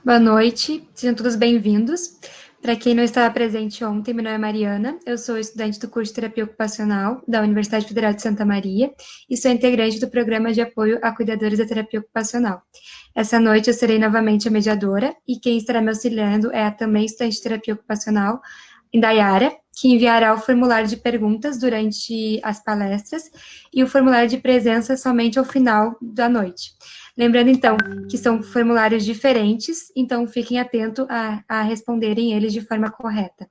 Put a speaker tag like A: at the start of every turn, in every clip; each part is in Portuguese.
A: Boa noite, sejam todos bem-vindos. Para quem não estava presente ontem, meu nome é Mariana, eu sou estudante do curso de Terapia Ocupacional da Universidade Federal de Santa Maria e sou integrante do Programa de Apoio a Cuidadores da Terapia Ocupacional. Essa noite eu serei novamente a mediadora e quem estará me auxiliando é a também estudante de Terapia Ocupacional, Indaiara, que enviará o formulário de perguntas durante as palestras e o formulário de presença somente ao final da noite. Lembrando, então, que são formulários diferentes, então fiquem atentos a responderem eles de forma correta.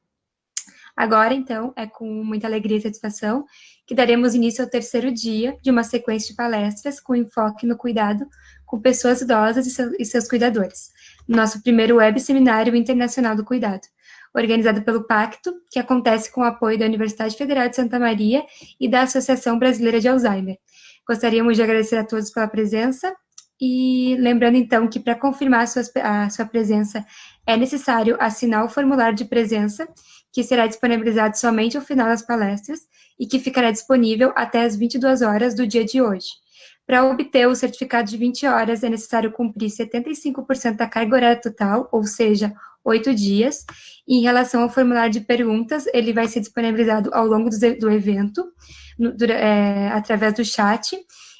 A: Agora, então, é com muita alegria e satisfação que daremos início ao terceiro dia de uma sequência de palestras com enfoque no cuidado com pessoas idosas e seus cuidadores. Nosso primeiro web seminário internacional do cuidado, organizado pelo Pacto, que acontece com o apoio da Universidade Federal de Santa Maria e da Associação Brasileira de Alzheimer. Gostaríamos de agradecer a todos pela presença e lembrando, então, que para confirmar a sua presença é necessário assinar o formulário de presença, que será disponibilizado somente ao final das palestras e que ficará disponível até as 22 horas do dia de hoje. Para obter o certificado de 20 horas, é necessário cumprir 75% da carga horária total, ou seja, 8 dias. E em relação ao formulário de perguntas, ele vai ser disponibilizado ao longo do evento, através do chat,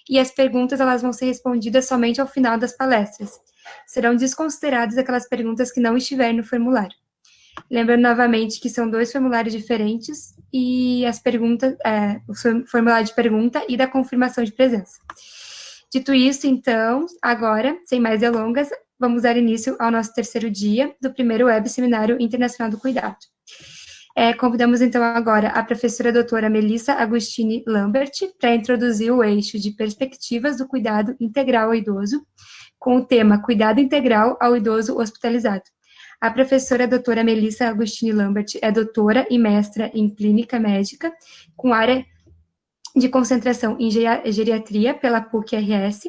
A: e as perguntas elas vão ser respondidas somente ao final das palestras. Serão desconsideradas aquelas perguntas que não estiverem no formulário. Lembrando novamente que são 2 formulários diferentes e as perguntas, o formulário de pergunta e da confirmação de presença. Dito isso, então, agora, sem mais delongas, vamos dar início ao nosso terceiro dia do primeiro Web Seminário Internacional do Cuidado. Convidamos, então, agora a professora doutora Melissa Agostini Lambert para introduzir o eixo de perspectivas do cuidado integral ao idoso, com o tema Cuidado Integral ao Idoso Hospitalizado. A professora doutora Melissa Agostini Lambert é doutora e mestra em clínica médica, com área de concentração em geriatria pela PUC-RS,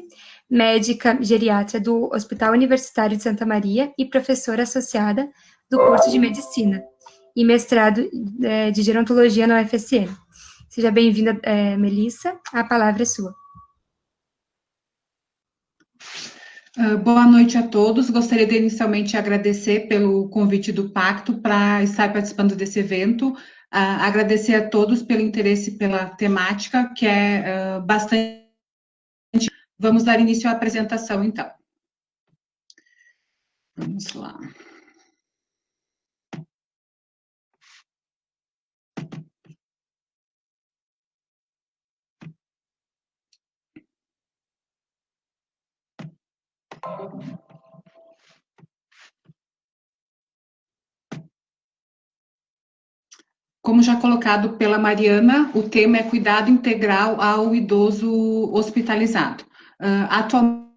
A: médica geriatra do Hospital Universitário de Santa Maria e professora associada do curso de medicina e mestrado de gerontologia na UFSM. Seja bem-vinda, Melissa, a palavra é sua.
B: Boa noite a todos. Gostaria de inicialmente agradecer pelo convite do Pacto para estar participando desse evento. Agradecer a todos pelo interesse pela temática, que é bastante. Vamos dar início à apresentação, então. Vamos lá. Como já colocado pela Mariana, o tema é cuidado integral ao idoso hospitalizado. Atualmente,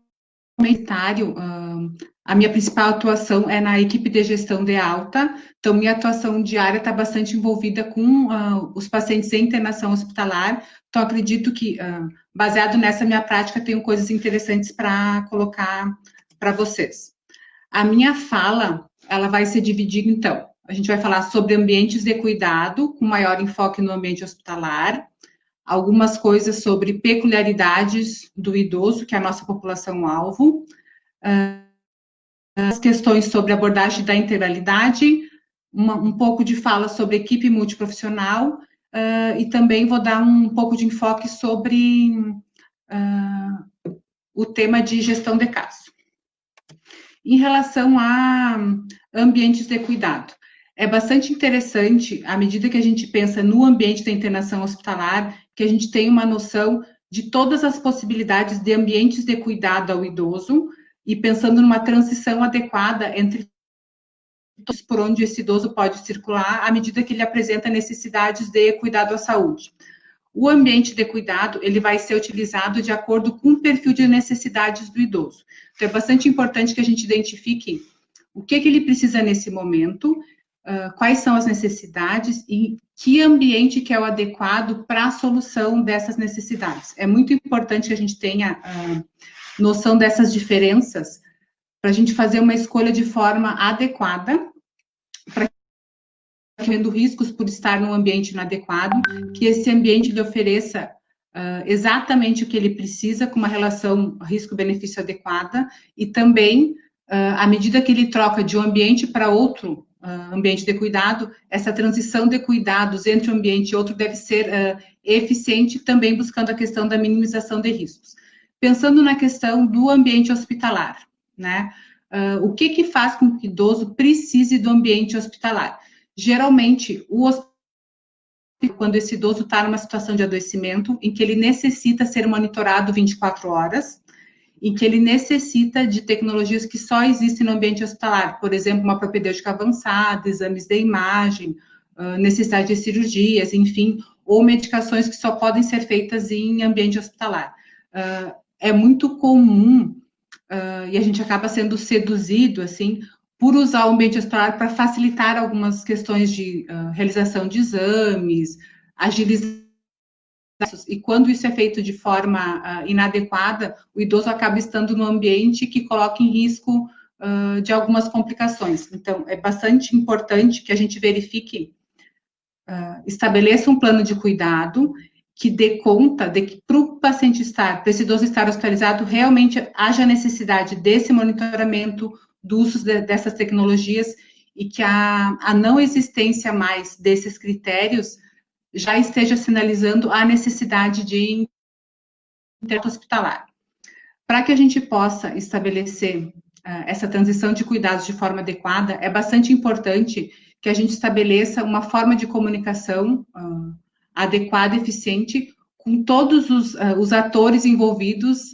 B: a minha principal atuação é na equipe de gestão de alta, então minha atuação diária está bastante envolvida com os pacientes em internação hospitalar, então acredito que, baseado nessa minha prática, tenho coisas interessantes para colocar para vocês. A minha fala, ela vai se dividir, então, a gente vai falar sobre ambientes de cuidado, com maior enfoque no ambiente hospitalar, algumas coisas sobre peculiaridades do idoso, que é a nossa população-alvo, as questões sobre abordagem da integralidade, um pouco de fala sobre equipe multiprofissional, e também vou dar um pouco de enfoque sobre o tema de gestão de caso. Em relação a ambientes de cuidado, é bastante interessante, à medida que a gente pensa no ambiente da internação hospitalar, que a gente tem uma noção de todas as possibilidades de ambientes de cuidado ao idoso, e pensando numa transição adequada entre por onde esse idoso pode circular, à medida que ele apresenta necessidades de cuidado à saúde. O ambiente de cuidado, ele vai ser utilizado de acordo com o perfil de necessidades do idoso. Então, é bastante importante que a gente identifique o que ele precisa nesse momento, quais são as necessidades e que ambiente que é o adequado para a solução dessas necessidades. É muito importante que a gente tenha noção dessas diferenças para a gente fazer uma escolha de forma adequada, para tendo riscos por estar num ambiente inadequado, que esse ambiente lhe ofereça exatamente o que ele precisa, com uma relação risco-benefício adequada, e também à medida que ele troca de um ambiente para outro ambiente de cuidado, essa transição de cuidados entre um ambiente e outro deve ser eficiente, também buscando a questão da minimização de riscos. Pensando na questão do ambiente hospitalar, né? O que faz com que o idoso precise do ambiente hospitalar? Geralmente, quando esse idoso está numa situação de adoecimento, em que ele necessita ser monitorado 24 horas, em que ele necessita de tecnologias que só existem no ambiente hospitalar, por exemplo, uma propedêutica avançada, exames de imagem, necessidade de cirurgias, enfim, ou medicações que só podem ser feitas em ambiente hospitalar. É muito comum, e a gente acaba sendo seduzido, assim, por usar o ambiente hospitalar para facilitar algumas questões de realização de exames, agilizar. E quando isso é feito de forma inadequada, o idoso acaba estando no ambiente que coloca em risco de algumas complicações. Então, é bastante importante que a gente verifique, estabeleça um plano de cuidado que dê conta de que para o paciente estar, para esse idoso estar hospitalizado, realmente haja necessidade desse monitoramento, do uso dessas tecnologias e que a não existência mais desses critérios já esteja sinalizando a necessidade de internato hospitalar. Para que a gente possa estabelecer essa transição de cuidados de forma adequada, é bastante importante que a gente estabeleça uma forma de comunicação adequada e eficiente com todos os atores envolvidos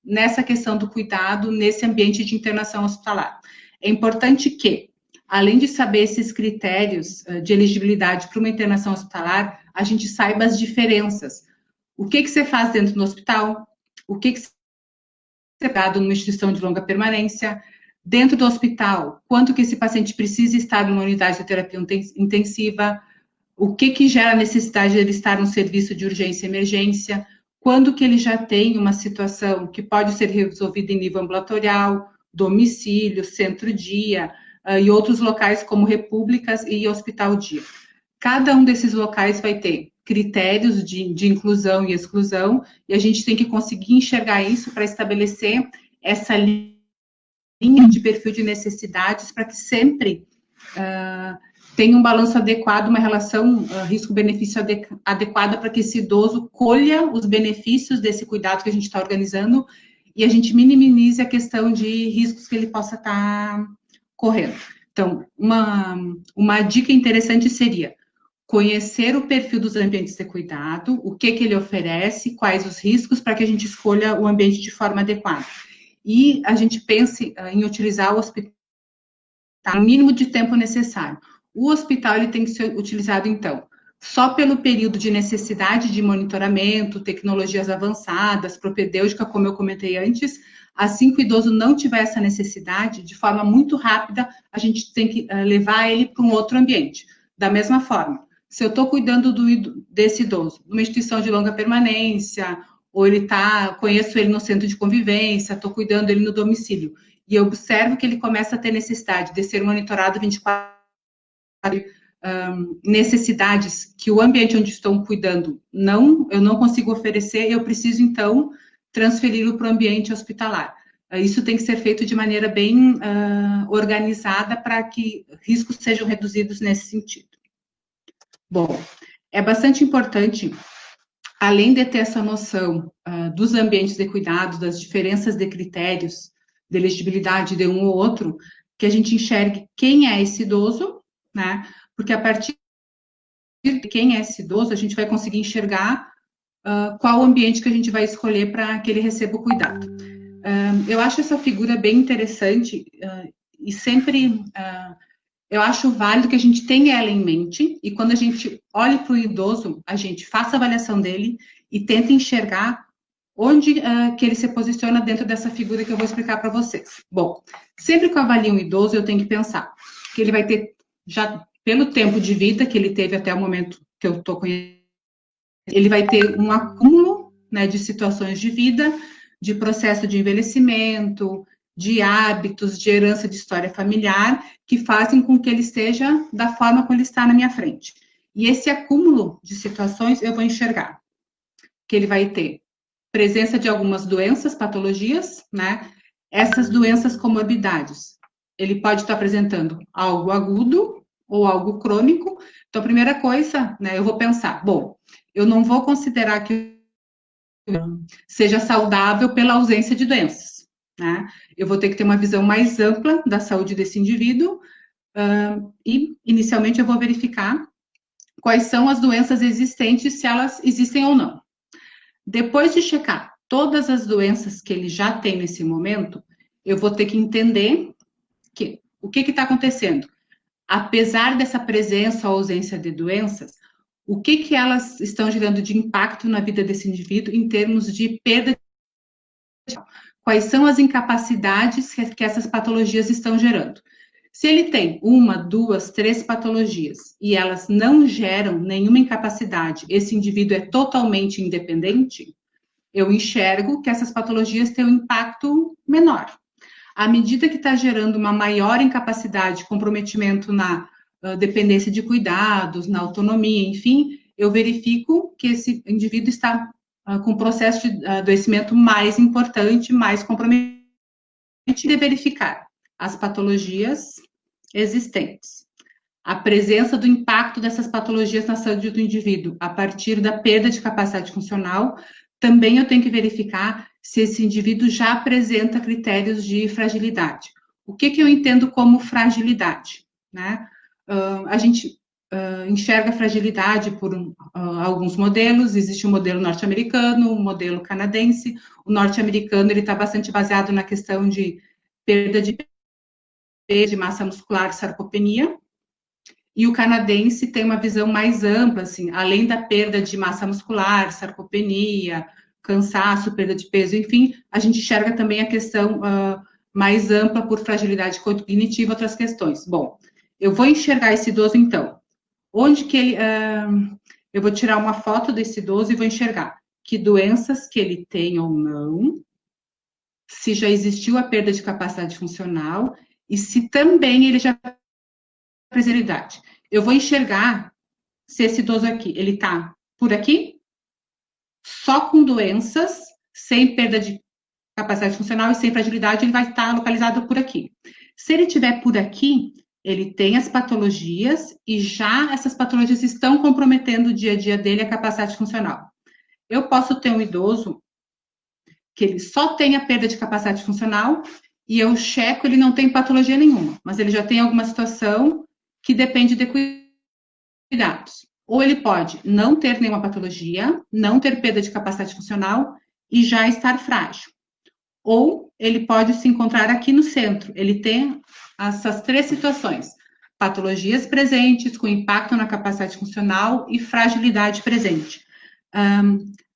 B: nessa questão do cuidado, nesse ambiente de internação hospitalar. É importante que, além de saber esses critérios de elegibilidade para uma internação hospitalar, a gente saiba as diferenças. O que você faz dentro do hospital? O que você é dado numa instituição de longa permanência? Dentro do hospital, quanto que esse paciente precisa estar numa unidade de terapia intensiva? O que gera a necessidade de ele estar num serviço de urgência e emergência? Quando que ele já tem uma situação que pode ser resolvida em nível ambulatorial, domicílio, centro-dia, e outros locais como repúblicas e hospital-dia. Cada um desses locais vai ter critérios de inclusão e exclusão, e a gente tem que conseguir enxergar isso para estabelecer essa linha de perfil de necessidades para que sempre tenha um balanço adequado, uma relação risco-benefício adequada para que esse idoso colha os benefícios desse cuidado que a gente está organizando e a gente minimize a questão de riscos que ele possa estar correndo. Então, uma dica interessante seria conhecer o perfil dos ambientes de cuidado, o que ele oferece, quais os riscos, para que a gente escolha o ambiente de forma adequada. E a gente pense em utilizar o hospital o mínimo de tempo necessário. O hospital ele tem que ser utilizado, então, só pelo período de necessidade de monitoramento, tecnologias avançadas, propedêutica, como eu comentei antes. Assim que o idoso não tiver essa necessidade, de forma muito rápida, a gente tem que levar ele para um outro ambiente. Da mesma forma, se eu estou cuidando desse idoso, numa instituição de longa permanência, ou conheço ele no centro de convivência, estou cuidando ele no domicílio, e eu observo que ele começa a ter necessidade de ser monitorado 24 horas, necessidades que o ambiente onde estou cuidando eu não consigo oferecer, eu preciso, então, transferi-lo para o ambiente hospitalar. Isso tem que ser feito de maneira bem organizada para que riscos sejam reduzidos nesse sentido. Bom, é bastante importante, além de ter essa noção dos ambientes de cuidado, das diferenças de critérios de elegibilidade de um ou outro, que a gente enxergue quem é esse idoso, né? Porque a partir de quem é esse idoso, a gente vai conseguir enxergar qual o ambiente que a gente vai escolher para que ele receba o cuidado. Eu acho essa figura bem interessante e sempre eu acho válido que a gente tenha ela em mente e quando a gente olhe para o idoso, a gente faça a avaliação dele e tenta enxergar onde que ele se posiciona dentro dessa figura que eu vou explicar para vocês. Bom, sempre que eu avalio um idoso, eu tenho que pensar que ele vai ter, já pelo tempo de vida que ele teve até o momento que eu estou conhecendo, ele vai ter um acúmulo, né, de situações de vida, de processo de envelhecimento, de hábitos, de herança de história familiar, que fazem com que ele esteja da forma como ele está na minha frente. E esse acúmulo de situações eu vou enxergar que ele vai ter presença de algumas doenças, patologias, né? essas doenças comorbidades. Ele pode estar apresentando algo agudo ou algo crônico. Então, a primeira coisa, né, eu vou pensar, bom, eu não vou considerar que seja saudável pela ausência de doenças, né? Eu vou ter que ter uma visão mais ampla da saúde desse indivíduo e, inicialmente, eu vou verificar quais são as doenças existentes, se elas existem ou não. Depois de checar todas as doenças que ele já tem nesse momento, eu vou ter que entender o que está acontecendo. Apesar dessa presença ou ausência de doenças, o que elas estão gerando de impacto na vida desse indivíduo em termos de perda de... Quais são as incapacidades que essas patologias estão gerando? Se ele tem 1, 2, 3 patologias e elas não geram nenhuma incapacidade, esse indivíduo é totalmente independente, eu enxergo que essas patologias têm um impacto menor. À medida que está gerando uma maior incapacidade, comprometimento na dependência de cuidados, na autonomia, enfim, eu verifico que esse indivíduo está com um processo de adoecimento mais importante, mais comprometido, de verificar as patologias existentes. A presença do impacto dessas patologias na saúde do indivíduo a partir da perda de capacidade funcional, também eu tenho que verificar se esse indivíduo já apresenta critérios de fragilidade. O que eu entendo como fragilidade, né? A gente enxerga fragilidade por alguns modelos. Existe o modelo norte-americano, o modelo canadense. O norte-americano ele está bastante baseado na questão de perda de massa muscular, sarcopenia. E o canadense tem uma visão mais ampla, assim, além da perda de massa muscular, sarcopenia, cansaço, perda de peso, enfim, a gente enxerga também a questão mais ampla por fragilidade cognitiva, outras questões. Bom, eu vou enxergar esse idoso, então. Onde que ele... eu vou tirar uma foto desse idoso e vou enxergar que doenças que ele tem ou não, se já existiu a perda de capacidade funcional e se também ele já fragilidade. Eu vou enxergar se esse idoso aqui, ele está por aqui, só com doenças, sem perda de capacidade funcional e sem fragilidade, ele vai estar localizado por aqui. Se ele estiver por aqui, ele tem as patologias e já essas patologias estão comprometendo o dia a dia dele, a capacidade funcional. Eu posso ter um idoso que ele só tem a perda de capacidade funcional e eu checo, ele não tem patologia nenhuma, mas ele já tem alguma situação que depende de cuidados. Ou ele pode não ter nenhuma patologia, não ter perda de capacidade funcional e já estar frágil. Ou ele pode se encontrar aqui no centro. Ele tem essas 3 situações: patologias presentes, com impacto na capacidade funcional e fragilidade presente.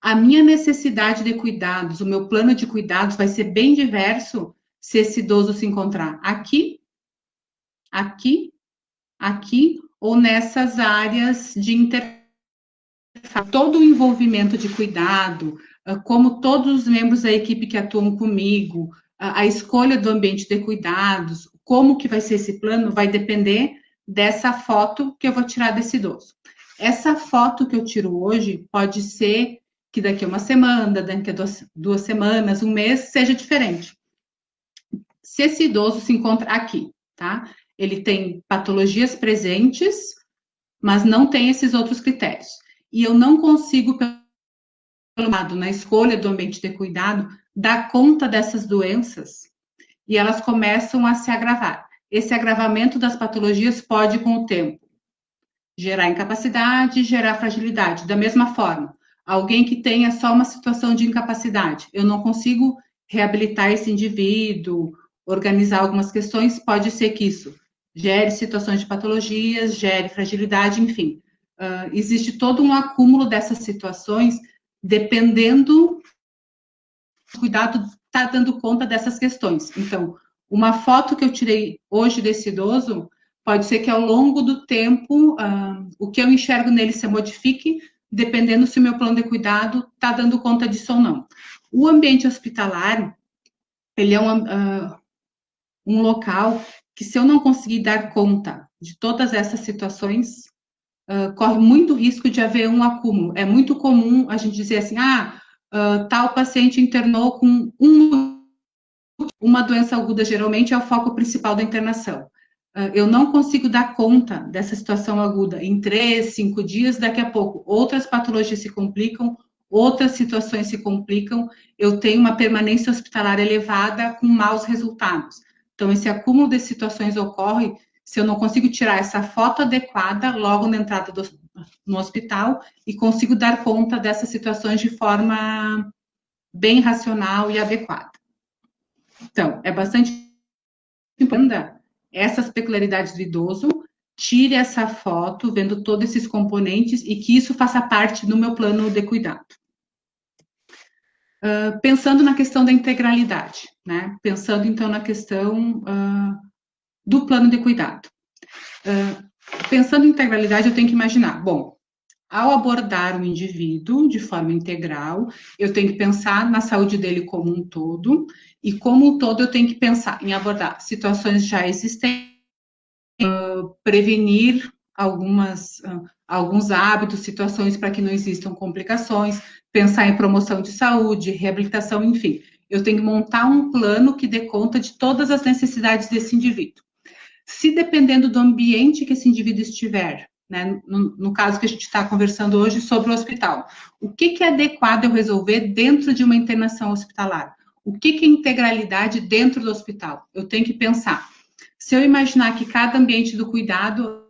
B: A minha necessidade de cuidados, o meu plano de cuidados vai ser bem diverso se esse idoso se encontrar aqui, aqui, aqui, ou nessas áreas de interface. Todo o envolvimento de cuidado, como todos os membros da equipe que atuam comigo, a escolha do ambiente de cuidados, como que vai ser esse plano, vai depender dessa foto que eu vou tirar desse idoso. Essa foto que eu tiro hoje pode ser que daqui a uma semana, daqui a 2 semanas, um mês, seja diferente. Se esse idoso se encontra aqui, tá? Ele tem patologias presentes, mas não tem esses outros critérios. E eu não consigo, pelo lado, na escolha do ambiente de cuidado, dar conta dessas doenças e elas começam a se agravar. Esse agravamento das patologias pode, com o tempo, gerar incapacidade, gerar fragilidade. Da mesma forma, alguém que tenha só uma situação de incapacidade, eu não consigo reabilitar esse indivíduo, organizar algumas questões, pode ser que isso gere situações de patologias, gere fragilidade, enfim. Existe todo um acúmulo dessas situações, dependendo do cuidado está dando conta dessas questões. Então, uma foto que eu tirei hoje desse idoso, pode ser que ao longo do tempo, o que eu enxergo nele se modifique, dependendo se o meu plano de cuidado está dando conta disso ou não. O ambiente hospitalar, ele é um local que, se eu não conseguir dar conta de todas essas situações, corre muito risco de haver um acúmulo. É muito comum a gente dizer assim, tal paciente internou com um uma doença aguda geralmente é o foco principal da internação. Eu não consigo dar conta dessa situação aguda em 3, 5 dias, daqui a pouco outras patologias se complicam, outras situações se complicam, eu tenho uma permanência hospitalar elevada com maus resultados. Então, esse acúmulo de situações ocorre se eu não consigo tirar essa foto adequada logo na entrada no hospital e consigo dar conta dessas situações de forma bem racional e adequada. Então, é bastante importante essas peculiaridades do idoso, tire essa foto, vendo todos esses componentes e que isso faça parte do meu plano de cuidado. Pensando na questão da integralidade, né? Pensando, então, na questão do plano de cuidado. Pensando em integralidade, eu tenho que imaginar, bom, ao abordar o indivíduo de forma integral, eu tenho que pensar na saúde dele como um todo, e como um todo eu tenho que pensar em abordar situações já existentes, prevenir alguns hábitos, situações para que não existam complicações, pensar em promoção de saúde, reabilitação, enfim. Eu tenho que montar um plano que dê conta de todas as necessidades desse indivíduo. Se dependendo do ambiente que esse indivíduo estiver, né, no caso que a gente está conversando hoje sobre o hospital, o que é adequado eu resolver dentro de uma internação hospitalar? O que é integralidade dentro do hospital? Eu tenho que pensar. Se eu imaginar que cada ambiente do cuidado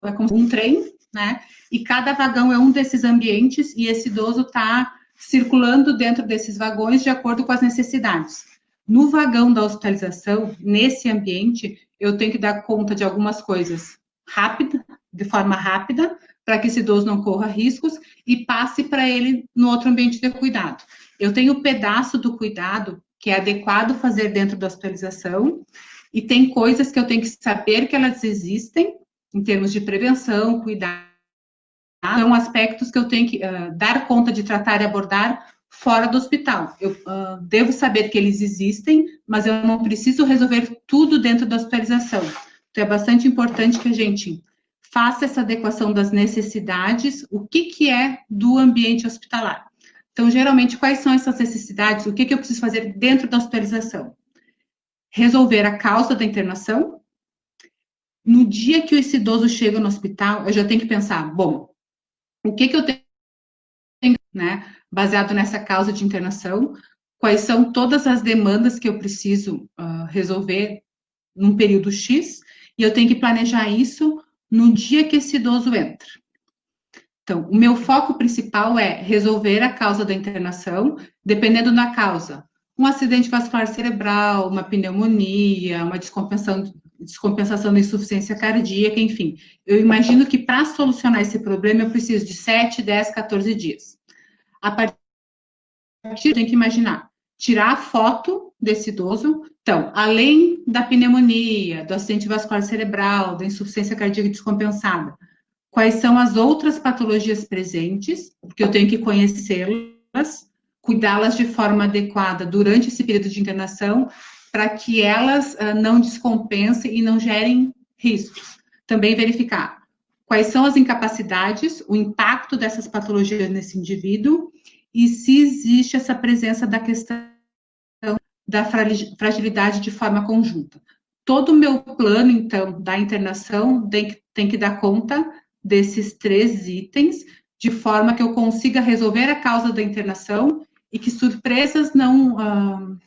B: é como um trem, né, e cada vagão é um desses ambientes e esse idoso está circulando dentro desses vagões de acordo com as necessidades. No vagão da hospitalização, nesse ambiente, eu tenho que dar conta de algumas coisas de forma rápida, para que esse idoso não corra riscos e passe para ele no outro ambiente de cuidado. Eu tenho um pedaço do cuidado que é adequado fazer dentro da hospitalização e tem coisas que eu tenho que saber que elas existem em termos de prevenção, cuidado, são aspectos que eu tenho que dar conta de tratar e abordar fora do hospital. Eu devo saber que eles existem, mas eu não preciso resolver tudo dentro da hospitalização. Então, é bastante importante que a gente faça essa adequação das necessidades, o que é do ambiente hospitalar. Então, geralmente, quais são essas necessidades? O que eu preciso fazer dentro da hospitalização? Resolver a causa da internação. No dia que esse idoso chega no hospital, eu já tenho que pensar, bom, o que eu tenho, né, baseado nessa causa de internação, quais são todas as demandas que eu preciso resolver num período X, e eu tenho que planejar isso no dia que esse idoso entra. Então, o meu foco principal é resolver a causa da internação, dependendo da causa. Um acidente vascular cerebral, uma pneumonia, uma descompensação da insuficiência cardíaca, enfim. Eu imagino que para solucionar esse problema eu preciso de 7, 10, 14 dias. A partir eu tenho que imaginar, tirar a foto desse idoso. Então, além da pneumonia, do acidente vascular cerebral, da insuficiência cardíaca descompensada, quais são as outras patologias presentes, porque eu tenho que conhecê-las, cuidá-las de forma adequada durante esse período de internação, para que elas não descompensem e não gerem riscos. Também verificar quais são as incapacidades, o impacto dessas patologias nesse indivíduo, e se existe essa presença da questão da fragilidade de forma conjunta. Todo o meu plano, então, da internação tem que dar conta desses 3 itens, de forma que eu consiga resolver a causa da internação e que surpresas não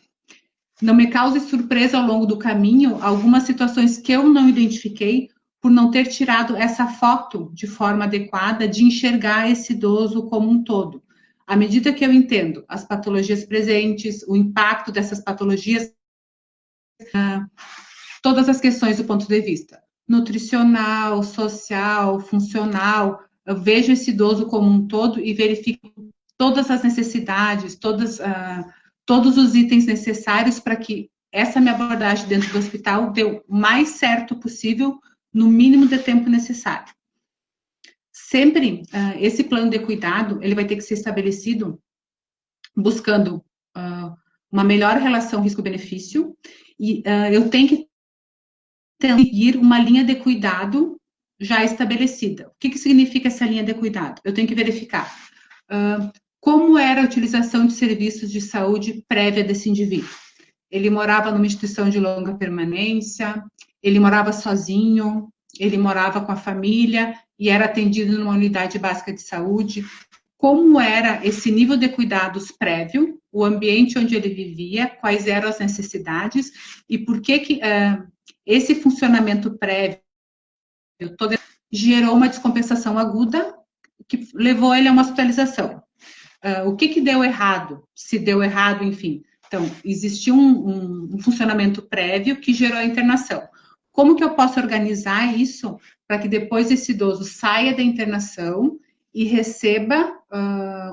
B: me cause surpresa ao longo do caminho, algumas situações que eu não identifiquei por não ter tirado essa foto de forma adequada, de enxergar esse idoso como um todo. À medida que eu entendo as patologias presentes, o impacto dessas patologias, todas as questões do ponto de vista nutricional, social, funcional, eu vejo esse idoso como um todo e verifico todas as necessidades, todos os itens necessários para que essa minha abordagem dentro do hospital dê o mais certo possível, no mínimo de tempo necessário. Sempre, esse plano de cuidado, ele vai ter que ser estabelecido buscando uma melhor relação risco-benefício e eu tenho que seguir uma linha de cuidado já estabelecida. O que significa essa linha de cuidado? Eu tenho que verificar como era a utilização de serviços de saúde prévia desse indivíduo. ele morava numa instituição de longa permanência, ele morava sozinho, ele morava com a família e era atendido numa unidade básica de saúde. Como era esse nível de cuidados prévio, o ambiente onde ele vivia, quais eram as necessidades e por que esse funcionamento prévio gerou uma descompensação aguda que levou ele a uma hospitalização. O que deu errado? Se deu errado, enfim. Então, existiu um funcionamento prévio que gerou a internação. Como que eu posso organizar isso para que depois esse idoso saia da internação e receba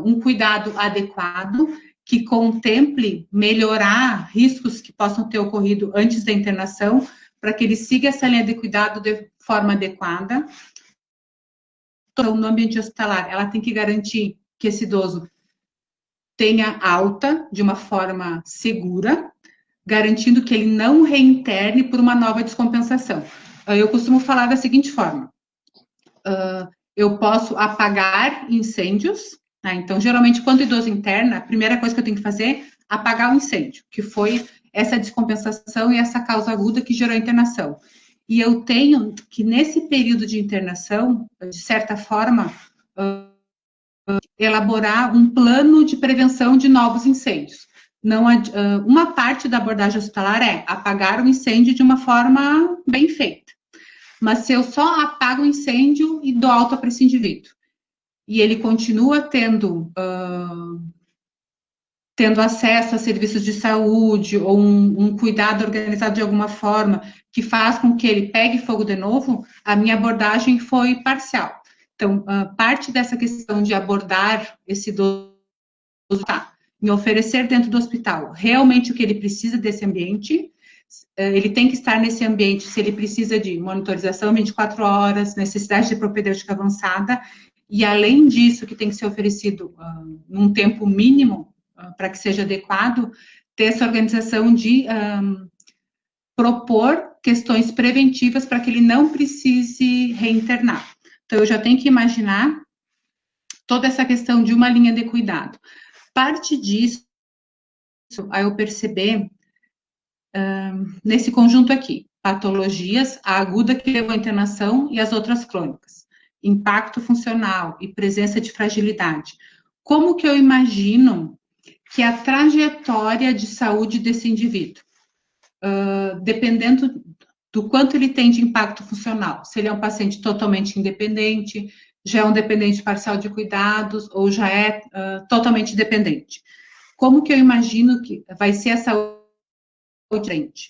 B: um cuidado adequado que contemple melhorar riscos que possam ter ocorrido antes da internação, para que ele siga essa linha de cuidado de forma adequada. Então, no ambiente hospitalar, ela tem que garantir que esse idoso tenha alta de uma forma segura, garantindo que ele não reinterne por uma nova descompensação. Eu costumo falar da seguinte forma, eu posso apagar incêndios, né? Então, geralmente, quando o idoso interna, a primeira coisa que eu tenho que fazer é apagar o incêndio, que foi essa descompensação e essa causa aguda que gerou a internação. E eu tenho que, nesse período de internação, de certa forma, elaborar um plano de prevenção de novos incêndios. Não, uma parte da abordagem hospitalar é apagar o incêndio de uma forma bem feita. Mas se eu só apago o incêndio e dou alta para esse indivíduo, e ele continua tendo acesso a serviços de saúde ou um cuidado organizado de alguma forma que faz com que ele pegue fogo de novo, a minha abordagem foi parcial. Então, parte dessa questão de abordar esse idoso em oferecer dentro do hospital realmente o que ele precisa desse ambiente. Ele tem que estar nesse ambiente se ele precisa de monitorização 24 horas, necessidade de propedêutica avançada, e além disso, que tem que ser oferecido num tempo mínimo, para que seja adequado, ter essa organização de propor questões preventivas para que ele não precise reinternar. Então, eu já tenho que imaginar toda essa questão de uma linha de cuidado. Parte disso, a eu perceber, nesse conjunto aqui, patologias, a aguda que levou à internação e as outras crônicas, impacto funcional e presença de fragilidade. Como que eu imagino que a trajetória de saúde desse indivíduo, dependendo do quanto ele tem de impacto funcional, se ele é um paciente totalmente independente, já é um dependente parcial de cuidados, ou já é totalmente dependente. Como que eu imagino que vai ser a saúde?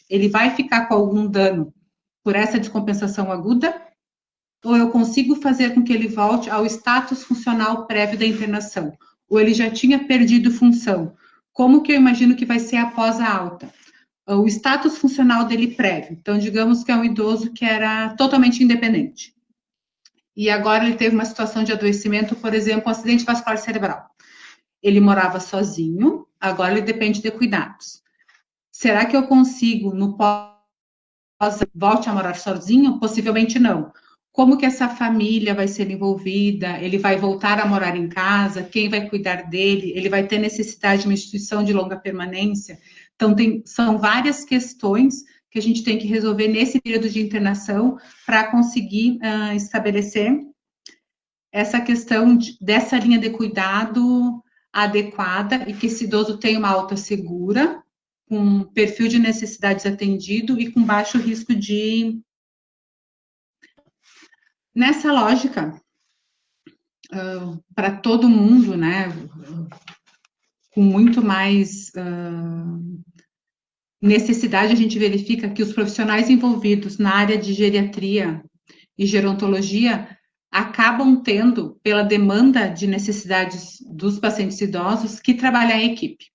B: Ele vai ficar com algum dano por essa descompensação aguda? Ou eu consigo fazer com que ele volte ao status funcional prévio da internação? Ou ele já tinha perdido função? Como que eu imagino que vai ser após a alta? O status funcional dele prévio. Então, digamos que é um idoso que era totalmente independente. E agora ele teve uma situação de adoecimento, por exemplo, um acidente vascular cerebral. Ele morava sozinho, agora ele depende de cuidados. Será que eu consigo, no volte a morar sozinho? Possivelmente não. Como que essa família vai ser envolvida? Ele vai voltar a morar em casa? Quem vai cuidar dele? Ele vai ter necessidade de uma instituição de longa permanência? Então, são várias questões que a gente tem que resolver nesse período de internação para conseguir estabelecer essa questão dessa linha de cuidado adequada e que esse idoso tenha uma alta segura, com perfil de necessidades atendido e com baixo risco de... Nessa lógica, para todo mundo, né, com muito mais necessidade, a gente verifica que os profissionais envolvidos na área de geriatria e gerontologia acabam tendo, pela demanda de necessidades dos pacientes idosos, que trabalhar em equipe.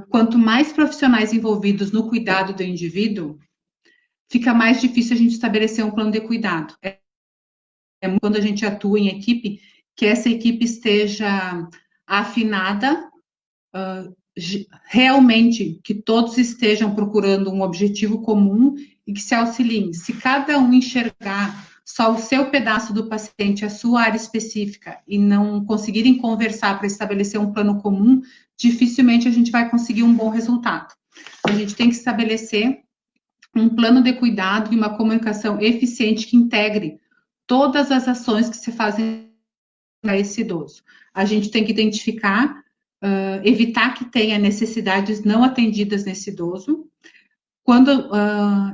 B: Quanto mais profissionais envolvidos no cuidado do indivíduo, fica mais difícil a gente estabelecer um plano de cuidado. Quando a gente atua em equipe, que essa equipe esteja afinada, realmente que todos estejam procurando um objetivo comum e que se auxiliem. Se cada um enxergar só o seu pedaço do paciente, a sua área específica, e não conseguirem conversar para estabelecer um plano comum, dificilmente a gente vai conseguir um bom resultado. A gente tem que estabelecer um plano de cuidado e uma comunicação eficiente que integre todas as ações que se fazem para esse idoso. A gente tem que identificar, evitar que tenha necessidades não atendidas nesse idoso. Quando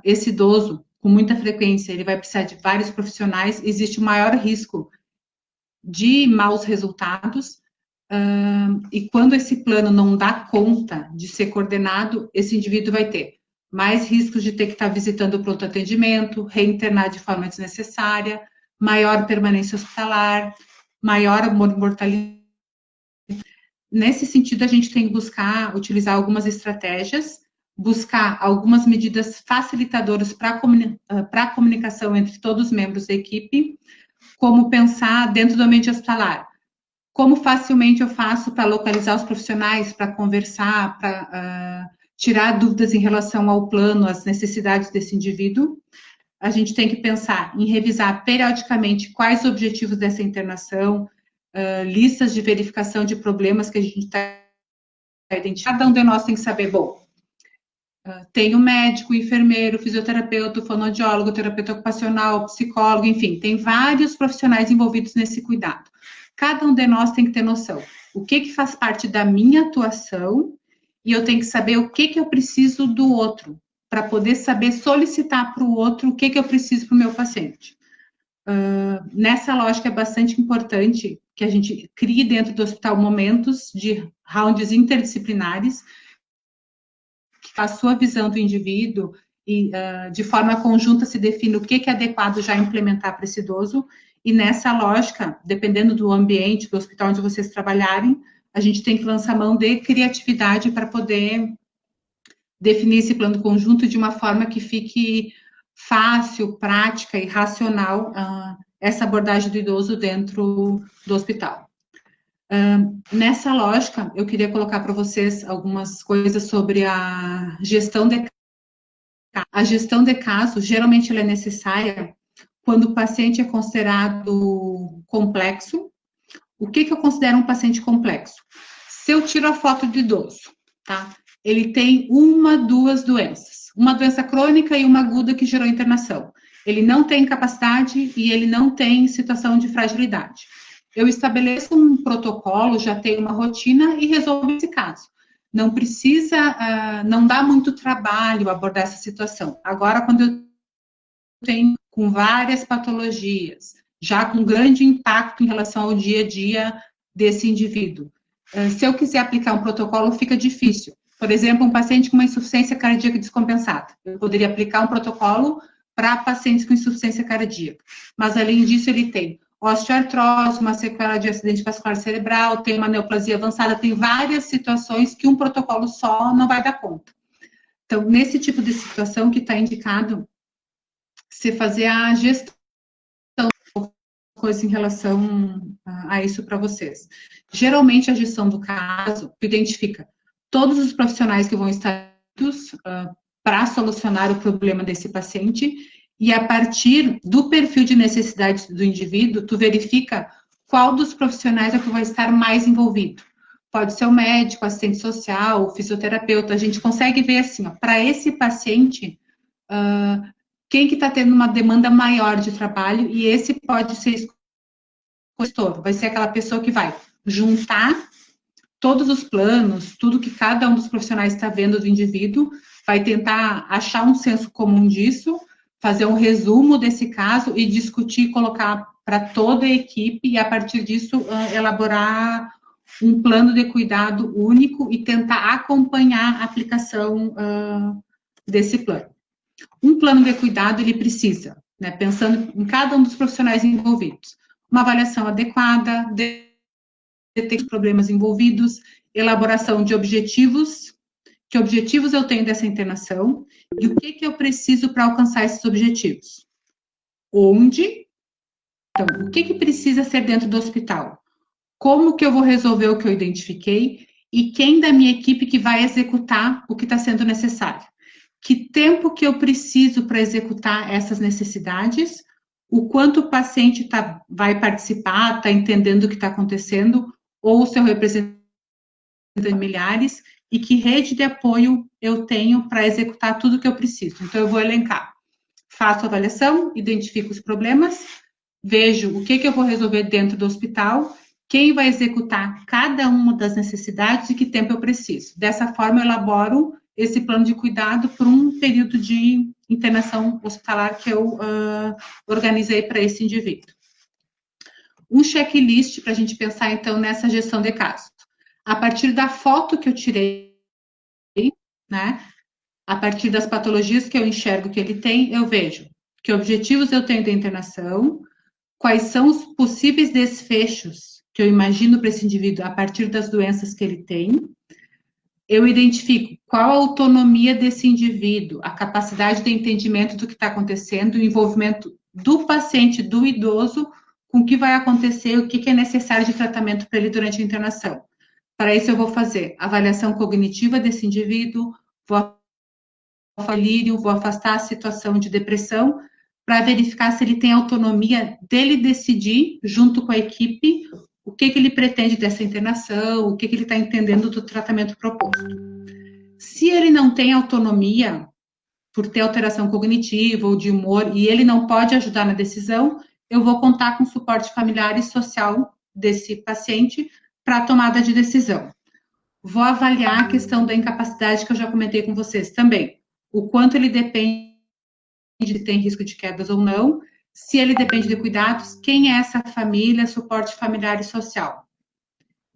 B: esse idoso, com muita frequência, ele vai precisar de vários profissionais, existe um maior risco de maus resultados, e quando esse plano não dá conta de ser coordenado, esse indivíduo vai ter mais riscos de ter que estar visitando o pronto atendimento, reinternar de forma desnecessária, maior permanência hospitalar, maior mortalidade. Nesse sentido, a gente tem que buscar utilizar algumas estratégias, buscar algumas medidas facilitadoras para a comunicação entre todos os membros da equipe, como pensar dentro do ambiente hospitalar. Como facilmente eu faço para localizar os profissionais, para conversar, para tirar dúvidas em relação ao plano, às necessidades desse indivíduo. A gente tem que pensar em revisar periodicamente quais os objetivos dessa internação, listas de verificação de problemas que a gente está identificando. Cada um de nós tem que saber, bom, tem o médico, o enfermeiro, o fisioterapeuta, o fonoaudiólogo, o terapeuta ocupacional, o psicólogo, enfim, tem vários profissionais envolvidos nesse cuidado. Cada um de nós tem que ter noção o que faz parte da minha atuação e eu tenho que saber o que eu preciso do outro, para poder saber solicitar para o outro o que eu preciso para o meu paciente. Nessa lógica é bastante importante que a gente crie dentro do hospital momentos de rounds interdisciplinares, que a sua visão do indivíduo e de forma conjunta se define o que é adequado já implementar para esse idoso. E nessa lógica, dependendo do ambiente, do hospital onde vocês trabalharem, a gente tem que lançar mão de criatividade para poder definir esse plano conjunto de uma forma que fique fácil, prática e racional essa abordagem do idoso dentro do hospital. Nessa lógica, eu queria colocar para vocês algumas coisas sobre a gestão de casos. A gestão de casos, geralmente, ela é necessária quando o paciente é considerado complexo. O que eu considero um paciente complexo? Se eu tiro a foto do idoso, tá? Ele tem uma, duas doenças. Uma doença crônica e uma aguda que gerou internação. Ele não tem capacidade e ele não tem situação de fragilidade. Eu estabeleço um protocolo, já tenho uma rotina e resolvo esse caso. Não precisa, não dá muito trabalho abordar essa situação. Agora, quando eu tenho com várias patologias, já com grande impacto em relação ao dia a dia desse indivíduo, se eu quiser aplicar um protocolo, fica difícil. Por exemplo, um paciente com uma insuficiência cardíaca descompensada. Eu poderia aplicar um protocolo para pacientes com insuficiência cardíaca. Mas, além disso, ele tem osteoartrose, uma sequela de acidente vascular cerebral, tem uma neoplasia avançada, tem várias situações que um protocolo só não vai dar conta. Então, nesse tipo de situação que está indicado, você fazer a gestão coisa em relação a isso para vocês. Geralmente, a gestão do caso identifica todos os profissionais que vão estar para solucionar o problema desse paciente e a partir do perfil de necessidade do indivíduo, tu verifica qual dos profissionais é que vai estar mais envolvido. Pode ser o médico, assistente social, o fisioterapeuta. A gente consegue ver assim, para esse paciente, quem que está tendo uma demanda maior de trabalho e esse pode ser gestor. Vai ser aquela pessoa que vai juntar todos os planos, tudo que cada um dos profissionais está vendo do indivíduo, vai tentar achar um senso comum disso, fazer um resumo desse caso e discutir, colocar para toda a equipe e, a partir disso, elaborar um plano de cuidado único e tentar acompanhar a aplicação desse plano. Um plano de cuidado, ele precisa, né, pensando em cada um dos profissionais envolvidos, uma avaliação adequada, detectar problemas envolvidos, elaboração de objetivos, que objetivos eu tenho dessa internação e o que eu preciso para alcançar esses objetivos. Onde? Então, o que precisa ser dentro do hospital? Como que eu vou resolver o que eu identifiquei e quem da minha equipe que vai executar o que está sendo necessário? Que tempo que eu preciso para executar essas necessidades? O quanto o paciente vai participar, está entendendo o que está acontecendo, ou o seu representante familiares, e que rede de apoio eu tenho para executar tudo que eu preciso. Então, eu vou elencar. Faço a avaliação, identifico os problemas, vejo o que eu vou resolver dentro do hospital, quem vai executar cada uma das necessidades e que tempo eu preciso. Dessa forma, eu elaboro esse plano de cuidado por um período de internação hospitalar que eu organizei para esse indivíduo. Um checklist para a gente pensar, então, nessa gestão de casos. A partir da foto que eu tirei, né, a partir das patologias que eu enxergo que ele tem, eu vejo que objetivos eu tenho da internação, quais são os possíveis desfechos que eu imagino para esse indivíduo a partir das doenças que ele tem. Eu identifico qual a autonomia desse indivíduo, a capacidade de entendimento do que está acontecendo, o envolvimento do paciente, do idoso, com o que vai acontecer, o que é necessário de tratamento para ele durante a internação. Para isso, eu vou fazer avaliação cognitiva desse indivíduo, vou delírio, vou afastar a situação de depressão, para verificar se ele tem autonomia dele decidir, junto com a equipe, o que ele pretende dessa internação, o que ele está entendendo do tratamento proposto. Se ele não tem autonomia, por ter alteração cognitiva ou de humor, e ele não pode ajudar na decisão, eu vou contar com o suporte familiar e social desse paciente para a tomada de decisão. Vou avaliar a questão da incapacidade que eu já comentei com vocês também. O quanto ele depende de tem risco de quedas ou não, se ele depende de cuidados, quem é essa família, suporte familiar e social.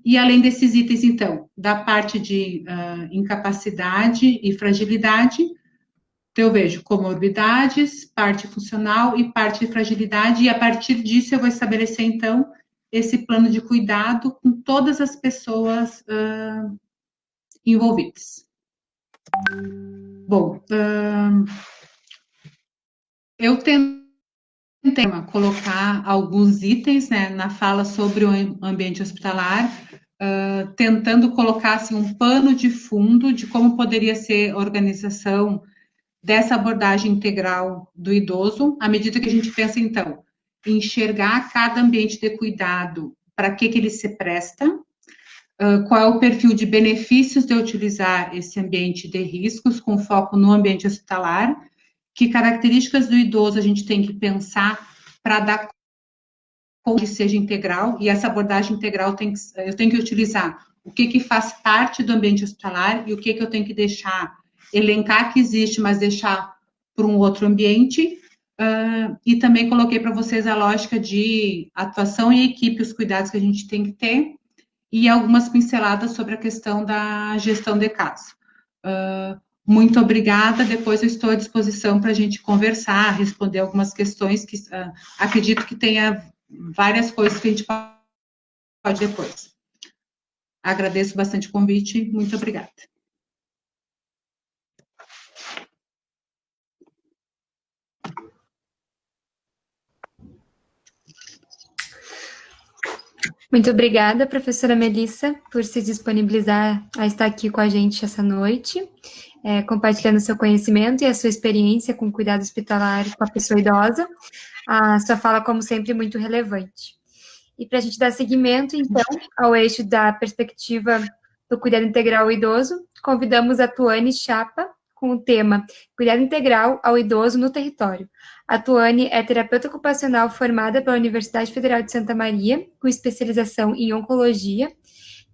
B: E além desses itens, então, da parte de incapacidade e fragilidade, então eu vejo comorbidades, parte funcional e parte de fragilidade, e a partir disso eu vou estabelecer, então, esse plano de cuidado com todas as pessoas envolvidas. Bom, eu tentei colocar alguns itens, né, na fala sobre o ambiente hospitalar, tentando colocar assim, um pano de fundo de como poderia ser a organização dessa abordagem integral do idoso, à medida que a gente pensa, então, em enxergar cada ambiente de cuidado, para que ele se presta, qual é o perfil de benefícios de utilizar esse ambiente de riscos, com foco no ambiente hospitalar, que características do idoso a gente tem que pensar para dar conta que seja integral, e essa abordagem integral eu tenho que utilizar o que faz parte do ambiente hospitalar e o que eu tenho que deixar, elencar que existe, mas deixar para um outro ambiente, e também coloquei para vocês a lógica de atuação em equipe, os cuidados que a gente tem que ter, e algumas pinceladas sobre a questão da gestão de caso. Muito obrigada, depois eu estou à disposição para a gente conversar, responder algumas questões que acredito que tenha várias coisas que a gente pode depois. Agradeço bastante o convite, muito obrigada.
A: Muito obrigada, professora Melissa, por se disponibilizar a estar aqui com a gente essa noite, compartilhando seu conhecimento e a sua experiência com cuidado hospitalar com a pessoa idosa. A sua fala, como sempre, muito relevante. E para a gente dar seguimento, então, ao eixo da perspectiva do cuidado integral ao idoso, convidamos a Tuane Chapa com o tema Cuidado Integral ao Idoso no Território. A Tuane é terapeuta ocupacional formada pela Universidade Federal de Santa Maria, com especialização em oncologia,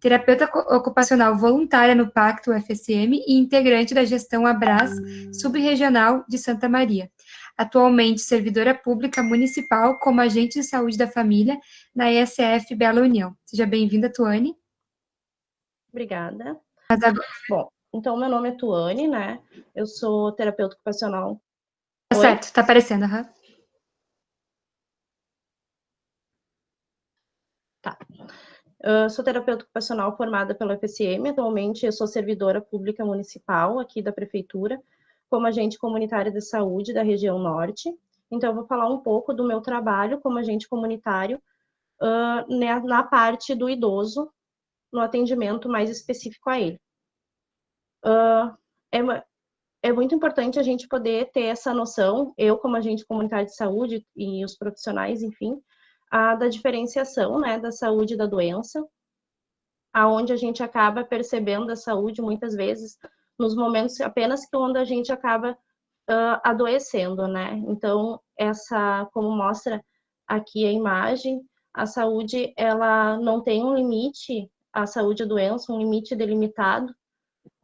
A: terapeuta ocupacional voluntária no Pacto UFSM e integrante da gestão Abras Subregional de Santa Maria. Atualmente servidora pública municipal como agente de saúde da família na ESF Bela União. Seja bem-vinda, Tuane.
C: Obrigada. Bom, então meu nome é Tuane, né? Eu sou terapeuta ocupacional.
A: Tá certo, tá aparecendo, aham.
C: Tá. Sou terapeuta ocupacional formada pela UFSM. Atualmente eu sou servidora pública municipal aqui da prefeitura, como agente comunitário de saúde da região norte. Então, eu vou falar um pouco do meu trabalho como agente comunitário na parte do idoso, no atendimento mais específico a ele. É muito importante a gente poder ter essa noção, eu como agente comunitário de saúde e os profissionais, enfim, da diferenciação, né, da saúde e da doença. aonde a gente acaba percebendo a saúde muitas vezes nos momentos apenas que onde a gente acaba adoecendo, né? Então, como mostra aqui a imagem, a saúde, ela não tem um limite, a saúde e a doença, um limite delimitado,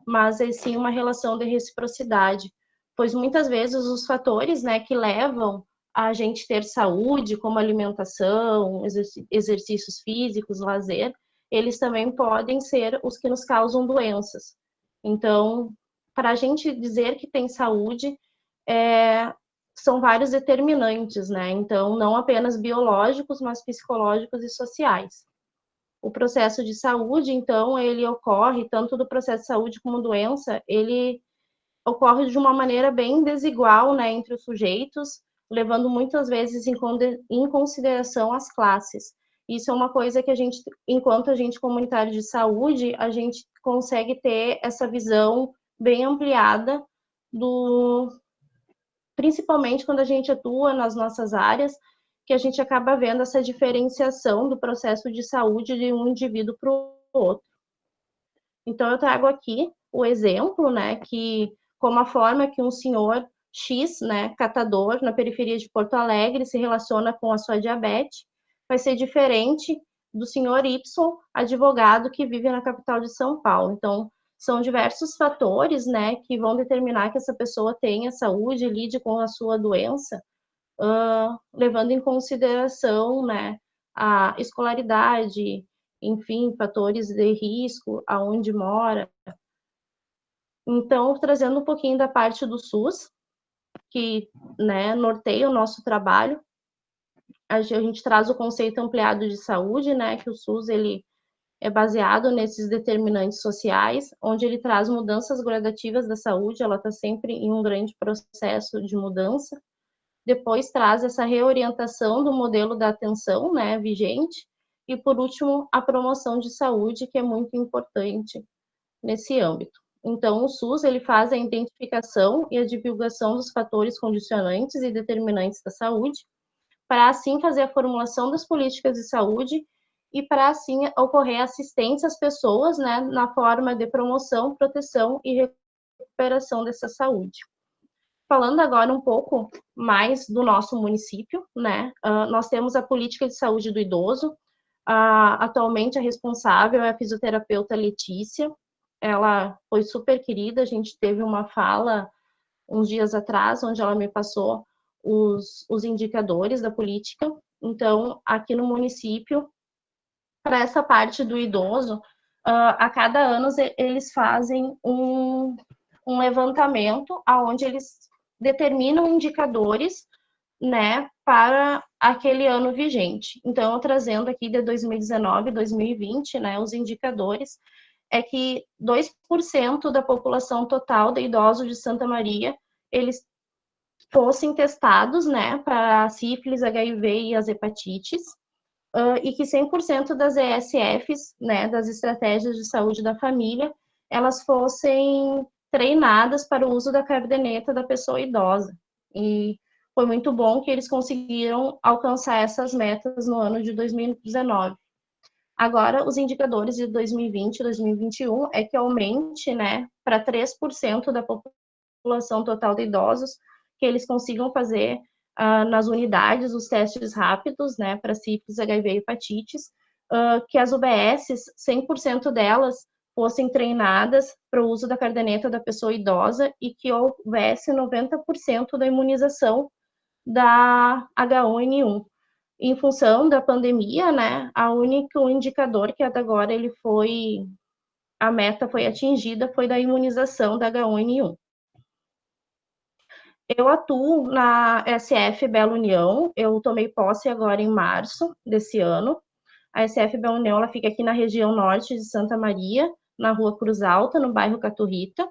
C: mas é sim uma relação de reciprocidade, pois muitas vezes os fatores, né, que levam a gente ter saúde, como alimentação, exercícios físicos, lazer, eles também podem ser os que nos causam doenças. Então, para a gente dizer que tem saúde, são vários determinantes, né? Então, não apenas biológicos, mas psicológicos e sociais. O processo de saúde, então, ele ocorre, tanto do processo de saúde como doença, ele ocorre de uma maneira bem desigual, né, entre os sujeitos, levando muitas vezes em consideração as classes. Isso é uma coisa que a gente, enquanto agente comunitário de saúde, a gente consegue ter essa visão bem ampliada principalmente quando a gente atua nas nossas áreas, que a gente acaba vendo essa diferenciação do processo de saúde de um indivíduo para o outro. Então, eu trago aqui o exemplo, né, que como a forma que um senhor X, né, catador na periferia de Porto Alegre se relaciona com a sua diabetes, vai ser diferente do senhor Y, advogado que vive na capital de São Paulo. Então, são diversos fatores, né, que vão determinar que essa pessoa tenha saúde e lide com a sua doença, levando em consideração, né, a escolaridade, enfim, fatores de risco, aonde mora. Então, trazendo um pouquinho da parte do SUS, que, né, norteia o nosso trabalho, a gente traz o conceito ampliado de saúde, né, que o SUS, ele é baseado nesses determinantes sociais, onde ele traz mudanças gradativas da saúde, ela está sempre em um grande processo de mudança. Depois traz essa reorientação do modelo da atenção, né, vigente. E, por último, a promoção de saúde, que é muito importante nesse âmbito. Então, o SUS, ele faz a identificação e a divulgação dos fatores condicionantes e determinantes da saúde, para assim fazer a formulação das políticas de saúde e para assim ocorrer assistência às pessoas, né, na forma de promoção, proteção e recuperação dessa saúde. Falando agora um pouco mais do nosso município, né, nós temos a política de saúde do idoso. Atualmente a responsável é a fisioterapeuta Letícia. Ela foi super querida, a gente teve uma fala uns dias atrás, onde ela me passou os indicadores da política. Então, aqui no município, para essa parte do idoso, a cada ano eles fazem um levantamento onde eles determinam indicadores, né, para aquele ano vigente. Então, eu trazendo aqui de 2019 e 2020, né, os indicadores, é que 2% da população total de idosos de Santa Maria, eles fossem testados, né, para sífilis, HIV e as hepatites, e que 100% das ESFs, né, das estratégias de saúde da família, elas fossem treinadas para o uso da caderneta da pessoa idosa. E foi muito bom que eles conseguiram alcançar essas metas no ano de 2019. Agora, os indicadores de 2020 e 2021 é que aumente, né, para 3% da população total de idosos, que eles consigam fazer nas unidades os testes rápidos, né, para sífilis, HIV e hepatites, que as UBSs, 100% delas, fossem treinadas para o uso da caderneta da pessoa idosa e que houvesse 90% da imunização da H1N1. Em função da pandemia, né, o único indicador que até agora a meta foi atingida foi da imunização da H1N1. Eu atuo na SF Bela União, eu tomei posse agora em março desse ano. A SF Bela União, ela fica aqui na região norte de Santa Maria, na rua Cruz Alta, no bairro Caturrita.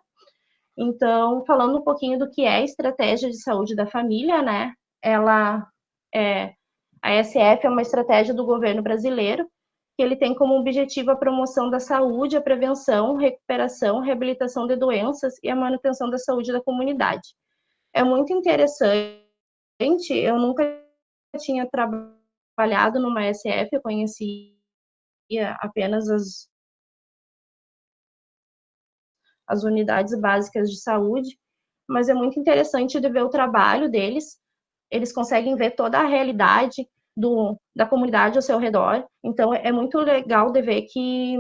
C: Então, falando um pouquinho do que é a estratégia de saúde da família, né, a SF é uma estratégia do governo brasileiro, que ele tem como objetivo a promoção da saúde, a prevenção, recuperação, reabilitação de doenças e a manutenção da saúde da comunidade. É muito interessante, eu nunca tinha trabalhado numa SF, eu conhecia apenas as unidades básicas de saúde, mas é muito interessante de ver o trabalho deles. Eles conseguem ver toda a realidade da comunidade ao seu redor. Então, é muito legal de ver que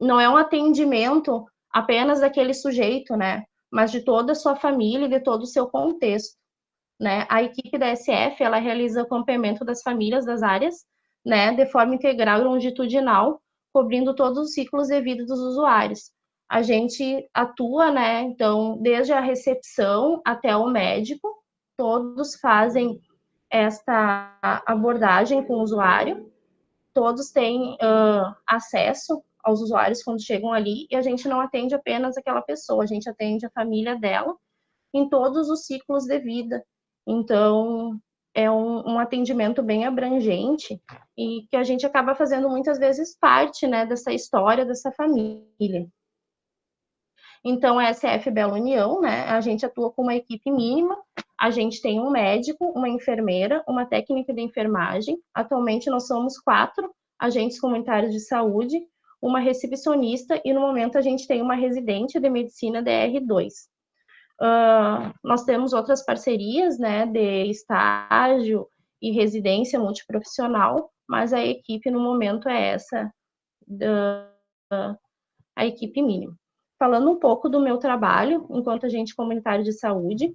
C: não é um atendimento apenas daquele sujeito, né? Mas de toda a sua família e de todo o seu contexto, né? A equipe da SF, ela realiza o acompanhamento das famílias das áreas, né? De forma integral e longitudinal, cobrindo todos os ciclos de vida dos usuários. A gente atua, né? Então, desde a recepção até o médico, todos fazem esta abordagem com o usuário, todos têm acesso aos usuários quando chegam ali, e a gente não atende apenas aquela pessoa, a gente atende a família dela em todos os ciclos de vida. Então, é um atendimento bem abrangente e que a gente acaba fazendo muitas vezes parte, né, dessa história dessa família. Então, a SF Bela União, né, a gente atua com uma equipe mínima, a gente tem um médico, uma enfermeira, uma técnica de enfermagem. Atualmente, nós somos 4 agentes comunitários de saúde, uma recepcionista e, no momento, a gente tem uma residente de medicina DR2. Nós temos outras parcerias, né, de estágio e residência multiprofissional, mas a equipe, no momento, é essa, a equipe mínima. Falando um pouco do meu trabalho enquanto agente comunitário de saúde,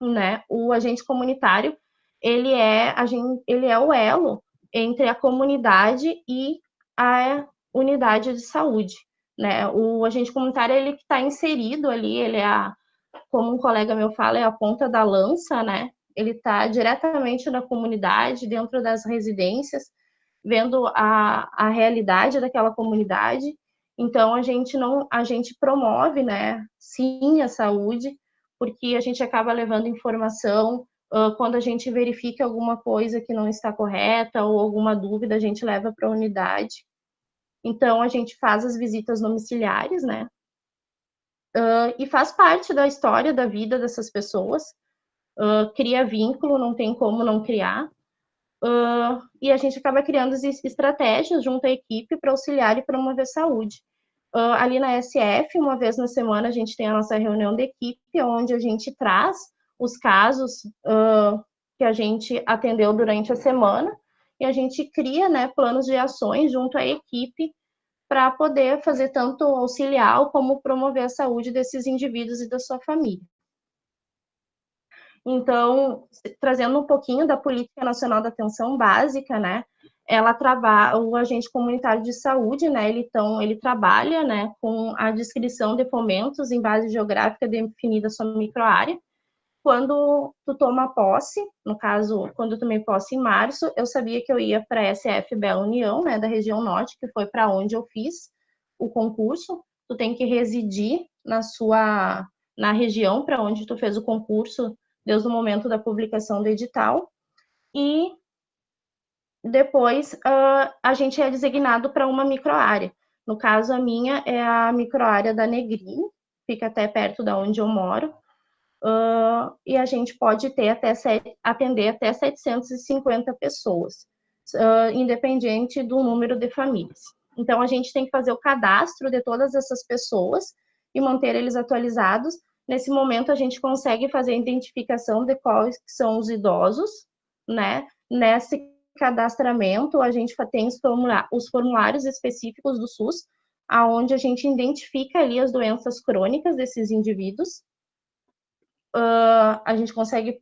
C: né? O agente comunitário, ele é o elo entre a comunidade e a unidade de saúde, né? O agente comunitário, ele que está inserido ali, ele é como um colega meu fala, é a ponta da lança, né? Ele está diretamente na comunidade, dentro das residências, vendo a realidade daquela comunidade. Então, a gente promove, né, sim, a saúde, porque a gente acaba levando informação, quando a gente verifica alguma coisa que não está correta ou alguma dúvida, a gente leva para a unidade. Então, a gente faz as visitas domiciliares, né, e faz parte da história da vida dessas pessoas, cria vínculo, não tem como não criar, e a gente acaba criando estratégias junto à equipe para auxiliar e promover saúde. Ali na SF, uma vez na semana, a gente tem a nossa reunião de equipe, onde a gente traz os casos que a gente atendeu durante a semana, e a gente cria, né, planos de ações junto à equipe para poder fazer tanto auxiliar como promover a saúde desses indivíduos e da sua família. Então, trazendo um pouquinho da Política Nacional da Atenção Básica, né, o agente comunitário de saúde, né, ele trabalha, né, com a descrição de fomentos em base geográfica definida sua microárea. Quando tu toma posse, no caso, quando eu tomei posse em março, eu sabia que eu ia para a SF Bela União, né, da região norte, que foi para onde eu fiz o concurso. Tu tem que residir na região para onde tu fez o concurso desde o momento da publicação do edital, e depois a gente é designado para uma microárea. No caso, a minha é a microárea da Negrinho, fica até perto da onde eu moro, e a gente pode atender até 750 pessoas, independente do número de famílias. Então, a gente tem que fazer o cadastro de todas essas pessoas e manter eles atualizados. Nesse momento, a gente consegue fazer a identificação de quais são os idosos, né? Nesse cadastramento, a gente tem os formulários específicos do SUS, aonde a gente identifica ali as doenças crônicas desses indivíduos. A gente consegue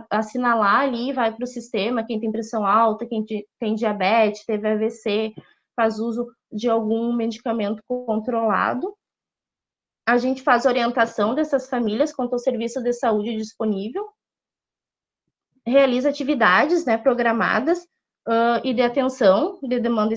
C: assinalar ali, vai para o sistema, quem tem pressão alta, quem tem diabetes, teve AVC, faz uso de algum medicamento controlado. A gente faz orientação dessas famílias quanto ao serviço de saúde disponível, realiza atividades, né, programadas e de atenção de demanda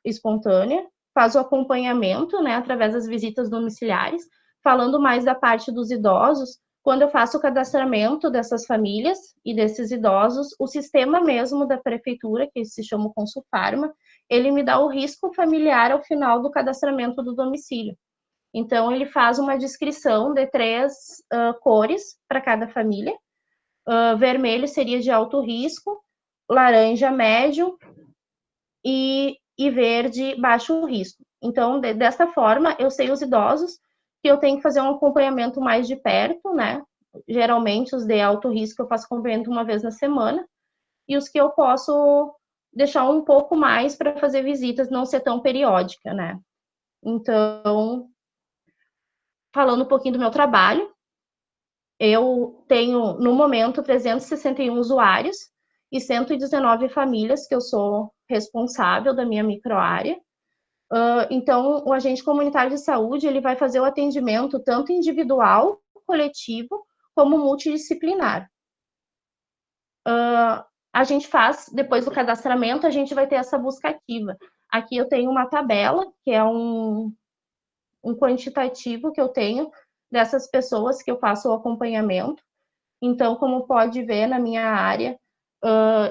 C: espontânea, faz o acompanhamento, né, através das visitas domiciliares. Falando mais da parte dos idosos, quando eu faço o cadastramento dessas famílias e desses idosos, o sistema mesmo da prefeitura, que se chama Consulfarma, ele me dá o risco familiar ao final do cadastramento do domicílio. Então, ele faz uma descrição de 3 cores para cada família. Vermelho seria de alto risco, laranja médio e e verde, baixo risco. Então, dessa forma, eu sei os idosos que eu tenho que fazer um acompanhamento mais de perto, né? Geralmente, os de alto risco eu faço acompanhamento uma vez na semana, e os que eu posso deixar um pouco mais para fazer visitas, não ser tão periódica, né? Então, falando um pouquinho do meu trabalho, eu tenho, no momento, 361 usuários e 119 famílias que eu sou responsável da minha microárea. Então, o agente comunitário de saúde, ele vai fazer o atendimento tanto individual, coletivo, como multidisciplinar. A gente faz, depois do cadastramento, a gente vai ter essa busca ativa. Aqui eu tenho uma tabela, que é um quantitativo que eu tenho dessas pessoas que eu faço o acompanhamento. Então, como pode ver na minha área,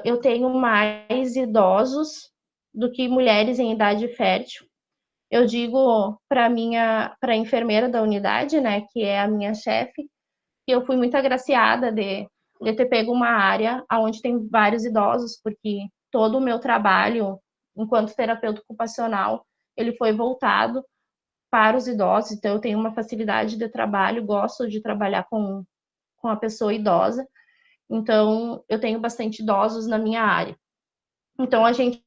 C: eu tenho mais idosos do que mulheres em idade fértil. Eu digo para a enfermeira da unidade, né, que é a minha chefe, que eu fui muito agraciada de ter pego uma área onde tem vários idosos, porque todo o meu trabalho, enquanto terapeuta ocupacional, ele foi voltado para os idosos, então eu tenho uma facilidade de trabalho, gosto de trabalhar com a pessoa idosa, então eu tenho bastante idosos na minha área. Então a gente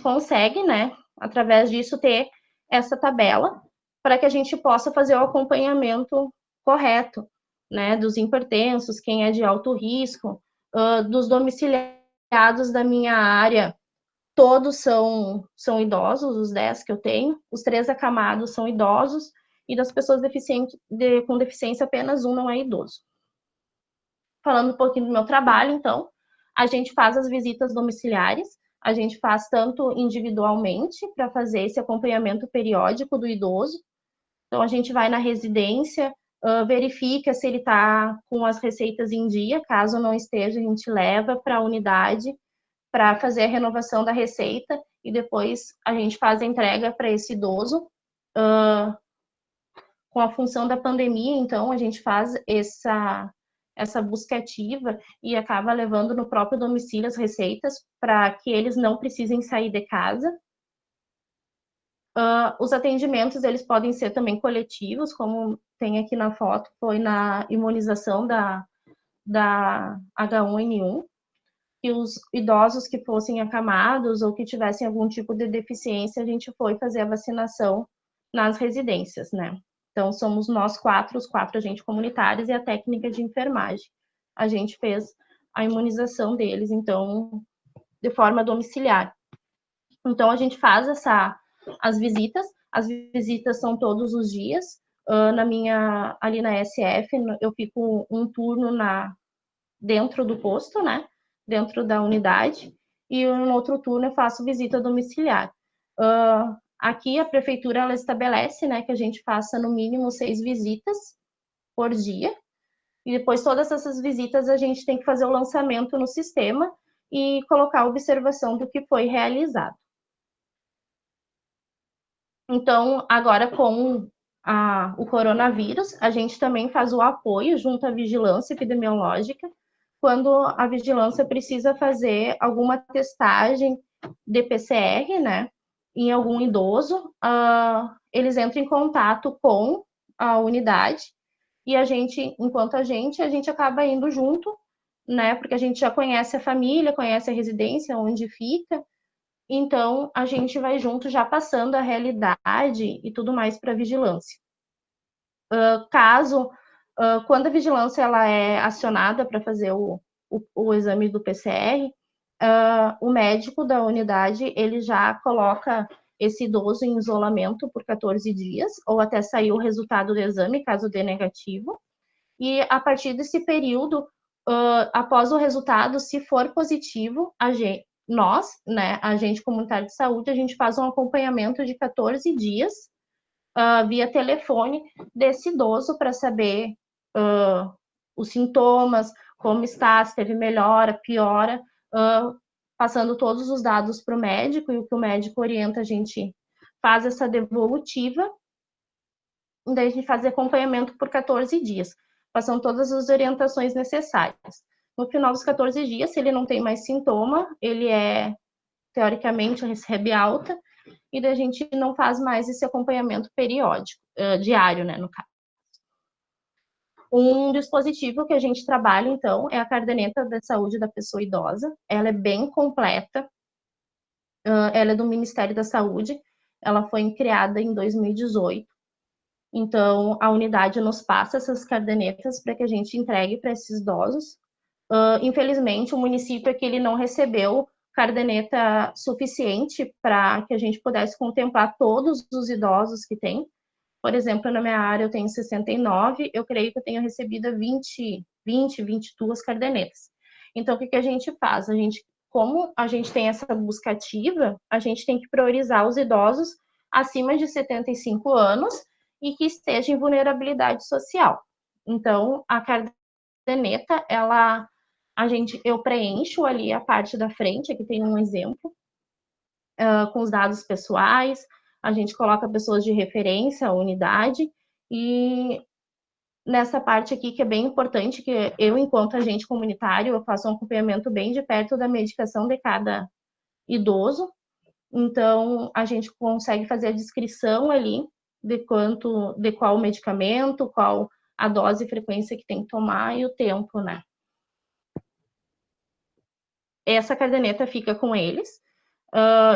C: consegue, né, através disso, ter essa tabela para que a gente possa fazer o acompanhamento correto, né, dos hipertensos, quem é de alto risco, dos domiciliados da minha área, todos são idosos, os 10 que eu tenho, os 3 acamados são idosos, e das pessoas com deficiência, apenas um não é idoso. Falando um pouquinho do meu trabalho, então, a gente faz as visitas domiciliares, a gente faz tanto individualmente, para fazer esse acompanhamento periódico do idoso. Então, a gente vai na residência, verifica se ele está com as receitas em dia, caso não esteja, a gente leva para a unidade para fazer a renovação da receita, e depois a gente faz a entrega para esse idoso. Com a função da pandemia, então, a gente faz essa busca ativa e acaba levando no próprio domicílio as receitas para que eles não precisem sair de casa. Os atendimentos, eles podem ser também coletivos, como tem aqui na foto, foi na imunização da H1N1, e os idosos que fossem acamados ou que tivessem algum tipo de deficiência, a gente foi fazer a vacinação nas residências, né? Então, somos nós os 4 agentes comunitários e a técnica de enfermagem. A gente fez a imunização deles, então, de forma domiciliar. Então, a gente faz as visitas são todos os dias. Ali na SF, eu fico um turno dentro do posto, né? Dentro da unidade, e no outro turno eu faço visita domiciliar. Aqui a prefeitura, ela estabelece, né, que a gente faça no mínimo 6 visitas por dia, e depois todas essas visitas a gente tem que fazer o lançamento no sistema e colocar a observação do que foi realizado. Então, agora com o coronavírus, a gente também faz o apoio junto à vigilância epidemiológica, quando a vigilância precisa fazer alguma testagem de PCR, né, em algum idoso, eles entram em contato com a unidade, e a gente acaba indo junto, né, porque a gente já conhece a família, conhece a residência, onde fica, então a gente vai junto já passando a realidade e tudo mais para a vigilância. Quando a vigilância ela é acionada para fazer o exame do PCR, o médico da unidade, ele já coloca esse idoso em isolamento por 14 dias, ou até sair o resultado do exame, caso dê negativo, e a partir desse período, após o resultado, se for positivo, nós, né, agente comunitário de saúde, a gente faz um acompanhamento de 14 dias, via telefone, desse idoso para saber os sintomas, como está, se teve melhora, piora, passando todos os dados para o médico, e o que o médico orienta, a gente faz essa devolutiva, e daí a gente faz acompanhamento por 14 dias, passando todas as orientações necessárias. No final dos 14 dias, se ele não tem mais sintoma, ele é teoricamente recebe alta, e daí a gente não faz mais esse acompanhamento periódico, diário, né, no caso. Um dispositivo que a gente trabalha, então, é a caderneta da saúde da pessoa idosa. Ela é bem completa, ela é do Ministério da Saúde, ela foi criada em 2018. Então, a unidade nos passa essas cadernetas para que a gente entregue para esses idosos. Infelizmente, o município aqui ele não recebeu caderneta suficiente para que a gente pudesse contemplar todos os idosos que tem. Por exemplo, na minha área eu tenho 69, eu creio que eu tenho recebido 22 cadernetas. Então, o que a gente faz? Como a gente tem essa busca ativa, a gente tem que priorizar os idosos acima de 75 anos e que estejam em vulnerabilidade social. Então, a caderneta, eu preencho ali a parte da frente, aqui tem um exemplo, com os dados pessoais, a gente coloca pessoas de referência, a unidade, e nessa parte aqui que é bem importante, que eu, enquanto agente comunitário, eu faço um acompanhamento bem de perto da medicação de cada idoso, então a gente consegue fazer a descrição ali de qual medicamento, qual a dose e frequência que tem que tomar e o tempo, né? Essa caderneta fica com eles.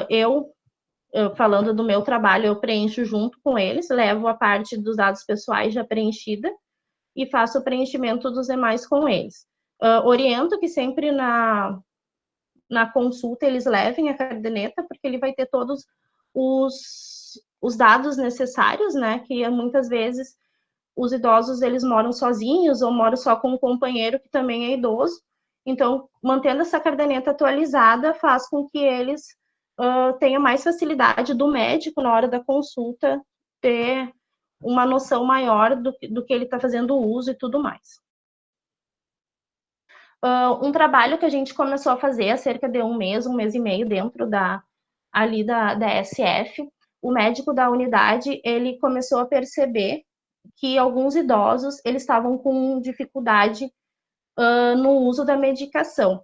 C: Eu, falando do meu trabalho, eu preencho junto com eles, levo a parte dos dados pessoais já preenchida e faço o preenchimento dos demais com eles. Oriento que sempre na consulta eles levem a caderneta, porque ele vai ter todos os dados necessários, né? Que muitas vezes os idosos eles moram sozinhos ou moram só com um companheiro que também é idoso. Então, mantendo essa caderneta atualizada faz com que eles tenham mais facilidade do médico na hora da consulta ter uma noção maior do que ele está fazendo uso e tudo mais. Um trabalho que a gente começou a fazer há cerca de um mês e meio dentro da SF, o médico da unidade, ele começou a perceber que alguns idosos, eles estavam com dificuldade no uso da medicação.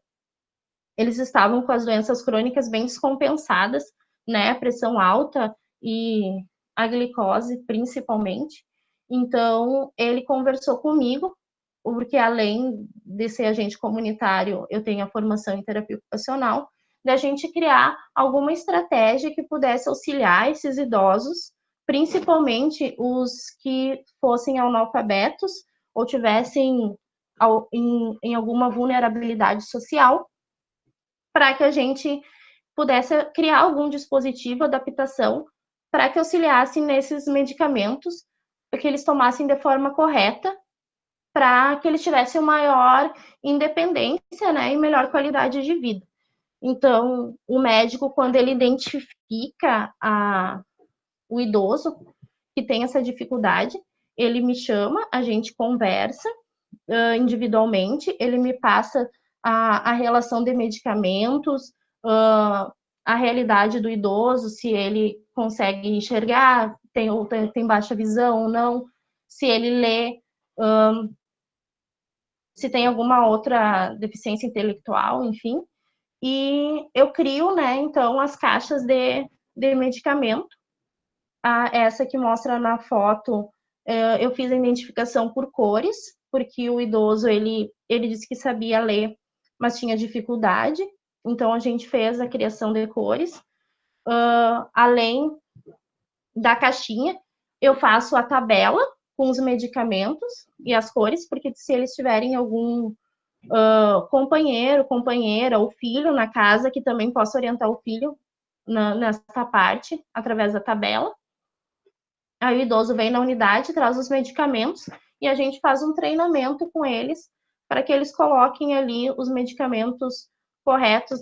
C: Eles estavam com as doenças crônicas bem descompensadas, né, a pressão alta e a glicose, principalmente. Então, ele conversou comigo, porque além de ser agente comunitário, eu tenho a formação em terapia ocupacional, da gente criar alguma estratégia que pudesse auxiliar esses idosos, principalmente os que fossem analfabetos ou tivessem em alguma vulnerabilidade social, para que a gente pudesse criar algum dispositivo, adaptação, para que auxiliasse nesses medicamentos, para que eles tomassem de forma correta, para que eles tivessem maior independência, né, e melhor qualidade de vida. Então, o médico, quando ele identifica o idoso que tem essa dificuldade, ele me chama, a gente conversa individualmente, ele me passa a relação de medicamentos, a realidade do idoso, se ele consegue enxergar, tem baixa visão ou não, se ele lê, se tem alguma outra deficiência intelectual, enfim. E eu crio, né, então, as caixas de medicamento. Essa que mostra na foto, eu fiz a identificação por cores, porque o idoso, ele disse que sabia ler, mas tinha dificuldade. Então, a gente fez a criação de cores. Além da caixinha, eu faço a tabela com os medicamentos e as cores, porque se eles tiverem algum companheiro, companheira ou filho na casa, que também possa orientar o filho nessa parte, através da tabela. Aí o idoso vem na unidade, traz os medicamentos e a gente faz um treinamento com eles para que eles coloquem ali os medicamentos corretos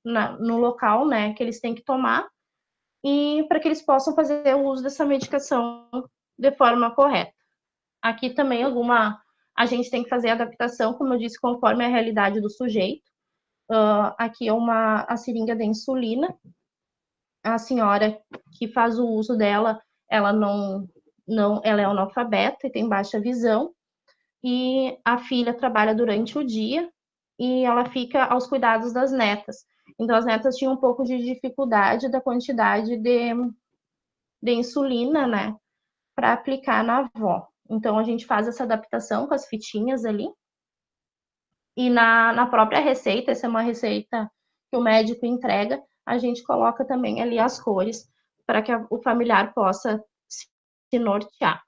C: no local, né, que eles têm que tomar, e para que eles possam fazer o uso dessa medicação de forma correta. Aqui também a gente tem que fazer a adaptação, como eu disse, conforme a realidade do sujeito. Aqui é a seringa de insulina. A senhora que faz o uso dela, ela ela é analfabeta e tem baixa visão, e a filha trabalha durante o dia e ela fica aos cuidados das netas. Então, as netas tinham um pouco de dificuldade da quantidade de insulina, né, para aplicar na avó. Então, a gente faz essa adaptação com as fitinhas ali. E na própria receita, essa é uma receita que o médico entrega, a gente coloca também ali as cores para que o familiar possa se nortear.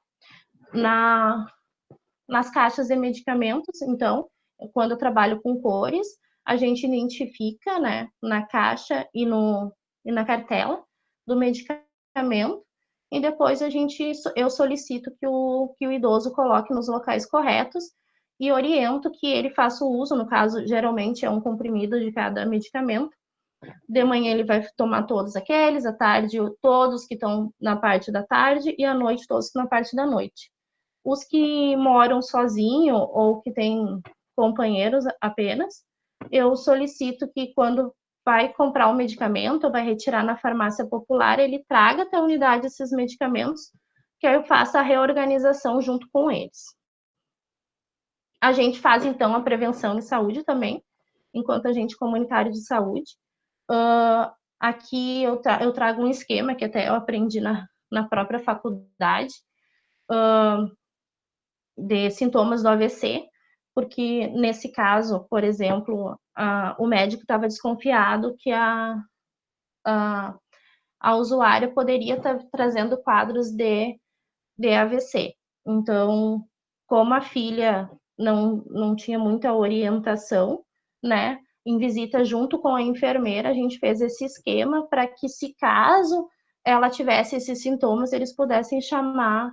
C: Nas caixas de medicamentos, então, quando eu trabalho com cores, a gente identifica, né, na caixa e na cartela do medicamento, e depois eu solicito que o idoso coloque nos locais corretos e oriento que ele faça o uso, no caso, geralmente é um comprimido de cada medicamento. De manhã ele vai tomar todos aqueles, à tarde todos que estão na parte da tarde e à noite todos que estão na parte da noite. Os que moram sozinho ou que têm companheiros apenas, eu solicito que quando vai comprar o medicamento ou vai retirar na farmácia popular, ele traga até a unidade esses medicamentos, que aí eu faça a reorganização junto com eles. A gente faz, então, a prevenção em saúde também, enquanto agente comunitário de saúde. Aqui eu trago um esquema que até eu aprendi na própria faculdade, de sintomas do AVC, porque nesse caso, por exemplo, o médico estava desconfiado que a usuária poderia estar trazendo quadros de AVC. Então, como a filha não tinha muita orientação, né, em visita junto com a enfermeira, a gente fez esse esquema para que, se caso ela tivesse esses sintomas, eles pudessem chamar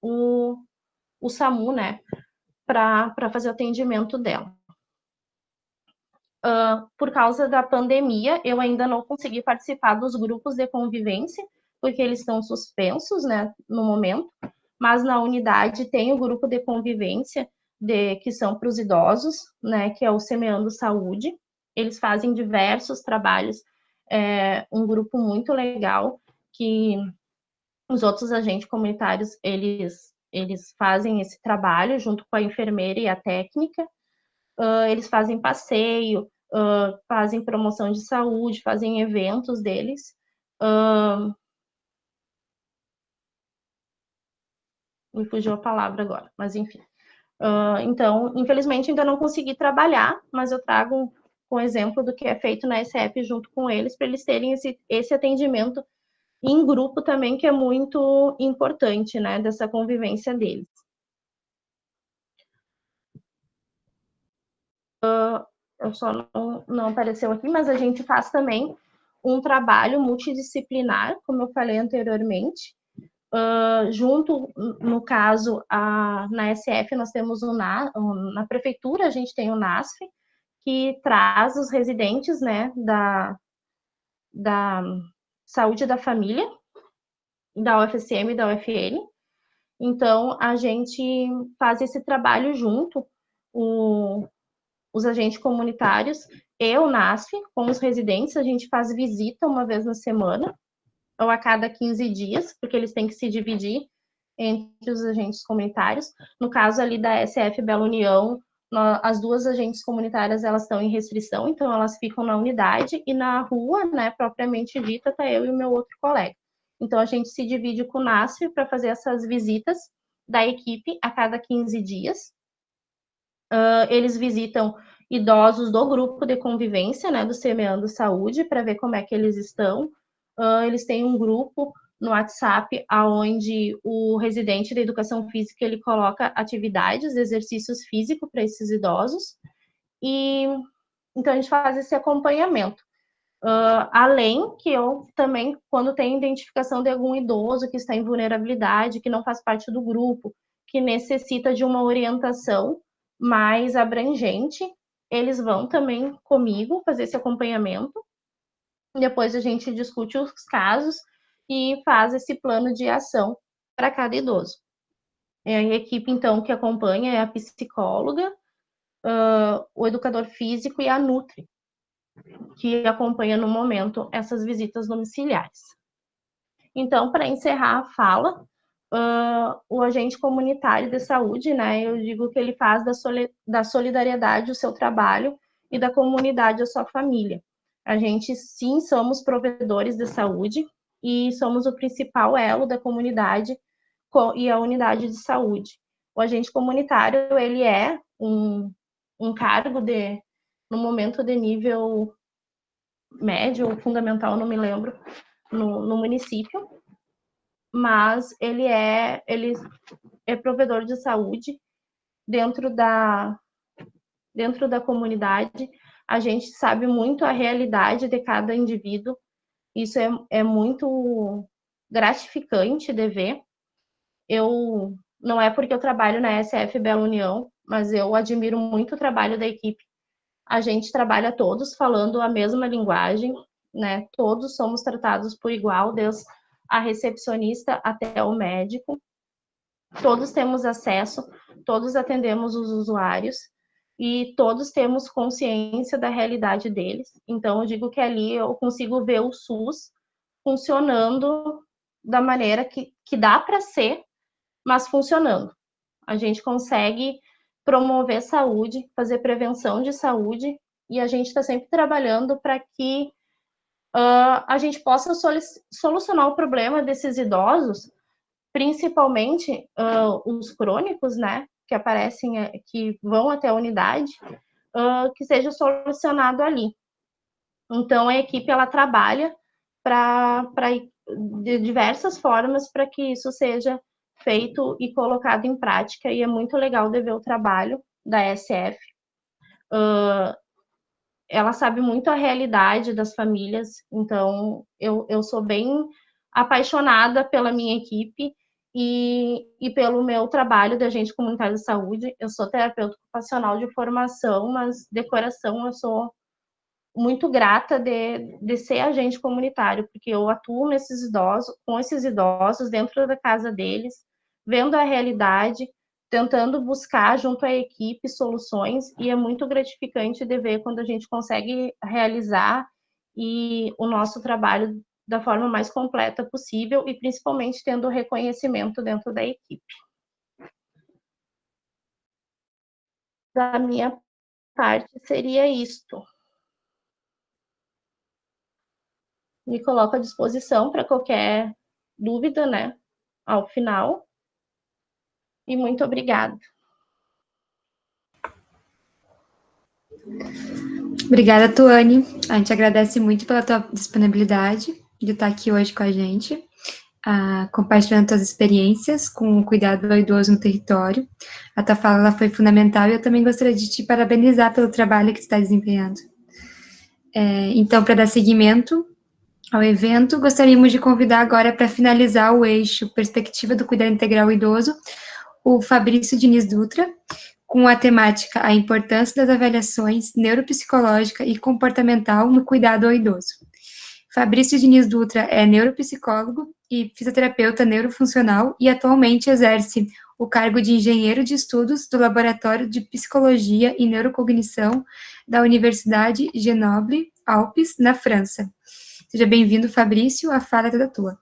C: o SAMU, né, para fazer o atendimento dela. Por causa da pandemia, eu ainda não consegui participar dos grupos de convivência, porque eles estão suspensos, né, no momento, mas na unidade tem o grupo de convivência que são para os idosos, né, que é o Semeando Saúde. Eles fazem diversos trabalhos, um grupo muito legal, que os outros agentes comunitários, eles fazem esse trabalho junto com a enfermeira e a técnica. Eles fazem passeio, fazem promoção de saúde, fazem eventos deles. Me fugiu a palavra agora, mas enfim. Então, infelizmente, ainda não consegui trabalhar, mas eu trago um exemplo do que é feito na SF junto com eles, para eles terem esse atendimento em grupo também, que é muito importante, né, dessa convivência deles. Eu só não apareceu aqui, mas a gente faz também um trabalho multidisciplinar, como eu falei anteriormente. Junto, no caso, na SF, nós temos na prefeitura, a gente tem o NASF, que traz os residentes, né, da saúde da família, da UFSM e da UFN. Então, a gente faz esse trabalho junto, os agentes comunitários e o NASF, com os residentes. A gente faz visita uma vez na semana, ou a cada 15 dias, porque eles têm que se dividir entre os agentes comunitários. No caso ali da SF Bela União, as duas agentes comunitárias, elas estão em restrição, então elas ficam na unidade, e na rua, né, propriamente dita, está eu e o meu outro colega. Então, a gente se divide com o NASF para fazer essas visitas da equipe a cada 15 dias. Eles visitam idosos do grupo de convivência, né, do Semeando Saúde, para ver como é que eles estão. Eles têm um grupo no WhatsApp, onde o residente da educação física, ele coloca atividades, exercícios físicos para esses idosos. E então a gente faz esse acompanhamento. Além que eu também, quando tem identificação de algum idoso que está em vulnerabilidade, que não faz parte do grupo, que necessita de uma orientação mais abrangente, eles vão também comigo fazer esse acompanhamento. Depois a gente discute os casos e faz esse plano de ação para cada idoso. A equipe, então, que acompanha é a psicóloga, o educador físico e a Nutri, que acompanha no momento essas visitas domiciliares. Então, para encerrar a fala, o agente comunitário de saúde, né, eu digo que ele faz da solidariedade o seu trabalho e da comunidade a sua família. A gente, sim, somos provedores de saúde e somos o principal elo da comunidade e a unidade de saúde. O agente comunitário, ele é um cargo no momento de nível médio ou fundamental, não me lembro, no município, mas ele é provedor de saúde dentro da comunidade. A gente sabe muito a realidade de cada indivíduo. Isso é muito gratificante de ver. Não é porque eu trabalho na SF Bela União, mas eu admiro muito o trabalho da equipe. A gente trabalha todos falando a mesma linguagem, né? Todos somos tratados por igual, desde a recepcionista até o médico. Todos temos acesso, todos atendemos os usuários e todos temos consciência da realidade deles. Então, eu digo que ali eu consigo ver o SUS funcionando da maneira que dá para ser, mas funcionando. A gente consegue promover saúde, fazer prevenção de saúde, e a gente está sempre trabalhando para que a gente possa solucionar o problema desses idosos, principalmente os crônicos, né, que aparecem, que vão até a unidade, que seja solucionado ali. Então, a equipe, ela trabalha de diversas formas para que isso seja feito e colocado em prática, e é muito legal de ver o trabalho da SF. Ela sabe muito a realidade das famílias, então eu sou bem apaixonada pela minha equipe e pelo meu trabalho de agente comunitário de saúde. Eu sou terapeuta ocupacional de formação, mas de coração eu sou muito grata de ser agente comunitário, porque eu atuo com esses idosos dentro da casa deles, vendo a realidade, tentando buscar junto à equipe soluções, e é muito gratificante de ver quando a gente consegue realizar o nosso trabalho da forma mais completa possível e principalmente tendo reconhecimento dentro da equipe. Da minha parte seria isto. Me coloco à disposição para qualquer dúvida, né, ao final. E muito obrigada.
A: Obrigada, Tuane. A gente agradece muito pela tua disponibilidade de estar aqui hoje com a gente, compartilhando tuas experiências com o cuidado do idoso no território. A tua fala ela foi fundamental e eu também gostaria de te parabenizar pelo trabalho que tu está desempenhando. Então, para dar seguimento ao evento, gostaríamos de convidar agora para finalizar o eixo Perspectiva do Cuidado Integral ao Idoso, o Fabrício Diniz Dutra, com a temática A Importância das Avaliações Neuropsicológica e Comportamental no Cuidado ao Idoso. Fabrício Diniz Dutra é neuropsicólogo e fisioterapeuta neurofuncional e atualmente exerce o cargo de engenheiro de estudos do Laboratório de Psicologia e Neurocognição da Universidade Grenoble Alpes, na França. Seja bem-vindo, Fabrício, a fala é toda tua.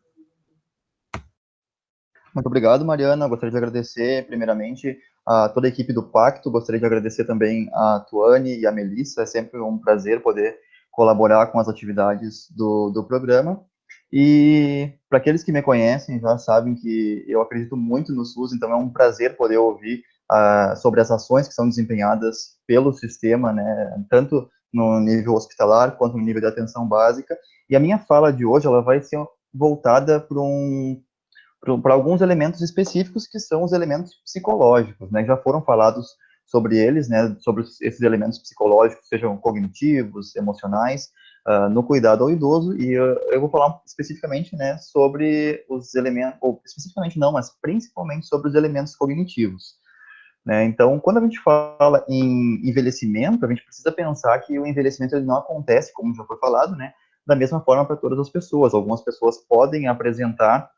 D: Muito obrigado, Mariana. Gostaria de agradecer, primeiramente, a toda a equipe do Pacto. Gostaria de agradecer também a Tuane e a Melissa. É sempre um prazer poder colaborar com as atividades do programa. E para aqueles que me conhecem, já sabem que eu acredito muito no SUS, então é um prazer poder ouvir sobre as ações que são desempenhadas pelo sistema, né, tanto no nível hospitalar quanto no nível de atenção básica. E a minha fala de hoje ela vai ser voltada para alguns elementos específicos que são os elementos psicológicos, né? Já foram falados sobre eles, né? Sobre esses elementos psicológicos, sejam cognitivos, emocionais, no cuidado ao idoso, e eu vou falar especificamente, né, sobre os elementos, ou especificamente não, mas principalmente sobre os elementos cognitivos, né? Então, quando a gente fala em envelhecimento, a gente precisa pensar que o envelhecimento ele não acontece, como já foi falado, né, da mesma forma para todas as pessoas. Algumas pessoas podem apresentar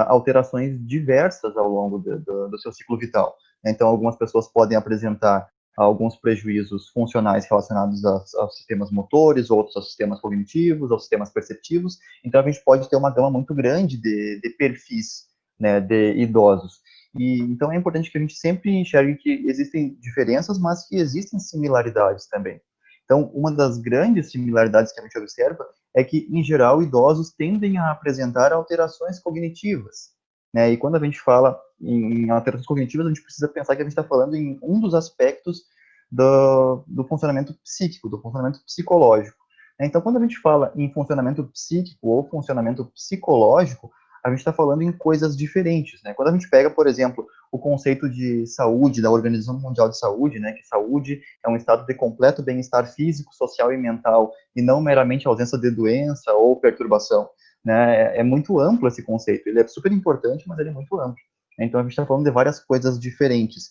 D: alterações diversas ao longo do seu ciclo vital. Então, algumas pessoas podem apresentar alguns prejuízos funcionais relacionados aos sistemas motores, outros aos sistemas cognitivos, aos sistemas perceptivos. Então, a gente pode ter uma gama muito grande de perfis, né, de idosos. E, então, é importante que a gente sempre enxergue que existem diferenças, mas que existem similaridades também. Então, uma das grandes similaridades que a gente observa é que, em geral, idosos tendem a apresentar alterações cognitivas, né? E quando a gente fala em alterações cognitivas, a gente precisa pensar que a gente está falando em um dos aspectos do funcionamento psíquico, do funcionamento psicológico. Então, quando a gente fala em funcionamento psíquico ou funcionamento psicológico, a gente está falando em coisas diferentes, né? Quando a gente pega, por exemplo, o conceito de saúde da Organização Mundial de Saúde, né, que saúde é um estado de completo bem-estar físico, social e mental, e não meramente ausência de doença ou perturbação, né? É muito amplo esse conceito, ele é super importante, mas ele é muito amplo. Então, a gente está falando de várias coisas diferentes.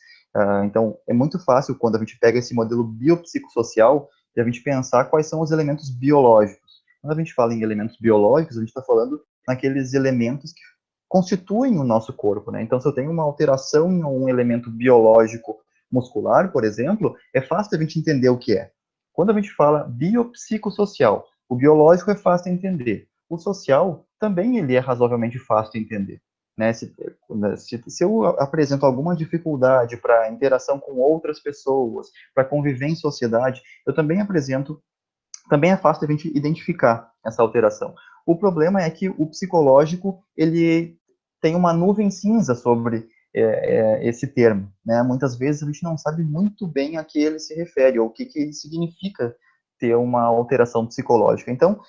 D: Então, é muito fácil, quando a gente pega esse modelo biopsicossocial, de a gente pensar quais são os elementos biológicos. Quando a gente fala em elementos biológicos, a gente está falando naqueles elementos que constituem o nosso corpo, né? Então, se eu tenho uma alteração em um elemento biológico muscular, por exemplo, é fácil a gente entender o que é. Quando a gente fala biopsicossocial, o biológico é fácil de entender. O social também ele é razoavelmente fácil de entender. Né? Se eu apresento alguma dificuldade para interação com outras pessoas, para conviver em sociedade, eu também apresento, também é fácil a gente identificar essa alteração. O problema é que o psicológico, ele tem uma nuvem cinza sobre esse termo, né? Muitas vezes a gente não sabe muito bem a que ele se refere, ou o que significa ter uma alteração psicológica. Então,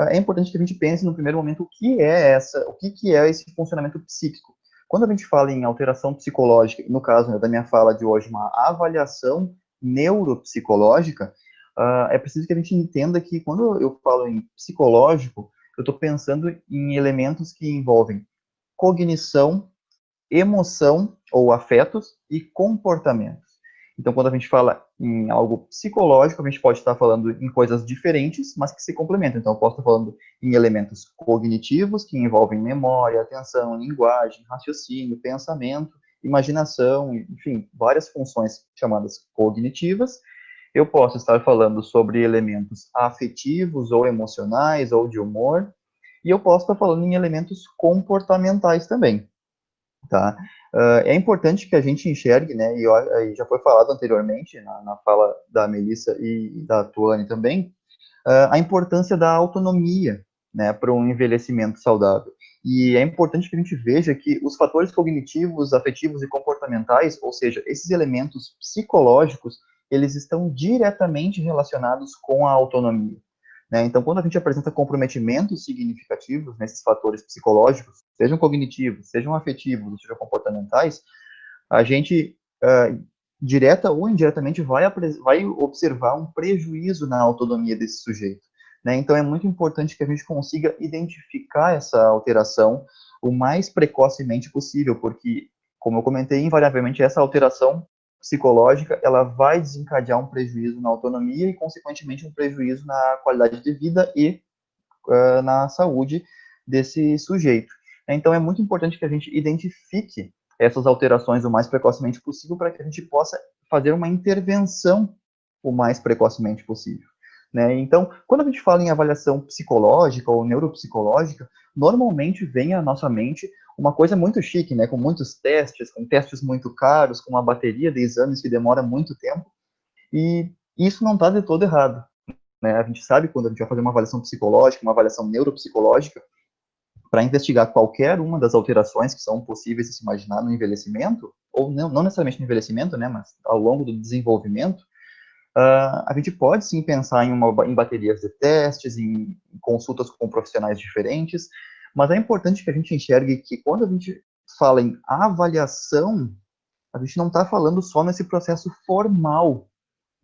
D: é importante que a gente pense no primeiro momento o que é esse funcionamento psíquico. Quando a gente fala em alteração psicológica, no caso, né, da minha fala de hoje, uma avaliação neuropsicológica, é preciso que a gente entenda que quando eu falo em psicológico, eu estou pensando em elementos que envolvem cognição, emoção ou afetos e comportamentos. Então, quando a gente fala em algo psicológico, a gente pode estar falando em coisas diferentes, mas que se complementam. Então, eu posso estar falando em elementos cognitivos, que envolvem memória, atenção, linguagem, raciocínio, pensamento, imaginação, enfim, várias funções chamadas cognitivas. Eu posso estar falando sobre elementos afetivos ou emocionais ou de humor, e eu posso estar falando em elementos comportamentais também, tá? É importante que a gente enxergue, né, e já foi falado anteriormente na fala da Melissa e da Tuane também, a importância da autonomia, né, para um envelhecimento saudável. E é importante que a gente veja que os fatores cognitivos, afetivos e comportamentais, ou seja, esses elementos psicológicos, eles estão diretamente relacionados com a autonomia. Né? Então, quando a gente apresenta comprometimentos significativos nesses fatores psicológicos, sejam cognitivos, sejam afetivos, sejam comportamentais, a gente, direta ou indiretamente, vai observar um prejuízo na autonomia desse sujeito. Né? Então, é muito importante que a gente consiga identificar essa alteração o mais precocemente possível, porque, como eu comentei, invariavelmente, essa alteração psicológica, ela vai desencadear um prejuízo na autonomia e, consequentemente, um prejuízo na qualidade de vida e na saúde desse sujeito. Então, é muito importante que a gente identifique essas alterações o mais precocemente possível para que a gente possa fazer uma intervenção o mais precocemente possível. Né? Então, quando a gente fala em avaliação psicológica ou neuropsicológica, normalmente vem à nossa mente uma coisa muito chique, né? Com muitos testes, com testes muito caros, com uma bateria de exames que demora muito tempo, e isso não está de todo errado. Né? A gente sabe quando a gente vai fazer uma avaliação psicológica, uma avaliação neuropsicológica, para investigar qualquer uma das alterações que são possíveis de se imaginar no envelhecimento, ou não necessariamente no envelhecimento, né, mas ao longo do desenvolvimento, a gente pode sim pensar em baterias de testes, em consultas com profissionais diferentes, mas é importante que a gente enxergue que quando a gente fala em avaliação, a gente não está falando só nesse processo formal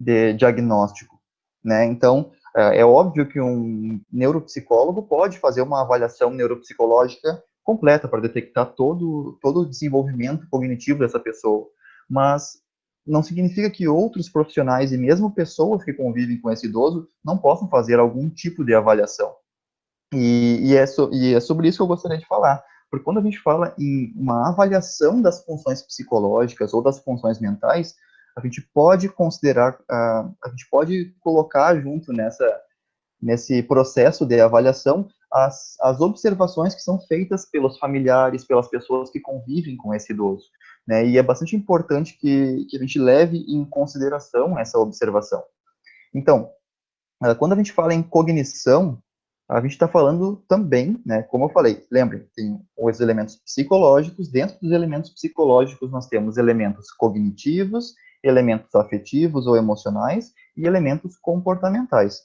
D: de diagnóstico, né? Então, é óbvio que um neuropsicólogo pode fazer uma avaliação neuropsicológica completa para detectar todo o desenvolvimento cognitivo dessa pessoa, mas não significa que outros profissionais e mesmo pessoas que convivem com esse idoso não possam fazer algum tipo de avaliação. E é sobre isso que eu gostaria de falar, porque quando a gente fala em uma avaliação das funções psicológicas ou das funções mentais, a gente pode considerar, a gente pode colocar junto nesse processo de avaliação as observações que são feitas pelos familiares, pelas pessoas que convivem com esse idoso. Né? E é bastante importante que a gente leve em consideração essa observação. Então, Quando a gente fala em cognição, a gente está falando também, né, como eu falei, lembrem, tem os elementos psicológicos, dentro dos elementos psicológicos nós temos elementos cognitivos, elementos afetivos ou emocionais e elementos comportamentais.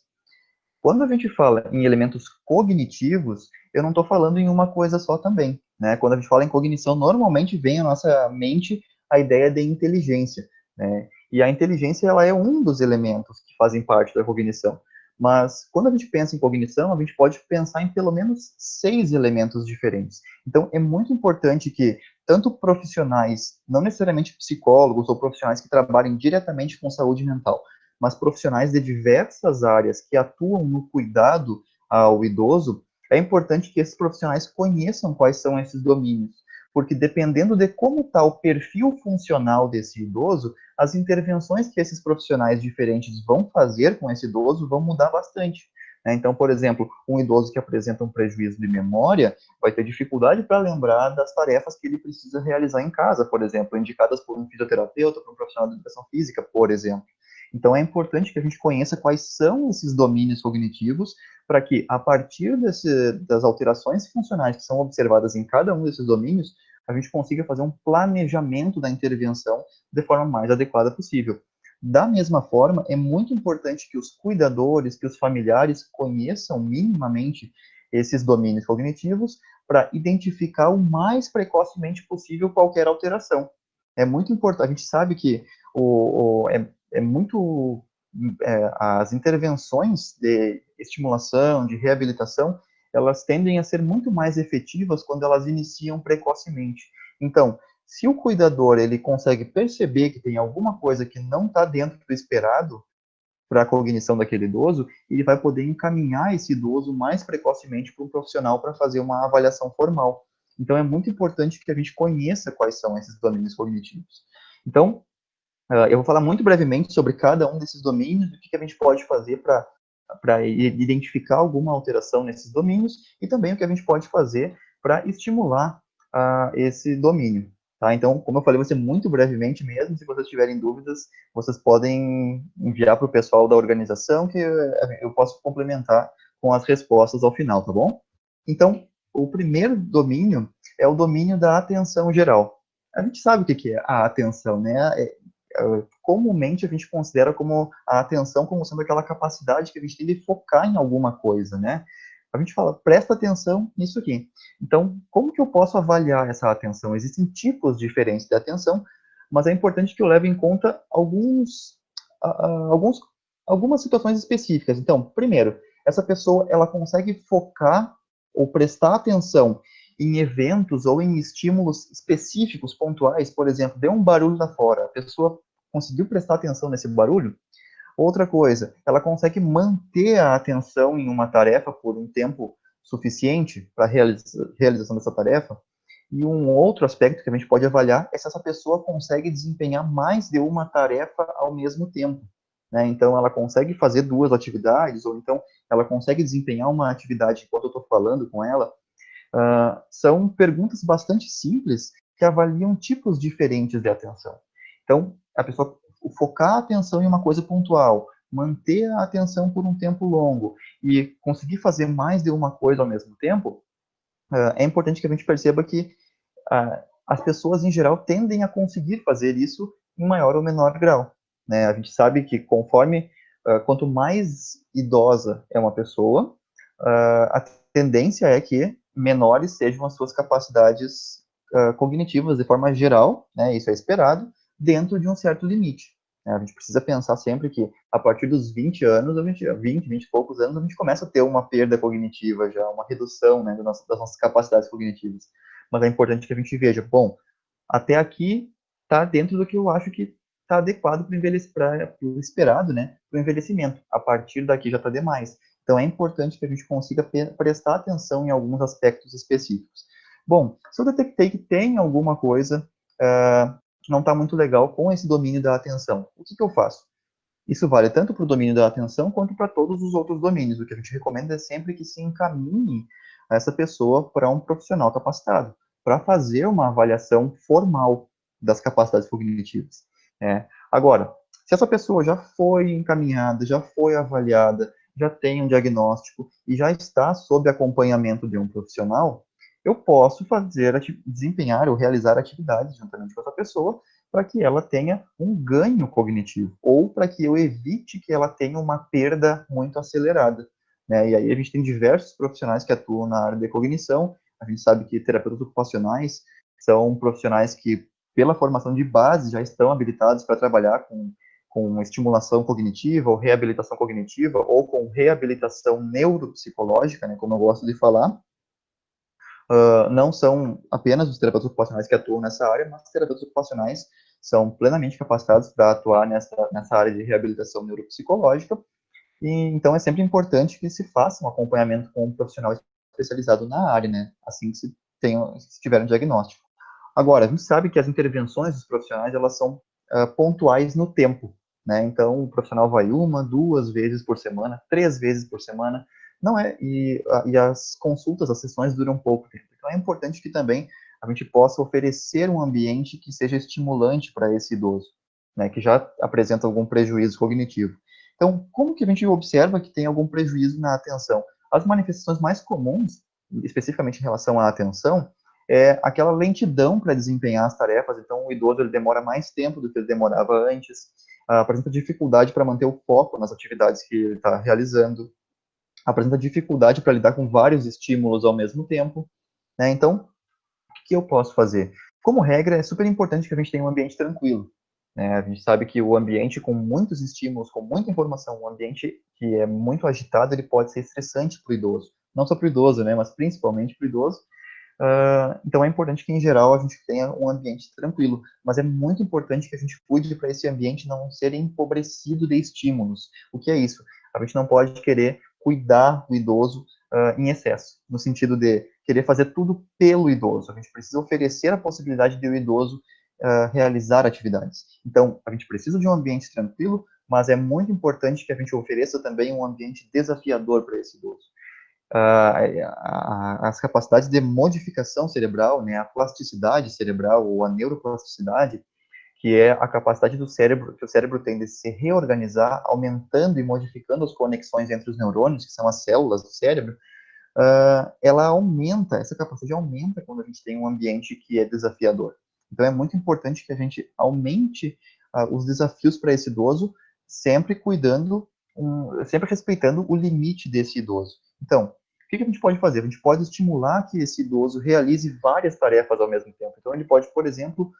D: Quando a gente fala em elementos cognitivos, eu não estou falando em uma coisa só também, né? Quando a gente fala em cognição, normalmente vem à nossa mente a ideia de inteligência, né? E a inteligência, ela é um dos elementos que fazem parte da cognição. Mas quando a gente pensa em cognição, a gente pode pensar em pelo menos 6 elementos diferentes. Então, é muito importante que tanto profissionais, não necessariamente psicólogos ou profissionais que trabalhem diretamente com saúde mental, mas profissionais de diversas áreas que atuam no cuidado ao idoso, é importante que esses profissionais conheçam quais são esses domínios, porque dependendo de como está o perfil funcional desse idoso, as intervenções que esses profissionais diferentes vão fazer com esse idoso vão mudar bastante. Então, por exemplo, um idoso que apresenta um prejuízo de memória vai ter dificuldade para lembrar das tarefas que ele precisa realizar em casa, por exemplo, indicadas por um fisioterapeuta, por um profissional de educação física, por exemplo. Então, é importante que a gente conheça quais são esses domínios cognitivos, para que, a partir das alterações funcionais que são observadas em cada um desses domínios, a gente consiga fazer um planejamento da intervenção de forma mais adequada possível. Da mesma forma, é muito importante que os cuidadores, que os familiares conheçam minimamente esses domínios cognitivos para identificar o mais precocemente possível qualquer alteração. É muito importante, a gente sabe que é muito as intervenções de estimulação, de reabilitação, elas tendem a ser muito mais efetivas quando elas iniciam precocemente. Então, se o cuidador ele consegue perceber que tem alguma coisa que não está dentro do esperado para a cognição daquele idoso, ele vai poder encaminhar esse idoso mais precocemente para um profissional para fazer uma avaliação formal. Então, é muito importante que a gente conheça quais são esses domínios cognitivos. Então, eu vou falar muito brevemente sobre cada um desses domínios, o que a gente pode fazer para identificar alguma alteração nesses domínios e também o que a gente pode fazer para estimular esse domínio. Tá? Então, como eu falei, vai ser muito brevemente mesmo. Se vocês tiverem dúvidas, vocês podem enviar para o pessoal da organização que eu posso complementar com as respostas ao final, tá bom? Então, o primeiro domínio é o domínio da atenção geral. A gente sabe o que é a atenção, né? Comumente a gente considera como a atenção como sendo aquela capacidade que a gente tem de focar em alguma coisa, né? A gente fala, presta atenção nisso aqui. Então, como que eu posso avaliar essa atenção? Existem tipos diferentes de atenção, mas é importante que eu leve em conta algumas situações específicas. Então, primeiro, essa pessoa, ela consegue focar ou prestar atenção em eventos ou em estímulos específicos, pontuais, por exemplo, deu um barulho lá fora, a pessoa conseguiu prestar atenção nesse barulho? Outra coisa, ela consegue manter a atenção em uma tarefa por um tempo suficiente para a realização dessa tarefa? E um outro aspecto que a gente pode avaliar é se essa pessoa consegue desempenhar mais de uma tarefa ao mesmo tempo. Né? Então, ela consegue fazer duas atividades, ou então ela consegue desempenhar uma atividade enquanto eu estou falando com ela. São perguntas bastante simples que avaliam tipos diferentes de atenção. Então, a pessoa focar a atenção em uma coisa pontual, manter a atenção por um tempo longo e conseguir fazer mais de uma coisa ao mesmo tempo, é importante que a gente perceba que as pessoas, em geral, tendem a conseguir fazer isso em maior ou menor grau. Né? A gente sabe que conforme, quanto mais idosa é uma pessoa, a tendência é que menores sejam as suas capacidades cognitivas de forma geral, né, isso é esperado, dentro de um certo limite. Né? A gente precisa pensar sempre que, a partir dos 20 anos, 20 e poucos anos, a gente começa a ter uma perda cognitiva já, uma redução, né, das nossas capacidades cognitivas. Mas é importante que a gente veja, bom, até aqui está dentro do que eu acho que está adequado para o esperado, né, para o envelhecimento. A partir daqui já está demais. Então, é importante que a gente consiga prestar atenção em alguns aspectos específicos. Bom, se eu detectei que tem alguma coisa que não está muito legal com esse domínio da atenção, o que eu faço? Isso vale tanto para o domínio da atenção quanto para todos os outros domínios. O que a gente recomenda é sempre que se encaminhe essa pessoa para um profissional capacitado, para fazer uma avaliação formal das capacidades cognitivas. Agora, se essa pessoa já foi encaminhada, já foi avaliada, já tem um diagnóstico e já está sob acompanhamento de um profissional, eu posso desempenhar ou realizar atividades juntamente com essa pessoa para que ela tenha um ganho cognitivo, ou para que eu evite que ela tenha uma perda muito acelerada, né? E aí a gente tem diversos profissionais que atuam na área de cognição. A gente sabe que terapeutas ocupacionais são profissionais que, pela formação de base, já estão habilitados para trabalhar com estimulação cognitiva, ou reabilitação cognitiva, ou com reabilitação neuropsicológica, né, como eu gosto de falar. Não são apenas os terapeutas ocupacionais que atuam nessa área, mas os terapeutas ocupacionais são plenamente capacitados para atuar nessa área de reabilitação neuropsicológica, e então é sempre importante que se faça um acompanhamento com um profissional especializado na área, né, assim que se tiver um diagnóstico. Agora, a gente sabe que as intervenções dos profissionais, elas são pontuais no tempo, né? Então, o profissional vai 1, 2 vezes por semana, 3 vezes por semana, não é? E as consultas, as sessões duram pouco tempo. Então, é importante que também a gente possa oferecer um ambiente que seja estimulante para esse idoso, né? Que já apresenta algum prejuízo cognitivo. Então, como que a gente observa que tem algum prejuízo na atenção? As manifestações mais comuns, especificamente em relação à atenção, é aquela lentidão para desempenhar as tarefas. Então, o idoso ele demora mais tempo do que ele demorava antes, apresenta dificuldade para manter o foco nas atividades que ele está realizando, apresenta dificuldade para lidar com vários estímulos ao mesmo tempo, né? Então, o que eu posso fazer? Como regra, é super importante que a gente tenha um ambiente tranquilo, né? A gente sabe que o ambiente com muitos estímulos, com muita informação, um ambiente que é muito agitado, ele pode ser estressante para o idoso. Não só para o idoso, né? Mas principalmente para o idoso. Então é importante que, em geral, a gente tenha um ambiente tranquilo, mas é muito importante que a gente cuide para esse ambiente não ser empobrecido de estímulos. O que é isso? A gente não pode querer cuidar do idoso em excesso, no sentido de querer fazer tudo pelo idoso. A gente precisa oferecer a possibilidade de o idoso realizar atividades. Então, a gente precisa de um ambiente tranquilo, mas é muito importante que a gente ofereça também um ambiente desafiador para esse idoso. As capacidades de modificação cerebral, né, a plasticidade cerebral ou a neuroplasticidade, que é a capacidade do cérebro, que o cérebro tem de se reorganizar, aumentando e modificando as conexões entre os neurônios, que são as células do cérebro, ela aumenta, essa capacidade aumenta quando a gente tem um ambiente que é desafiador. Então é muito importante que a gente aumente os desafios para esse idoso, sempre sempre respeitando o limite desse idoso. Então, o que a gente pode fazer? A gente pode estimular que esse idoso realize várias tarefas ao mesmo tempo. Então, ele pode, por exemplo,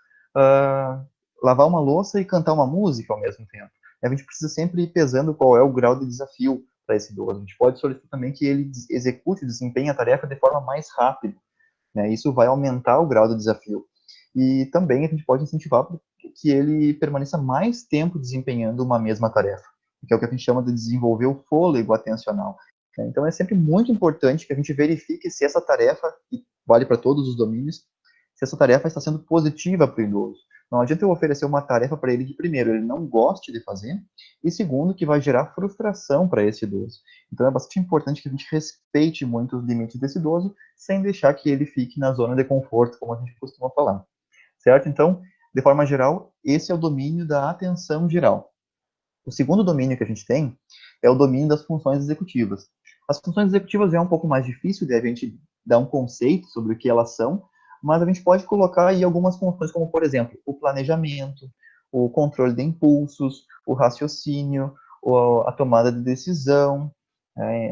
D: lavar uma louça e cantar uma música ao mesmo tempo. A gente precisa sempre ir pesando qual é o grau de desafio para esse idoso. A gente pode solicitar também que ele execute, desempenhe a tarefa de forma mais rápida, né? Isso vai aumentar o grau do desafio. E também a gente pode incentivar que ele permaneça mais tempo desempenhando uma mesma tarefa, que é o que a gente chama de desenvolver o fôlego atencional. Então é sempre muito importante que a gente verifique se essa tarefa, e vale para todos os domínios, se essa tarefa está sendo positiva para o idoso. Não adianta eu oferecer uma tarefa para ele que, primeiro, ele não goste de fazer, e segundo, que vai gerar frustração para esse idoso. Então é bastante importante que a gente respeite muito os limites desse idoso, sem deixar que ele fique na zona de conforto, como a gente costuma falar. Certo? Então, de forma geral, esse é o domínio da atenção geral. O segundo domínio que a gente tem é o domínio das funções executivas. As funções executivas é um pouco mais difícil de a gente dar um conceito sobre o que elas são, mas a gente pode colocar aí algumas funções, como, por exemplo, o planejamento, o controle de impulsos, o raciocínio, a tomada de decisão,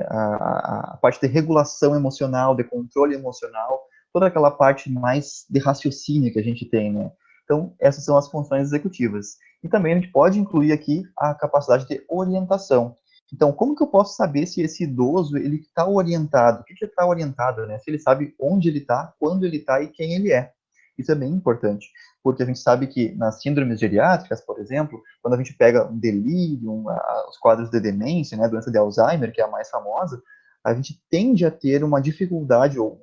D: a parte de regulação emocional, de controle emocional, toda aquela parte mais de raciocínio que a gente tem, né? Então, essas são as funções executivas. E também a gente pode incluir aqui a capacidade de orientação. Então, como que eu posso saber se esse idoso ele está orientado? O que está orientado, né? Se ele sabe onde ele está, quando ele está e quem ele é. Isso é bem importante, porque a gente sabe que nas síndromes geriátricas, por exemplo, quando a gente pega um delírio, os quadros de demência, né, a doença de Alzheimer, que é a mais famosa, a gente tende a ter uma dificuldade ou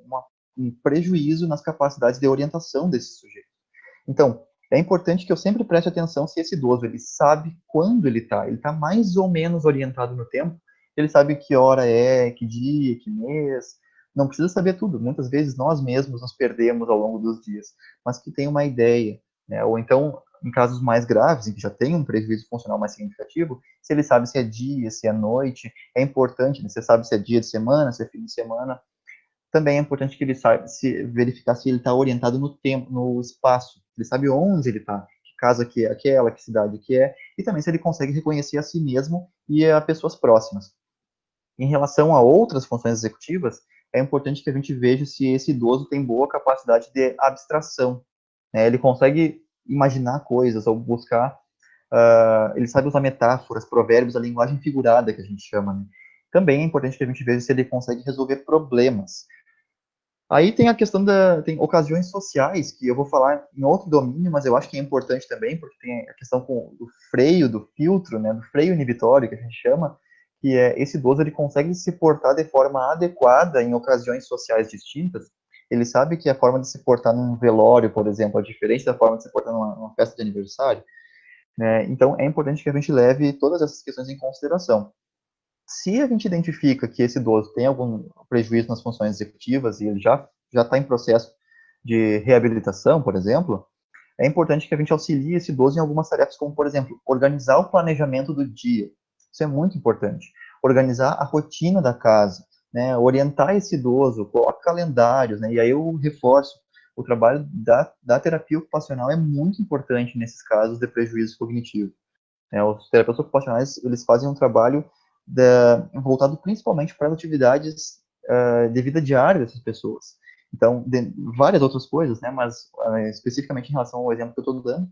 D: um prejuízo nas capacidades de orientação desse sujeito. Então, é importante que eu sempre preste atenção se esse idoso ele sabe quando ele está mais ou menos orientado no tempo, ele sabe que hora é, que dia, que mês, não precisa saber tudo, muitas vezes nós mesmos nos perdemos ao longo dos dias, mas que tem uma ideia, né? Ou então em casos mais graves, em que já tem um prejuízo funcional mais significativo, se ele sabe se é dia, se é noite, é importante, né? Você sabe se é dia de semana, se é fim de semana. Também é importante que ele saiba se verificar se ele está orientado no tempo, no espaço. Ele sabe onde ele está, que casa que é aquela, que cidade que é, e também se ele consegue reconhecer a si mesmo e a pessoas próximas. Em relação a outras funções executivas, é importante que a gente veja se esse idoso tem boa capacidade de abstração, né? Ele consegue imaginar coisas ou buscar, ele sabe usar metáforas, provérbios, a linguagem figurada que a gente chama, né? Também é importante que a gente veja se ele consegue resolver problemas. Aí tem a questão tem ocasiões sociais, que eu vou falar em outro domínio, mas eu acho que é importante também, porque tem a questão do freio, do filtro, né, do freio inibitório, que a gente chama, que é esse idoso, ele consegue se portar de forma adequada em ocasiões sociais distintas. Ele sabe que a forma de se portar num velório, por exemplo, é diferente da forma de se portar numa festa de aniversário, né? Então é importante que a gente leve todas essas questões em consideração. Se a gente identifica que esse idoso tem algum prejuízo nas funções executivas e ele já está em processo de reabilitação, por exemplo, é importante que a gente auxilie esse idoso em algumas tarefas, como, por exemplo, organizar o planejamento do dia. Isso é muito importante. Organizar a rotina da casa, né? Orientar esse idoso, colocar calendários, né? E aí eu reforço, o trabalho da terapia ocupacional é muito importante nesses casos de prejuízo cognitivo. Os terapeutas ocupacionais, eles fazem um trabalho voltado principalmente para as atividades de vida diária dessas pessoas. Então, várias outras coisas, né, mas especificamente em relação ao exemplo que eu estou dando,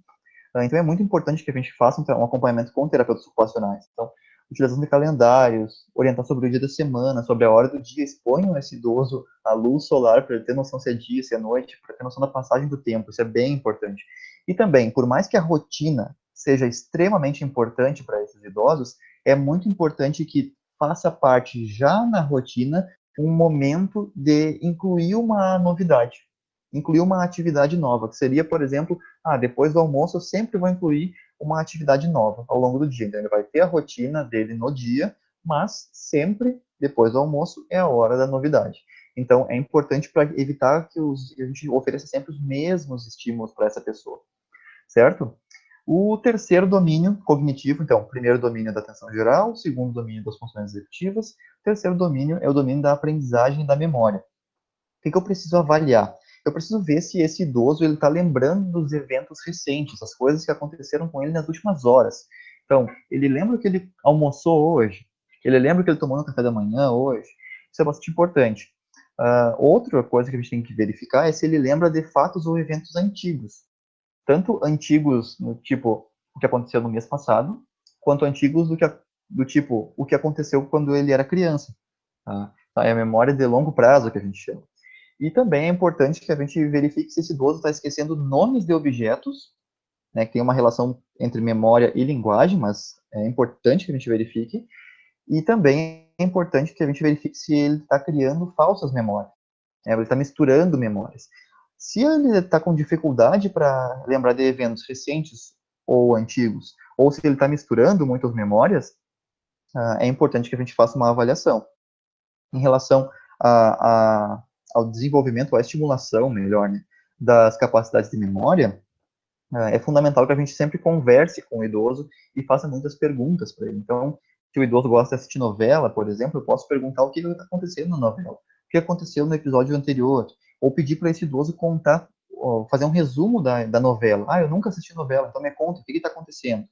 D: então é muito importante que a gente faça um acompanhamento com terapeutas ocupacionais. Então, utilização de calendários, orientar sobre o dia da semana, sobre a hora do dia, exponham esse idoso à luz solar para ele ter noção se é dia, se é noite, para ter noção da passagem do tempo, isso é bem importante. E também, por mais que a rotina seja extremamente importante para esses idosos, é muito importante que faça parte já na rotina um momento de incluir uma novidade, incluir uma atividade nova, que seria, por exemplo, depois do almoço eu sempre vou incluir uma atividade nova ao longo do dia. Então, ele vai ter a rotina dele no dia, mas sempre depois do almoço é a hora da novidade. Então, é importante para evitar que a gente ofereça sempre os mesmos estímulos para essa pessoa, certo? O terceiro domínio cognitivo, então, o primeiro domínio é da atenção geral, o segundo domínio das funções executivas, o terceiro domínio é o domínio da aprendizagem e da memória. O que eu preciso avaliar? Eu preciso ver se esse idoso ele está lembrando dos eventos recentes, as coisas que aconteceram com ele nas últimas horas. Então, ele lembra que ele almoçou hoje, ele lembra que ele tomou no café da manhã hoje. Isso é bastante importante. Outra coisa que a gente tem que verificar é se ele lembra de fatos ou eventos antigos. Tanto antigos, no tipo, o que aconteceu no mês passado, quanto antigos do tipo, o que aconteceu quando ele era criança. Tá? É a memória de longo prazo que a gente chama. E também é importante que a gente verifique se esse idoso está esquecendo nomes de objetos, né, que tem uma relação entre memória e linguagem, mas é importante que a gente verifique. E também é importante que a gente verifique se ele está criando falsas memórias, né, ele está misturando memórias. Se ele está com dificuldade para lembrar de eventos recentes ou antigos, ou se ele está misturando muitas memórias, é importante que a gente faça uma avaliação. Em relação ao desenvolvimento, à estimulação, melhor, né, das capacidades de memória, é fundamental que a gente sempre converse com o idoso e faça muitas perguntas para ele. Então, se o idoso gosta de assistir novela, por exemplo, eu posso perguntar o que está acontecendo na novela, o que aconteceu no episódio anterior, ou pedir para esse idoso contar, fazer um resumo da novela. Eu nunca assisti novela, então me conta o que está acontecendo.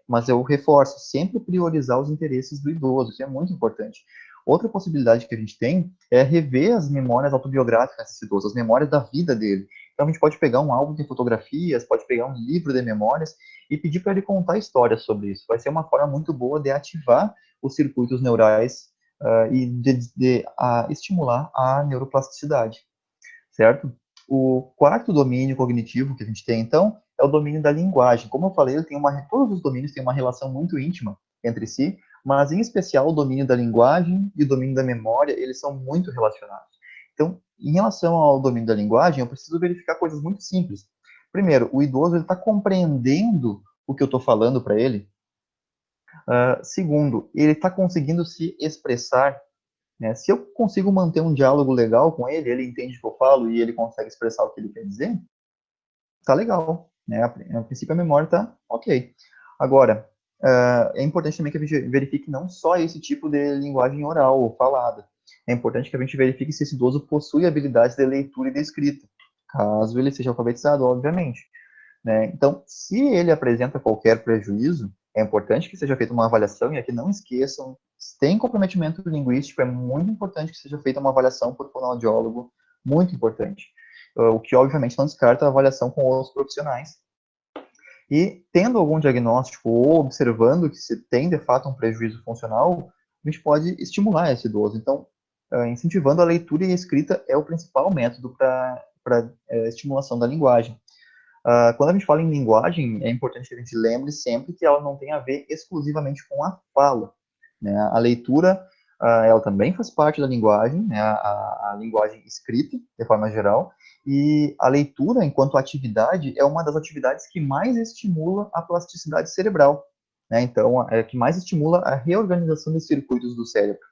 D: Mas eu reforço, sempre priorizar os interesses do idoso, isso é muito importante. Outra possibilidade que a gente tem é rever as memórias autobiográficas desse idoso, as memórias da vida dele. Então a gente pode pegar um álbum de fotografias, pode pegar um livro de memórias e pedir para ele contar histórias sobre isso. Vai ser uma forma muito boa de ativar os circuitos neurais e de estimular a neuroplasticidade, certo? O quarto domínio cognitivo que a gente tem, então, é o domínio da linguagem. Como eu falei, todos os domínios têm uma relação muito íntima entre si, mas, em especial, o domínio da linguagem e o domínio da memória, eles são muito relacionados. Então, em relação ao domínio da linguagem, eu preciso verificar coisas muito simples. Primeiro, o idoso está compreendendo o que eu estou falando para ele. Segundo, ele está conseguindo se expressar, né? Se eu consigo manter um diálogo legal com ele, ele entende o que eu falo e ele consegue expressar o que ele quer dizer, tá legal. né? A princípio a memória está ok. Agora, é importante também que a gente verifique não só esse tipo de linguagem oral ou falada. É importante que a gente verifique se esse idoso possui habilidades de leitura e de escrita, caso ele seja alfabetizado, obviamente, né? Então, se ele apresenta qualquer prejuízo, é importante que seja feita uma avaliação, e aqui não esqueçam, se tem comprometimento linguístico, é muito importante que seja feita uma avaliação por fonoaudiólogo, muito importante. O que, obviamente, não descarta a avaliação com outros profissionais. E, tendo algum diagnóstico ou observando que se tem, de fato, um prejuízo funcional, a gente pode estimular esse idoso. Então, incentivando a leitura e a escrita é o principal método para estimulação da linguagem. Quando a gente fala em linguagem, é importante que a gente lembre sempre que ela não tem a ver exclusivamente com a fala, né? A leitura, ela também faz parte da linguagem, né? A linguagem escrita, de forma geral, e a leitura, enquanto atividade, é uma das atividades que mais estimula a plasticidade cerebral, né? Então, é que mais estimula a reorganização dos circuitos do cérebro.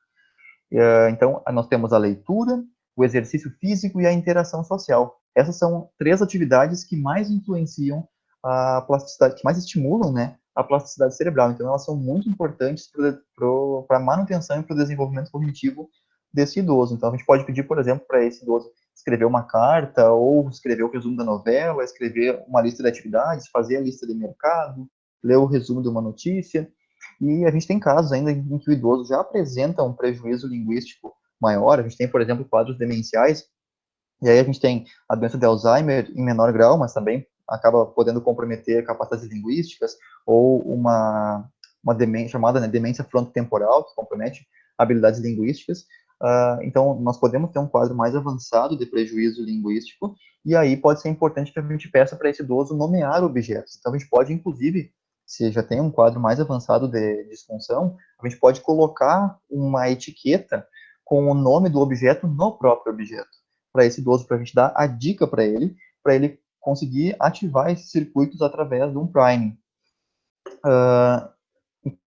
D: Então, nós temos a leitura, o exercício físico e a interação social. Essas são 3 atividades que mais influenciam a plasticidade, que mais estimulam, né, a plasticidade cerebral. Então, elas são muito importantes para a manutenção e para o desenvolvimento cognitivo desse idoso. Então, a gente pode pedir, por exemplo, para esse idoso escrever uma carta, ou escrever o resumo da novela, escrever uma lista de atividades, fazer a lista de mercado, ler o resumo de uma notícia. E a gente tem casos ainda em que o idoso já apresenta um prejuízo linguístico maior. A gente tem, por exemplo, quadros demenciais, e aí a gente tem a doença de Alzheimer em menor grau, mas também acaba podendo comprometer capacidades linguísticas, ou uma demência chamada, né, demência frontotemporal, que compromete habilidades linguísticas. Então, nós podemos ter um quadro mais avançado de prejuízo linguístico, e aí pode ser importante que a gente peça para esse idoso nomear objetos. Então, a gente pode, inclusive, se já tem um quadro mais avançado de disfunção, a gente pode colocar uma etiqueta com o nome do objeto no próprio objeto, para esse idoso, para a gente dar a dica para ele conseguir ativar esses circuitos através de um priming.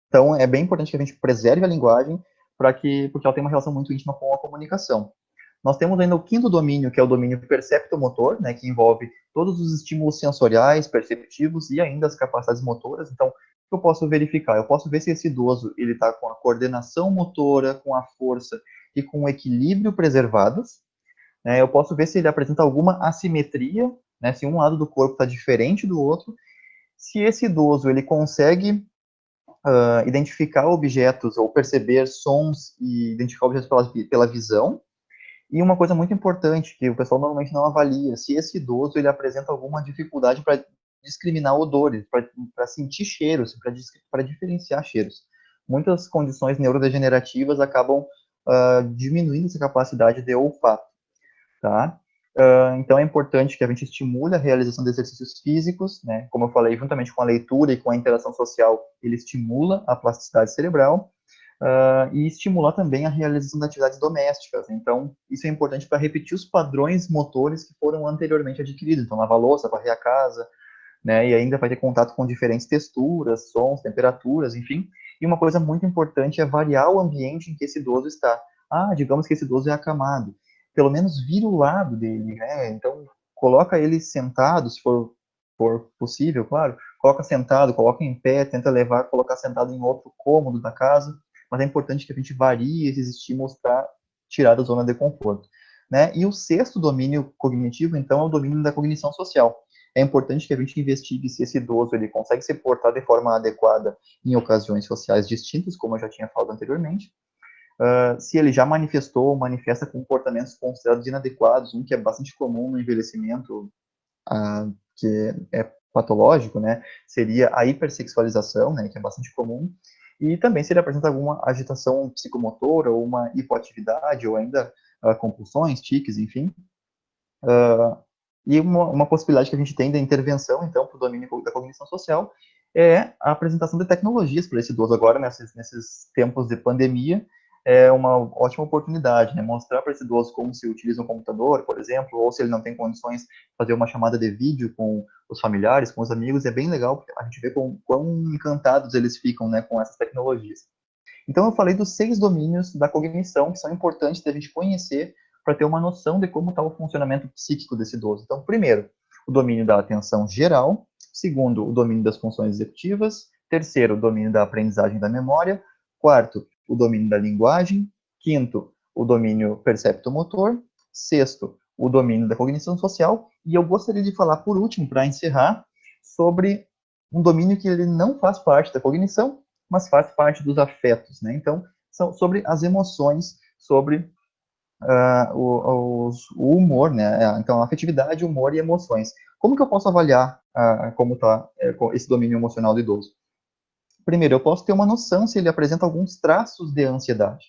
D: Então, é bem importante que a gente preserve a linguagem, porque ela tem uma relação muito íntima com a comunicação. Nós temos ainda o 5º domínio, que é o domínio perceptomotor, né, que envolve todos os estímulos sensoriais, perceptivos e ainda as capacidades motoras. Então, o que eu posso verificar? Eu posso ver se esse idoso ele está com a coordenação motora, com a força e com o equilíbrio preservados. Né? Eu posso ver se ele apresenta alguma assimetria, né, se um lado do corpo está diferente do outro. Se esse idoso ele consegue identificar objetos ou perceber sons e identificar objetos pela visão. E uma coisa muito importante, que o pessoal normalmente não avalia, se esse idoso ele apresenta alguma dificuldade para discriminar odores, para sentir cheiros, para diferenciar cheiros. Muitas condições neurodegenerativas acabam diminuindo essa capacidade de olfato, tá? Então é importante que a gente estimule a realização de exercícios físicos, né? Como eu falei, juntamente com a leitura e com a interação social, ele estimula a plasticidade cerebral, e estimular também a realização de atividades domésticas. Então, isso é importante para repetir os padrões motores que foram anteriormente adquiridos. Então, lavar louça, varrer a casa, né? E ainda vai ter contato com diferentes texturas, sons, temperaturas, enfim. E uma coisa muito importante é variar o ambiente em que esse idoso está. Digamos que esse idoso é acamado. Pelo menos vira o lado dele, né? Então, coloca ele sentado, se for possível, claro. Coloca sentado, coloca em pé, tenta colocar sentado em outro cômodo da casa, mas é importante que a gente varie esses estímulos para tirar da zona de conforto, né? E o 6º domínio cognitivo, então, é o domínio da cognição social. É importante que a gente investigue se esse idoso ele consegue se portar de forma adequada em ocasiões sociais distintas, como eu já tinha falado anteriormente, se ele já manifestou ou manifesta comportamentos considerados inadequados, um que é bastante comum no envelhecimento, que é patológico, né, seria a hipersexualização, né, que é bastante comum, e também se ele apresenta alguma agitação psicomotora ou uma hipoatividade ou ainda compulsões, tiques, enfim. E uma possibilidade que a gente tem de intervenção, então, para o domínio da cognição social é a apresentação de tecnologias para esse idoso agora, nesses tempos de pandemia. É uma ótima oportunidade, né? Mostrar para esse idoso como se utiliza um computador, por exemplo, ou se ele não tem condições de fazer uma chamada de vídeo com os familiares, com os amigos, é bem legal, porque a gente vê quão encantados eles ficam, né, com essas tecnologias. Então, eu falei dos 6 domínios da cognição que são importantes da gente conhecer para ter uma noção de como está o funcionamento psíquico desse idoso. Então, primeiro, o domínio da atenção geral, Segundo, o domínio das funções executivas. Terceiro, o domínio da aprendizagem da memória. Quarto, o domínio da linguagem. Quinto, o domínio perceptomotor. Sexto, o domínio da cognição social. E eu gostaria de falar, por último, para encerrar, sobre um domínio que ele não faz parte da cognição, mas faz parte dos afetos, né? Então, são sobre as emoções, sobre o humor, né? Então, afetividade, humor e emoções. Como que eu posso avaliar como está esse domínio emocional do idoso? Primeiro, eu posso ter uma noção se ele apresenta alguns traços de ansiedade.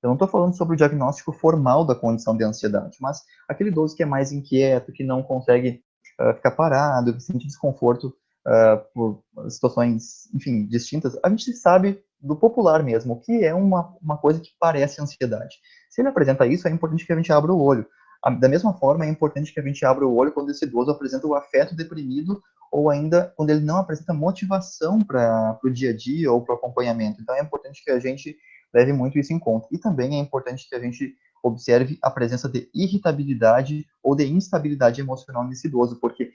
D: Eu não estou falando sobre o diagnóstico formal da condição de ansiedade, mas aquele idoso que é mais inquieto, que não consegue ficar parado, que sente desconforto por situações, enfim, distintas, a gente sabe do popular mesmo, que é uma coisa que parece ansiedade. Se ele apresenta isso, é importante que a gente abra o olho. Da mesma forma, é importante que a gente abra o olho quando esse idoso apresenta o afeto deprimido ou ainda quando ele não apresenta motivação para o dia a dia ou para o acompanhamento. Então, é importante que a gente leve muito isso em conta. E também é importante que a gente observe a presença de irritabilidade ou de instabilidade emocional nesse idoso, porque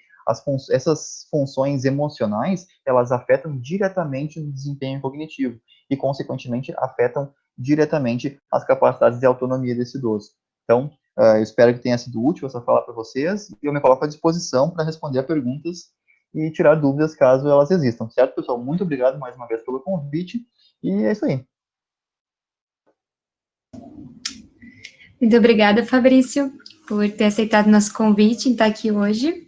D: essas funções emocionais, elas afetam diretamente o desempenho cognitivo e, consequentemente, afetam diretamente as capacidades de autonomia desse idoso. Então, eu espero que tenha sido útil essa fala para vocês e eu me coloco à disposição para responder a perguntas e tirar dúvidas caso elas existam, certo, pessoal? Muito obrigado mais uma vez pelo convite e é isso aí.
A: Muito obrigada, Fabrício, por ter aceitado nosso convite em estar aqui hoje.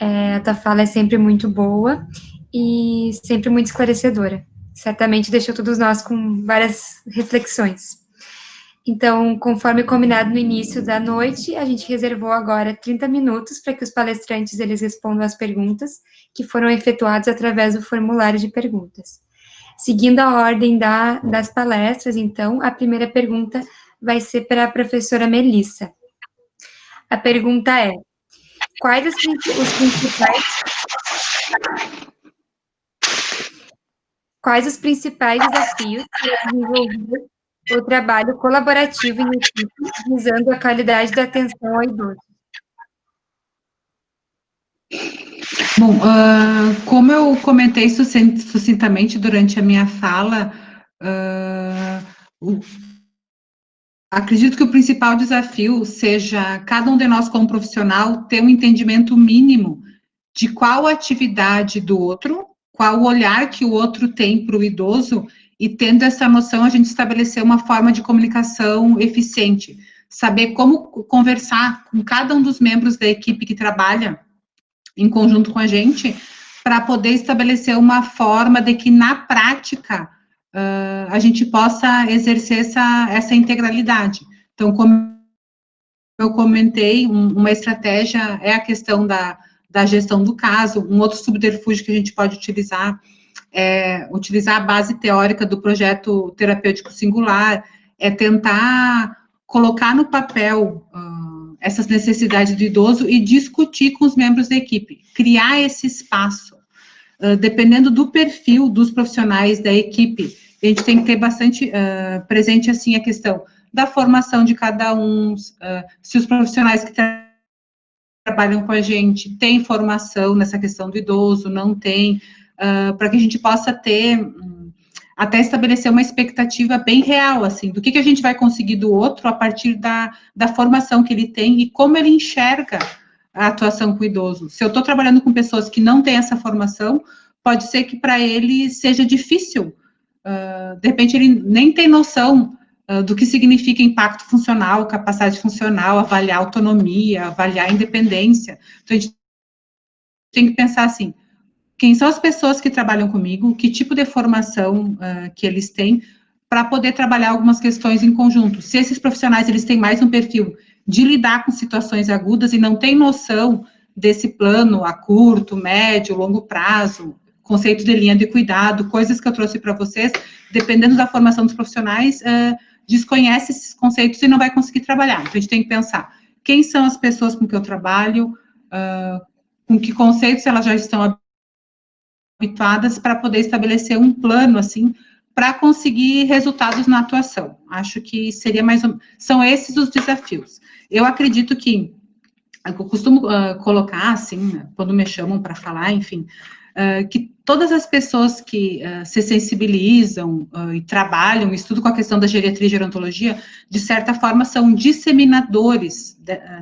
A: A tua fala é sempre muito boa e sempre muito esclarecedora. Certamente deixou todos nós com várias reflexões. Então, conforme combinado no início da noite, a gente reservou agora 30 minutos para que os palestrantes eles respondam as perguntas que foram efetuadas através do formulário de perguntas. Seguindo a ordem das palestras, então, a primeira pergunta vai ser para a professora Melissa. A pergunta é: quais os principais desafios para desenvolver o trabalho colaborativo em equipe, visando a qualidade da atenção ao idoso?
B: Bom, como eu comentei sucintamente durante a minha fala, acredito que o principal desafio seja cada um de nós, como profissional, ter um entendimento mínimo de qual a atividade do outro, qual o olhar que o outro tem para o idoso, e tendo essa noção, a gente estabelecer uma forma de comunicação eficiente, saber como conversar com cada um dos membros da equipe que trabalha em conjunto com a gente, para poder estabelecer uma forma de que, na prática, a gente possa exercer essa integralidade. Então, como eu comentei, uma estratégia é a questão da gestão do caso. Um outro subterfúgio que a gente pode utilizar é utilizar a base teórica do projeto terapêutico singular, é tentar colocar no papel essas necessidades do idoso e discutir com os membros da equipe, criar esse espaço. Dependendo do perfil dos profissionais da equipe, a gente tem que ter bastante presente, assim, a questão da formação de cada um, se os profissionais que trabalham com a gente têm formação nessa questão do idoso, não tem, para que a gente possa ter, até estabelecer uma expectativa bem real, assim, do que a gente vai conseguir do outro a partir da formação que ele tem e como ele enxerga a atuação com o idoso. Se eu estou trabalhando com pessoas que não têm essa formação, pode ser que para ele seja difícil, de repente ele nem tem noção do que significa impacto funcional, capacidade funcional, avaliar autonomia, avaliar independência. Então, a gente tem que pensar assim, quem são as pessoas que trabalham comigo, que tipo de formação que eles têm, para poder trabalhar algumas questões em conjunto. Se esses profissionais, eles têm mais um perfil de lidar com situações agudas e não têm noção desse plano a curto, médio, longo prazo, conceito de linha de cuidado, coisas que eu trouxe para vocês, dependendo da formação dos profissionais, desconhece esses conceitos e não vai conseguir trabalhar. Então, a gente tem que pensar, quem são as pessoas com que eu trabalho, com que conceitos elas já estão habituadas para poder estabelecer um plano, assim, para conseguir resultados na atuação. Acho que seria são esses os desafios. Eu acredito que, eu costumo colocar, assim, quando me chamam para falar, enfim, que todas as pessoas que se sensibilizam e trabalham, estudam com a questão da geriatria e gerontologia, de certa forma são disseminadores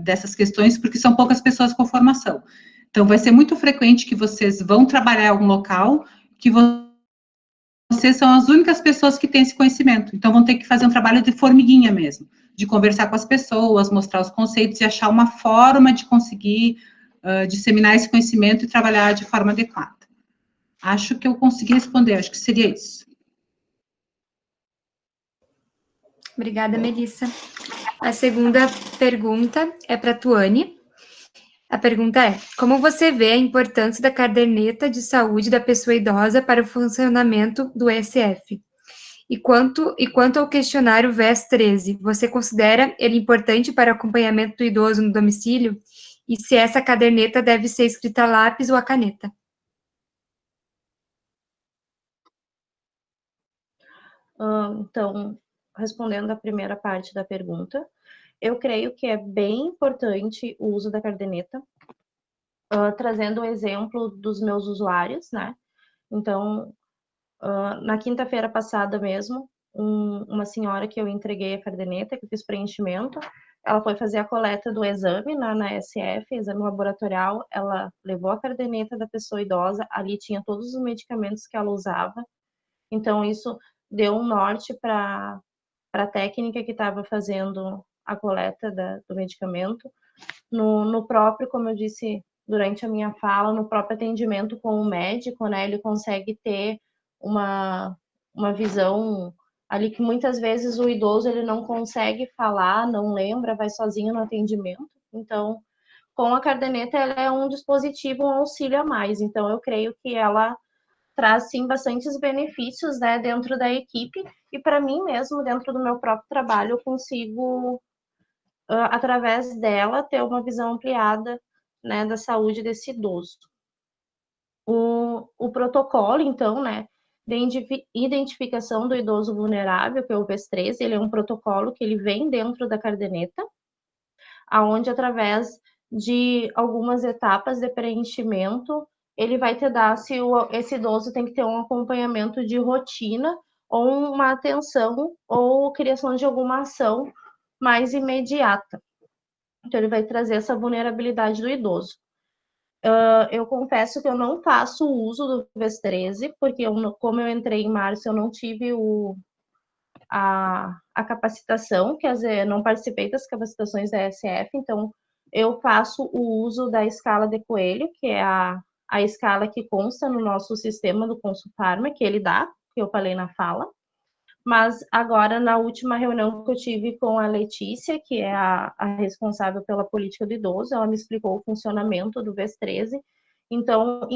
B: dessas questões, porque são poucas pessoas com formação. Então, vai ser muito frequente que vocês vão trabalhar em algum local, que vocês são as únicas pessoas que têm esse conhecimento. Então, vão ter que fazer um trabalho de formiguinha mesmo, de conversar com as pessoas, mostrar os conceitos e achar uma forma de conseguir disseminar esse conhecimento e trabalhar de forma adequada. Acho que eu consegui responder, acho que seria isso.
A: Obrigada, Melissa. A segunda pergunta é para a Tuane. A pergunta é: como você vê a importância da caderneta de saúde da pessoa idosa para o funcionamento do ESF? E quanto ao questionário VES 13, você considera ele importante para o acompanhamento do idoso no domicílio? E se essa caderneta deve ser escrita a lápis ou a caneta?
C: Então, respondendo a primeira parte da pergunta, eu creio que é bem importante o uso da caderneta, trazendo o exemplo dos meus usuários, né? Então, na quinta-feira passada mesmo, uma senhora que eu entreguei a caderneta, que eu fiz preenchimento, ela foi fazer a coleta do exame na SF, exame laboratorial, ela levou a caderneta da pessoa idosa, ali tinha todos os medicamentos que ela usava, então isso deu um norte para a técnica que estava fazendo a coleta do medicamento. No próprio, como eu disse durante a minha fala, no próprio atendimento com o médico, né, ele consegue ter uma visão ali que muitas vezes o idoso ele não consegue falar, não lembra, vai sozinho no atendimento. Então, com a caderneta, ela é um dispositivo, um auxílio a mais. Então, eu creio que ela traz, sim, bastantes benefícios, né, dentro da equipe. E para mim mesmo, dentro do meu próprio trabalho, eu consigo, através dela, ter uma visão ampliada, né, da saúde desse idoso. O protocolo, então, né, de identificação do idoso vulnerável, que é o VES 13, ele é um protocolo que ele vem dentro da caderneta, aonde através de algumas etapas de preenchimento, ele vai te dar se esse idoso tem que ter um acompanhamento de rotina ou uma atenção ou criação de alguma ação mais imediata. Então, ele vai trazer essa vulnerabilidade do idoso. Eu confesso que eu não faço uso do VES 13, porque como eu entrei em março, eu não tive a capacitação, quer dizer, não participei das capacitações da SF, então eu faço o uso da escala de Coelho, que é a escala que consta no nosso sistema do Consulfarma, que ele dá, que eu falei na fala. Mas agora, na última reunião que eu tive com a Letícia, que é a responsável pela política do idoso, ela me explicou o funcionamento do VES 13. Então,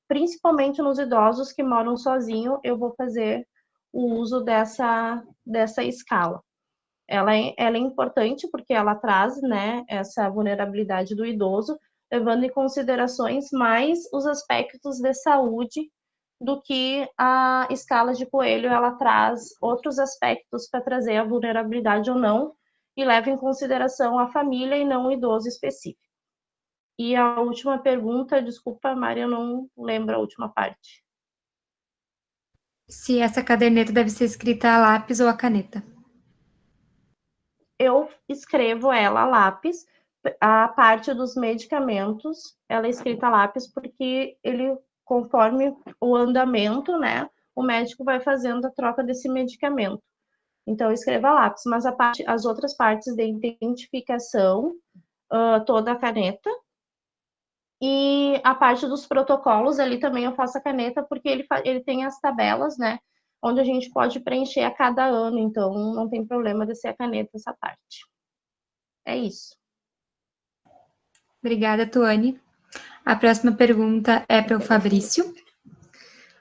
C: principalmente nos idosos que moram sozinhos, eu vou fazer o uso dessa escala. Ela é importante porque ela traz, né, essa vulnerabilidade do idoso, levando em considerações mais os aspectos de saúde do que a escala de Coelho, ela traz outros aspectos para trazer a vulnerabilidade ou não, e leva em consideração a família e não o idoso específico. E a última pergunta, desculpa, Mari, eu não lembro a última parte.
A: Se essa caderneta deve ser escrita a lápis ou a caneta?
C: Eu escrevo ela a lápis, a parte dos medicamentos, ela é escrita a lápis porque ele, conforme o andamento, né, o médico vai fazendo a troca desse medicamento. Então, eu escrevo a lápis, mas as outras partes de identificação, toda a caneta. E a parte dos protocolos, ali também eu faço a caneta, porque ele tem as tabelas, né? Onde a gente pode preencher a cada ano, então não tem problema de ser a caneta essa parte. É isso.
A: Obrigada, Tuane. A próxima pergunta é para o Fabrício.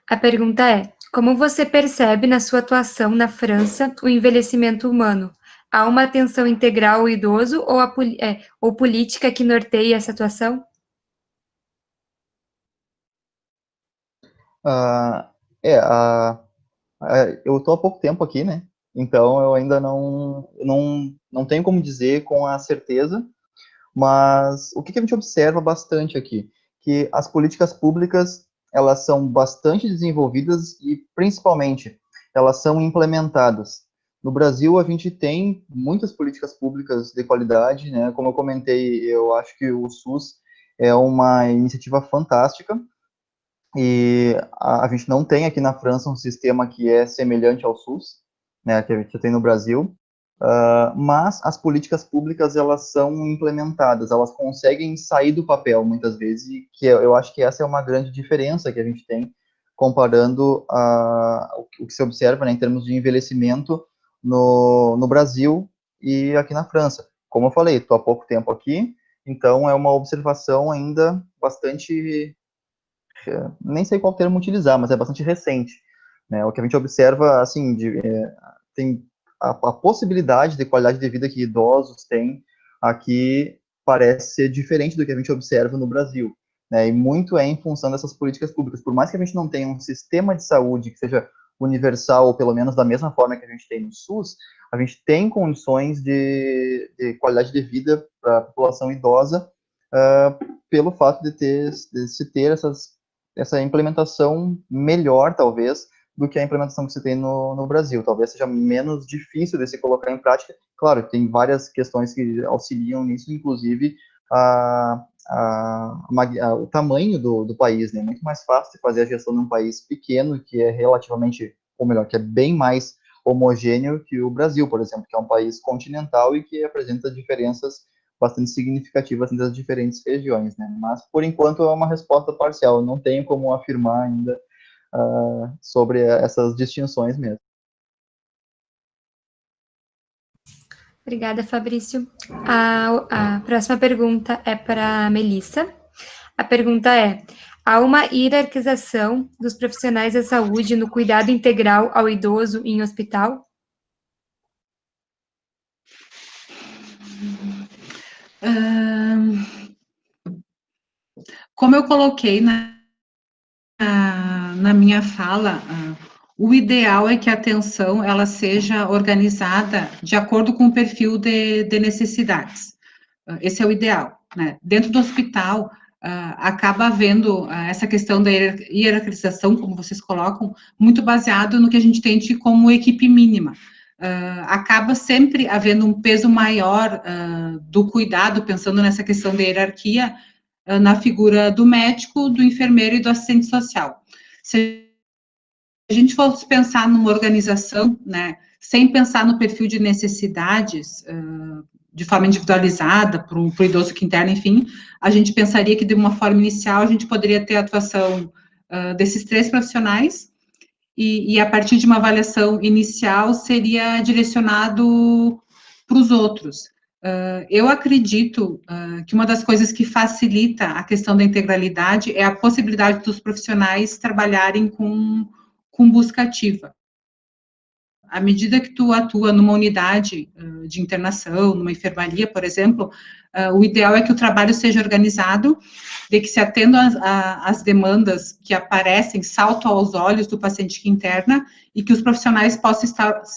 A: A pergunta é: como você percebe na sua atuação na França o envelhecimento humano? Há uma atenção integral ao idoso ou política que norteia essa atuação?
D: Uh, é, eu estou há pouco tempo aqui, né? Então eu ainda não tenho como dizer com a certeza, mas o que a gente observa bastante aqui? Que as políticas públicas elas são bastante desenvolvidas e, principalmente, elas são implementadas. No Brasil, a gente tem muitas políticas públicas de qualidade, né? Como eu comentei, eu acho que o SUS é uma iniciativa fantástica, e a gente não tem aqui na França um sistema que é semelhante ao SUS, né, que a gente tem no Brasil, mas as políticas públicas, elas são implementadas, elas conseguem sair do papel, muitas vezes, e que eu acho que essa é uma grande diferença que a gente tem, comparando o que se observa, né, em termos de envelhecimento no Brasil e aqui na França. Como eu falei, estou há pouco tempo aqui, então é uma observação ainda bastante, nem sei qual termo utilizar, mas é bastante recente, né? O que a gente observa, assim, tem a possibilidade de qualidade de vida que idosos têm aqui parece ser diferente do que a gente observa no Brasil, né? E muito é em função dessas políticas públicas. Por mais que a gente não tenha um sistema de saúde que seja universal, ou pelo menos da mesma forma que a gente tem no SUS, a gente tem condições de qualidade de vida para a população idosa, pelo fato de se ter essa implementação melhor, talvez, do que a implementação que se tem no Brasil. Talvez seja menos difícil de se colocar em prática. Claro, tem várias questões que auxiliam nisso, inclusive o tamanho do país, né? Muito mais fácil de fazer a gestão de um país pequeno, que é relativamente, ou melhor, que é bem mais homogêneo que o Brasil, por exemplo, que é um país continental e que apresenta diferenças bastante significativas entre as diferentes regiões, né? Mas, por enquanto, é uma resposta parcial. Eu não tenho como afirmar ainda sobre essas distinções mesmo.
A: Obrigada, Fabrício. A próxima pergunta é para a Melissa. A pergunta é: há uma hierarquização dos profissionais da saúde no cuidado integral ao idoso em hospital?
B: Como eu coloquei na minha fala, o ideal é que a atenção ela seja organizada de acordo com o perfil de necessidades. Esse é o ideal, né? Dentro do hospital, acaba havendo essa questão da hierarquização, como vocês colocam, muito baseado no que a gente entende como equipe mínima. Acaba sempre havendo um peso maior do cuidado, pensando nessa questão da hierarquia, na figura do médico, do enfermeiro e do assistente social. Se a gente fosse pensar numa organização, né, sem pensar no perfil de necessidades, de forma individualizada, para o idoso que interna, enfim, a gente pensaria que, de uma forma inicial, a gente poderia ter a atuação desses 3 profissionais, e a partir de uma avaliação inicial, seria direcionado para os outros. Eu acredito que uma das coisas que facilita a questão da integralidade é a possibilidade dos profissionais trabalharem com busca ativa. À medida que tu atua numa unidade de internação, numa enfermaria, por exemplo, o ideal é que o trabalho seja organizado, de que se atendam às demandas que aparecem, saltam aos olhos do paciente que interna, e que os profissionais possam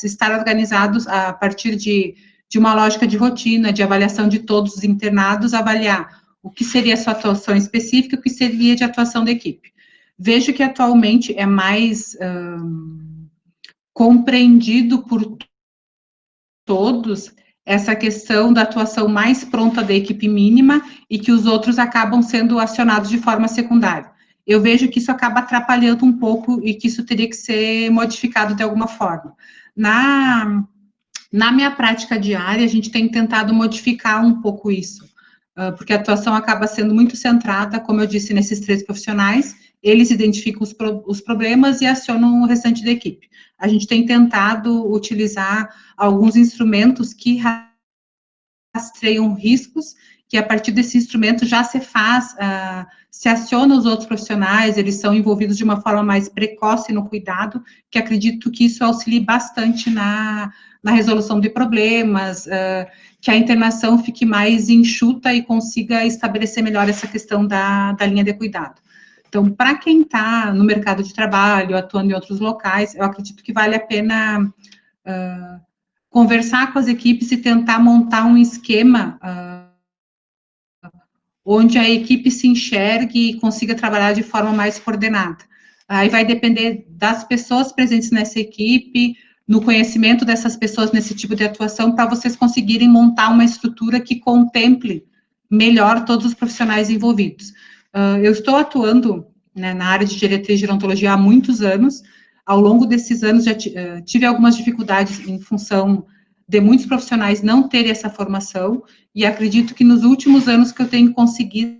B: estar organizados a partir de uma lógica de rotina, de avaliação de todos os internados, avaliar o que seria a sua atuação específica, o que seria de atuação da equipe. Vejo que atualmente é mais compreendido por todos essa questão da atuação mais pronta da equipe mínima e que os outros acabam sendo acionados de forma secundária. Eu vejo que isso acaba atrapalhando um pouco e que isso teria que ser modificado de alguma forma. Na minha prática diária, a gente tem tentado modificar um pouco isso, porque a atuação acaba sendo muito centrada, como eu disse, nesses 3 profissionais, eles identificam os problemas e acionam o restante da equipe. A gente tem tentado utilizar alguns instrumentos que rastreiam riscos, que a partir desse instrumento já se aciona os outros profissionais, eles são envolvidos de uma forma mais precoce no cuidado, que acredito que isso auxilie bastante na resolução de problemas, que a internação fique mais enxuta e consiga estabelecer melhor essa questão da linha de cuidado. Então, para quem está no mercado de trabalho, atuando em outros locais, eu acredito que vale a pena conversar com as equipes e tentar montar um esquema onde a equipe se enxergue e consiga trabalhar de forma mais coordenada. Aí vai depender das pessoas presentes nessa equipe, no conhecimento dessas pessoas nesse tipo de atuação, para vocês conseguirem montar uma estrutura que contemple melhor todos os profissionais envolvidos. Eu estou atuando, né, na área de geriatria e gerontologia há muitos anos. Ao longo desses anos, já tive algumas dificuldades em função de muitos profissionais não terem essa formação, e acredito que nos últimos anos que eu tenho conseguido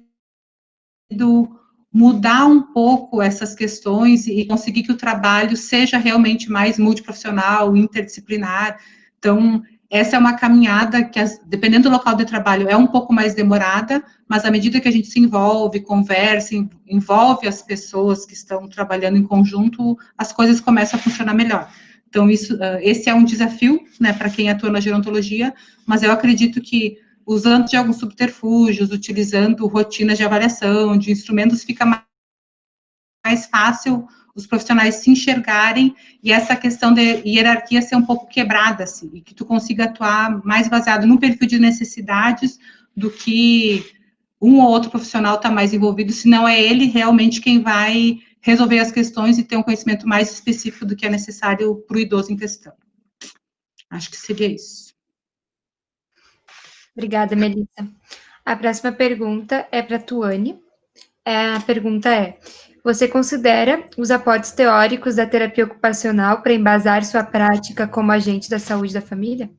B: mudar um pouco essas questões e conseguir que o trabalho seja realmente mais multiprofissional, interdisciplinar. Então, essa é uma caminhada que, dependendo do local de trabalho, é um pouco mais demorada, mas à medida que a gente se envolve, conversa, envolve as pessoas que estão trabalhando em conjunto, as coisas começam a funcionar melhor. Então, esse é um desafio, né, para quem atua na gerontologia, mas eu acredito que, usando de alguns subterfúgios, utilizando rotinas de avaliação, de instrumentos, fica mais fácil os profissionais se enxergarem e essa questão de hierarquia ser um pouco quebrada, assim, e que tu consiga atuar mais baseado no perfil de necessidades do que um ou outro profissional está mais envolvido, senão é ele realmente quem vai resolver as questões e ter um conhecimento mais específico do que é necessário para o idoso em questão. Acho que seria isso.
A: Obrigada, Melissa. A próxima pergunta é para a Tuane. A pergunta é: você considera os aportes teóricos da terapia ocupacional para embasar sua prática como agente da saúde da família?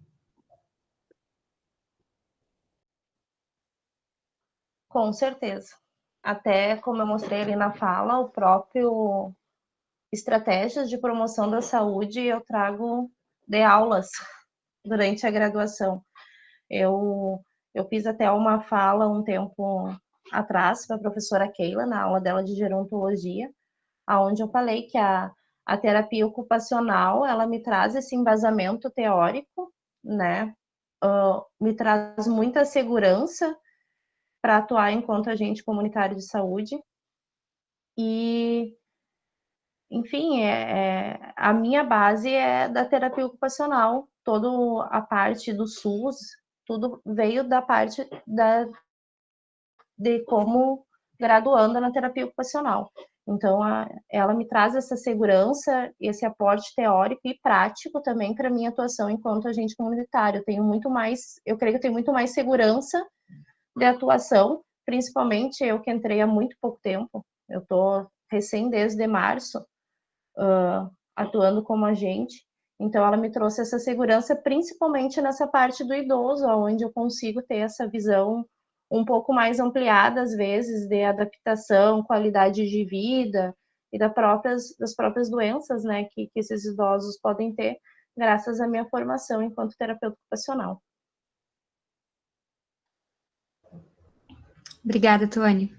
C: Com certeza. Até como eu mostrei ali na fala, o próprio estratégias de promoção da saúde eu trago de aulas durante a graduação. Eu fiz até uma fala um tempo atrás para a professora Keila, na aula dela de gerontologia, onde eu falei que a terapia ocupacional, ela me traz esse embasamento teórico, né? Me traz muita segurança para atuar enquanto agente comunitário de saúde. E, enfim, a minha base é da terapia ocupacional, toda a parte do SUS, tudo veio da parte de como graduanda na terapia ocupacional. Então, ela me traz essa segurança, esse aporte teórico e prático também para minha atuação enquanto agente comunitário. Eu creio que eu tenho muito mais segurança de atuação, principalmente eu que entrei há muito pouco tempo. Eu estou recém desde março atuando como agente. Então, ela me trouxe essa segurança, principalmente nessa parte do idoso, onde eu consigo ter essa visão um pouco mais ampliada, às vezes, de adaptação, qualidade de vida e das próprias doenças, né, que esses idosos podem ter, graças à minha formação enquanto terapeuta ocupacional.
A: Obrigada, Tuane.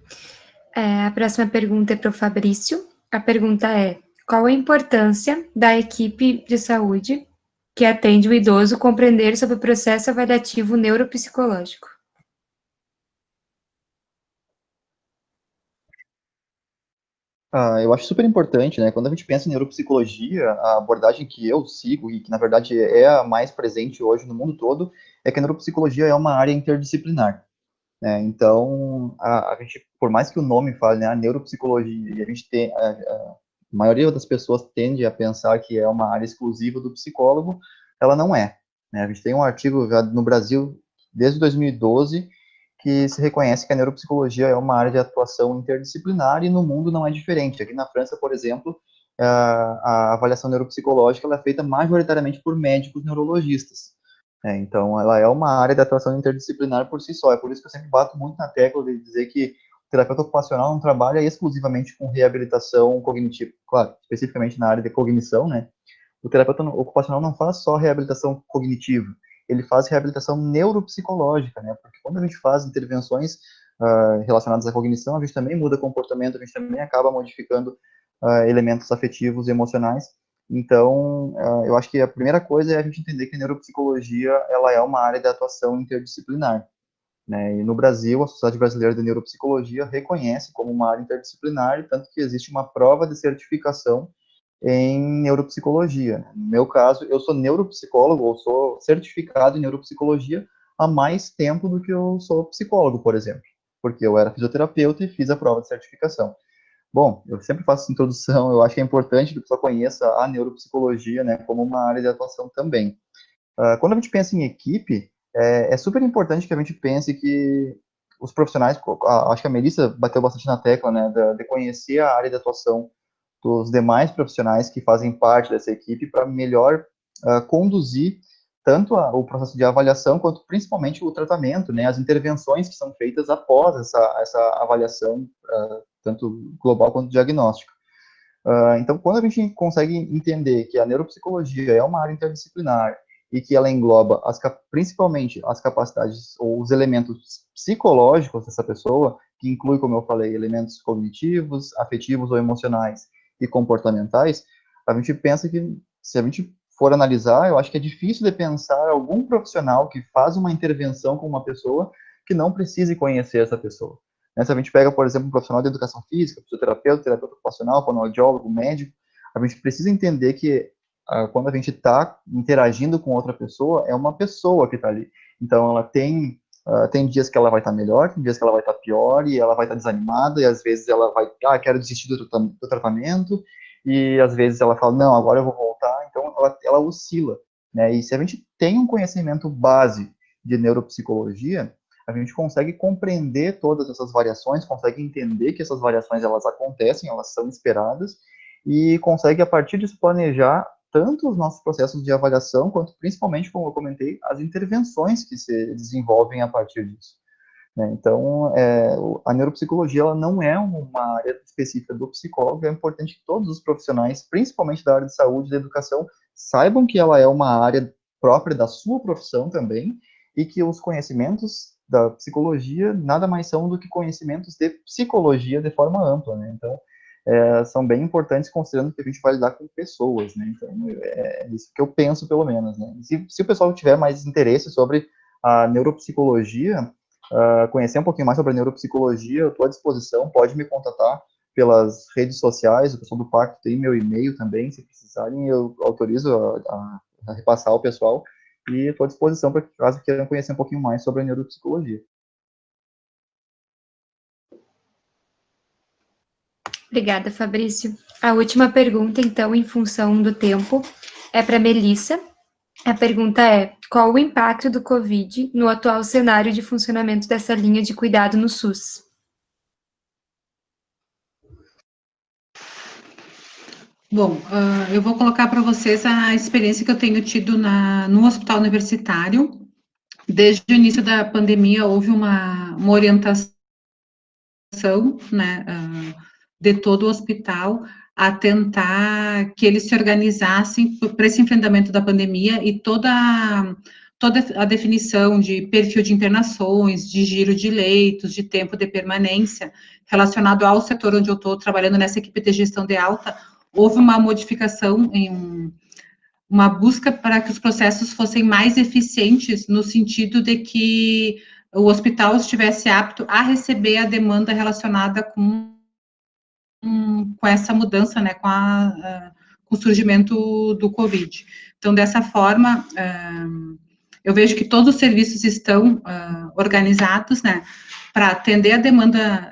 A: A próxima pergunta é para o Fabrício. A pergunta é: qual a importância da equipe de saúde que atende o idoso compreender sobre o processo avaliativo neuropsicológico?
D: Eu acho super importante, né? Quando a gente pensa em neuropsicologia, a abordagem que eu sigo e que, na verdade, é a mais presente hoje no mundo todo, é que a neuropsicologia é uma área interdisciplinar, né? Então, a gente, por mais que o nome fale, né, a neuropsicologia, e a gente tem, a maioria das pessoas tende a pensar que é uma área exclusiva do psicólogo, ela não é, né? A gente tem um artigo já no Brasil, desde 2012, que se reconhece que a neuropsicologia é uma área de atuação interdisciplinar e no mundo não é diferente. Aqui na França, por exemplo, a avaliação neuropsicológica ela é feita majoritariamente por médicos neurologistas. Então, ela é uma área de atuação interdisciplinar por si só. É por isso que eu sempre bato muito na tecla de dizer que o terapeuta ocupacional não trabalha exclusivamente com reabilitação cognitiva. Claro, especificamente na área de cognição, né? O terapeuta ocupacional não faz só reabilitação cognitiva, ele faz reabilitação neuropsicológica, né? Porque quando a gente faz intervenções relacionadas à cognição, a gente também muda comportamento, a gente também acaba modificando elementos afetivos e emocionais. Então, eu acho que a primeira coisa é a gente entender que a neuropsicologia ela é uma área de atuação interdisciplinar, né? E no Brasil, a Sociedade Brasileira de Neuropsicologia reconhece como uma área interdisciplinar, tanto que existe uma prova de certificação em neuropsicologia. No meu caso, eu sou neuropsicólogo, ou sou certificado em neuropsicologia há mais tempo do que eu sou psicólogo, por exemplo. porque eu era fisioterapeuta e fiz a prova de certificação. Bom, eu sempre faço essa introdução, eu acho que é importante que a pessoa conheça a neuropsicologia, né, como uma área de atuação também. Quando a gente pensa em equipe, é super importante que a gente pense que os profissionais, acho que a Melissa bateu bastante na tecla, né, de conhecer a área de atuação dos demais profissionais que fazem parte dessa equipe para melhor conduzir tanto o processo de avaliação quanto principalmente o tratamento, né, as intervenções que são feitas após essa avaliação, tanto global quanto diagnóstica. Então, quando a gente consegue entender que a neuropsicologia é uma área interdisciplinar e que ela engloba principalmente as capacidades ou os elementos psicológicos dessa pessoa, que inclui, como eu falei, elementos cognitivos, afetivos ou emocionais e comportamentais, a gente pensa que, se a gente for analisar, eu acho que é difícil de pensar algum profissional que faz uma intervenção com uma pessoa que não precise conhecer essa pessoa. Se a gente pega, por exemplo, um profissional de educação física, fisioterapeuta, terapeuta ocupacional, fonoaudiólogo, médico, a gente precisa entender que quando a gente está interagindo com outra pessoa, é uma pessoa que está ali. Então, ela tem dias que ela vai estar melhor, tem dias que ela vai estar pior, e ela vai estar desanimada, e às vezes ela vai, quero desistir do tratamento, e às vezes ela fala, não, agora eu vou voltar. Então, ela oscila, né? E se a gente tem um conhecimento base de neuropsicologia, a gente consegue compreender todas essas variações, consegue entender que essas variações, elas acontecem, elas são esperadas, e consegue, a partir disso, planejar tanto os nossos processos de avaliação, quanto principalmente, como eu comentei, as intervenções que se desenvolvem a partir disso. Né? Então, a neuropsicologia, ela não é uma área específica do psicólogo, é importante que todos os profissionais, principalmente da área de saúde e da educação, saibam que ela é uma área própria da sua profissão também, e que os conhecimentos da psicologia nada mais são do que conhecimentos de psicologia de forma ampla, né? Então, são bem importantes, considerando que a gente vai lidar com pessoas, né? Então, é isso que eu penso, pelo menos, né? Se o pessoal tiver mais interesse sobre a neuropsicologia, conhecer um pouquinho mais sobre a neuropsicologia, eu estou à disposição, pode me contatar pelas redes sociais, o pessoal do Pacto tem meu e-mail também, se precisarem, eu autorizo a repassar ao pessoal, e estou à disposição para caso queiram conhecer um pouquinho mais sobre a neuropsicologia.
A: Obrigada, Fabrício. A última pergunta, então, em função do tempo, é para a Melissa. A pergunta é: qual o impacto do Covid no atual cenário de funcionamento dessa linha de cuidado no SUS?
B: Bom, eu vou colocar para vocês a experiência que eu tenho tido no hospital universitário. Desde o início da pandemia, houve uma orientação, né, de todo o hospital a tentar que eles se organizassem para esse enfrentamento da pandemia, e toda a definição de perfil de internações, de giro de leitos, de tempo de permanência, relacionado ao setor onde eu estou trabalhando, nessa equipe de gestão de alta, houve uma modificação, uma busca para que os processos fossem mais eficientes, no sentido de que o hospital estivesse apto a receber a demanda relacionada com essa mudança, né, com o surgimento do Covid. Então, dessa forma, eu vejo que todos os serviços estão organizados, né, para atender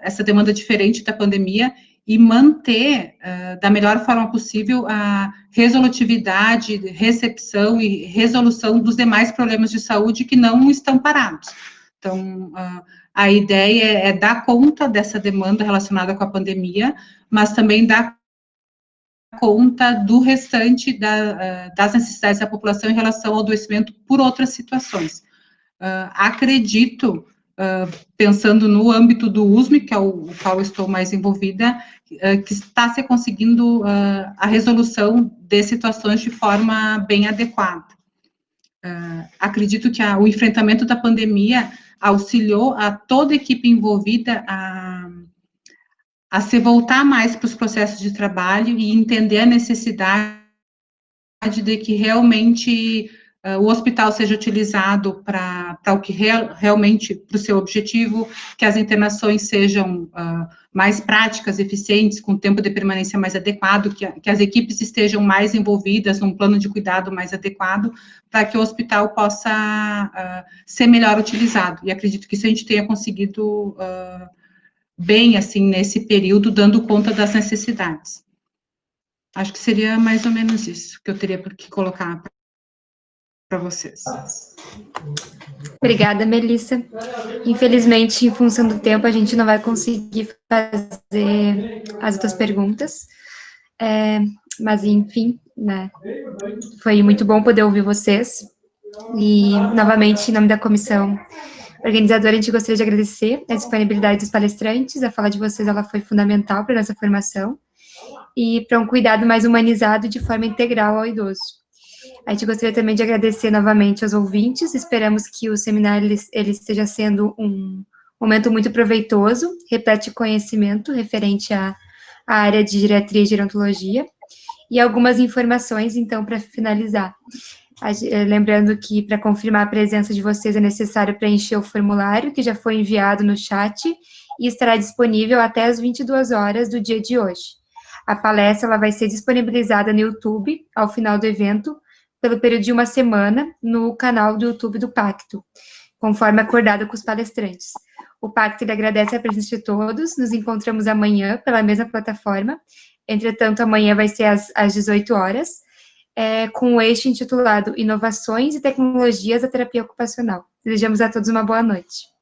B: essa demanda diferente da pandemia, e manter da melhor forma possível a resolutividade, recepção e resolução dos demais problemas de saúde que não estão parados. Então, a ideia é dar conta dessa demanda relacionada com a pandemia, mas também dar conta do restante das necessidades da população em relação ao adoecimento por outras situações. Acredito, pensando no âmbito do USM, que é o qual estou mais envolvida, que está se conseguindo a resolução de situações de forma bem adequada. Acredito que o enfrentamento da pandemia auxiliou a toda a equipe envolvida a se voltar mais para os processos de trabalho e entender a necessidade de que realmente o hospital seja utilizado para o que realmente, para o seu objetivo, que as internações sejam mais práticas, eficientes, com tempo de permanência mais adequado, que as equipes estejam mais envolvidas num plano de cuidado mais adequado, para que o hospital possa ser melhor utilizado. E acredito que isso a gente tenha conseguido bem, assim, nesse período, dando conta das necessidades. Acho que seria mais ou menos isso que eu teria que colocar para vocês.
A: Obrigada, Melissa. Infelizmente, em função do tempo, a gente não vai conseguir fazer as outras perguntas, mas, enfim, né, foi muito bom poder ouvir vocês, e, novamente, em nome da comissão organizadora, a gente gostaria de agradecer a disponibilidade dos palestrantes. A fala de vocês, ela foi fundamental para a nossa formação, e para um cuidado mais humanizado de forma integral ao idoso. A gente gostaria também de agradecer novamente aos ouvintes, esperamos que o seminário ele esteja sendo um momento muito proveitoso, repleto de conhecimento referente à área de geriatria e gerontologia, e algumas informações, então, para finalizar. Lembrando que, para confirmar a presença de vocês, é necessário preencher o formulário, que já foi enviado no chat, e estará disponível até as 22 horas do dia de hoje. A palestra ela vai ser disponibilizada no YouTube, ao final do evento, pelo período de uma semana, no canal do YouTube do Pacto, conforme acordado com os palestrantes. O Pacto ele agradece a presença de todos, nos encontramos amanhã pela mesma plataforma, entretanto, amanhã vai ser às 18 horas, com o eixo intitulado Inovações e Tecnologias da Terapia Ocupacional. Desejamos a todos uma boa noite.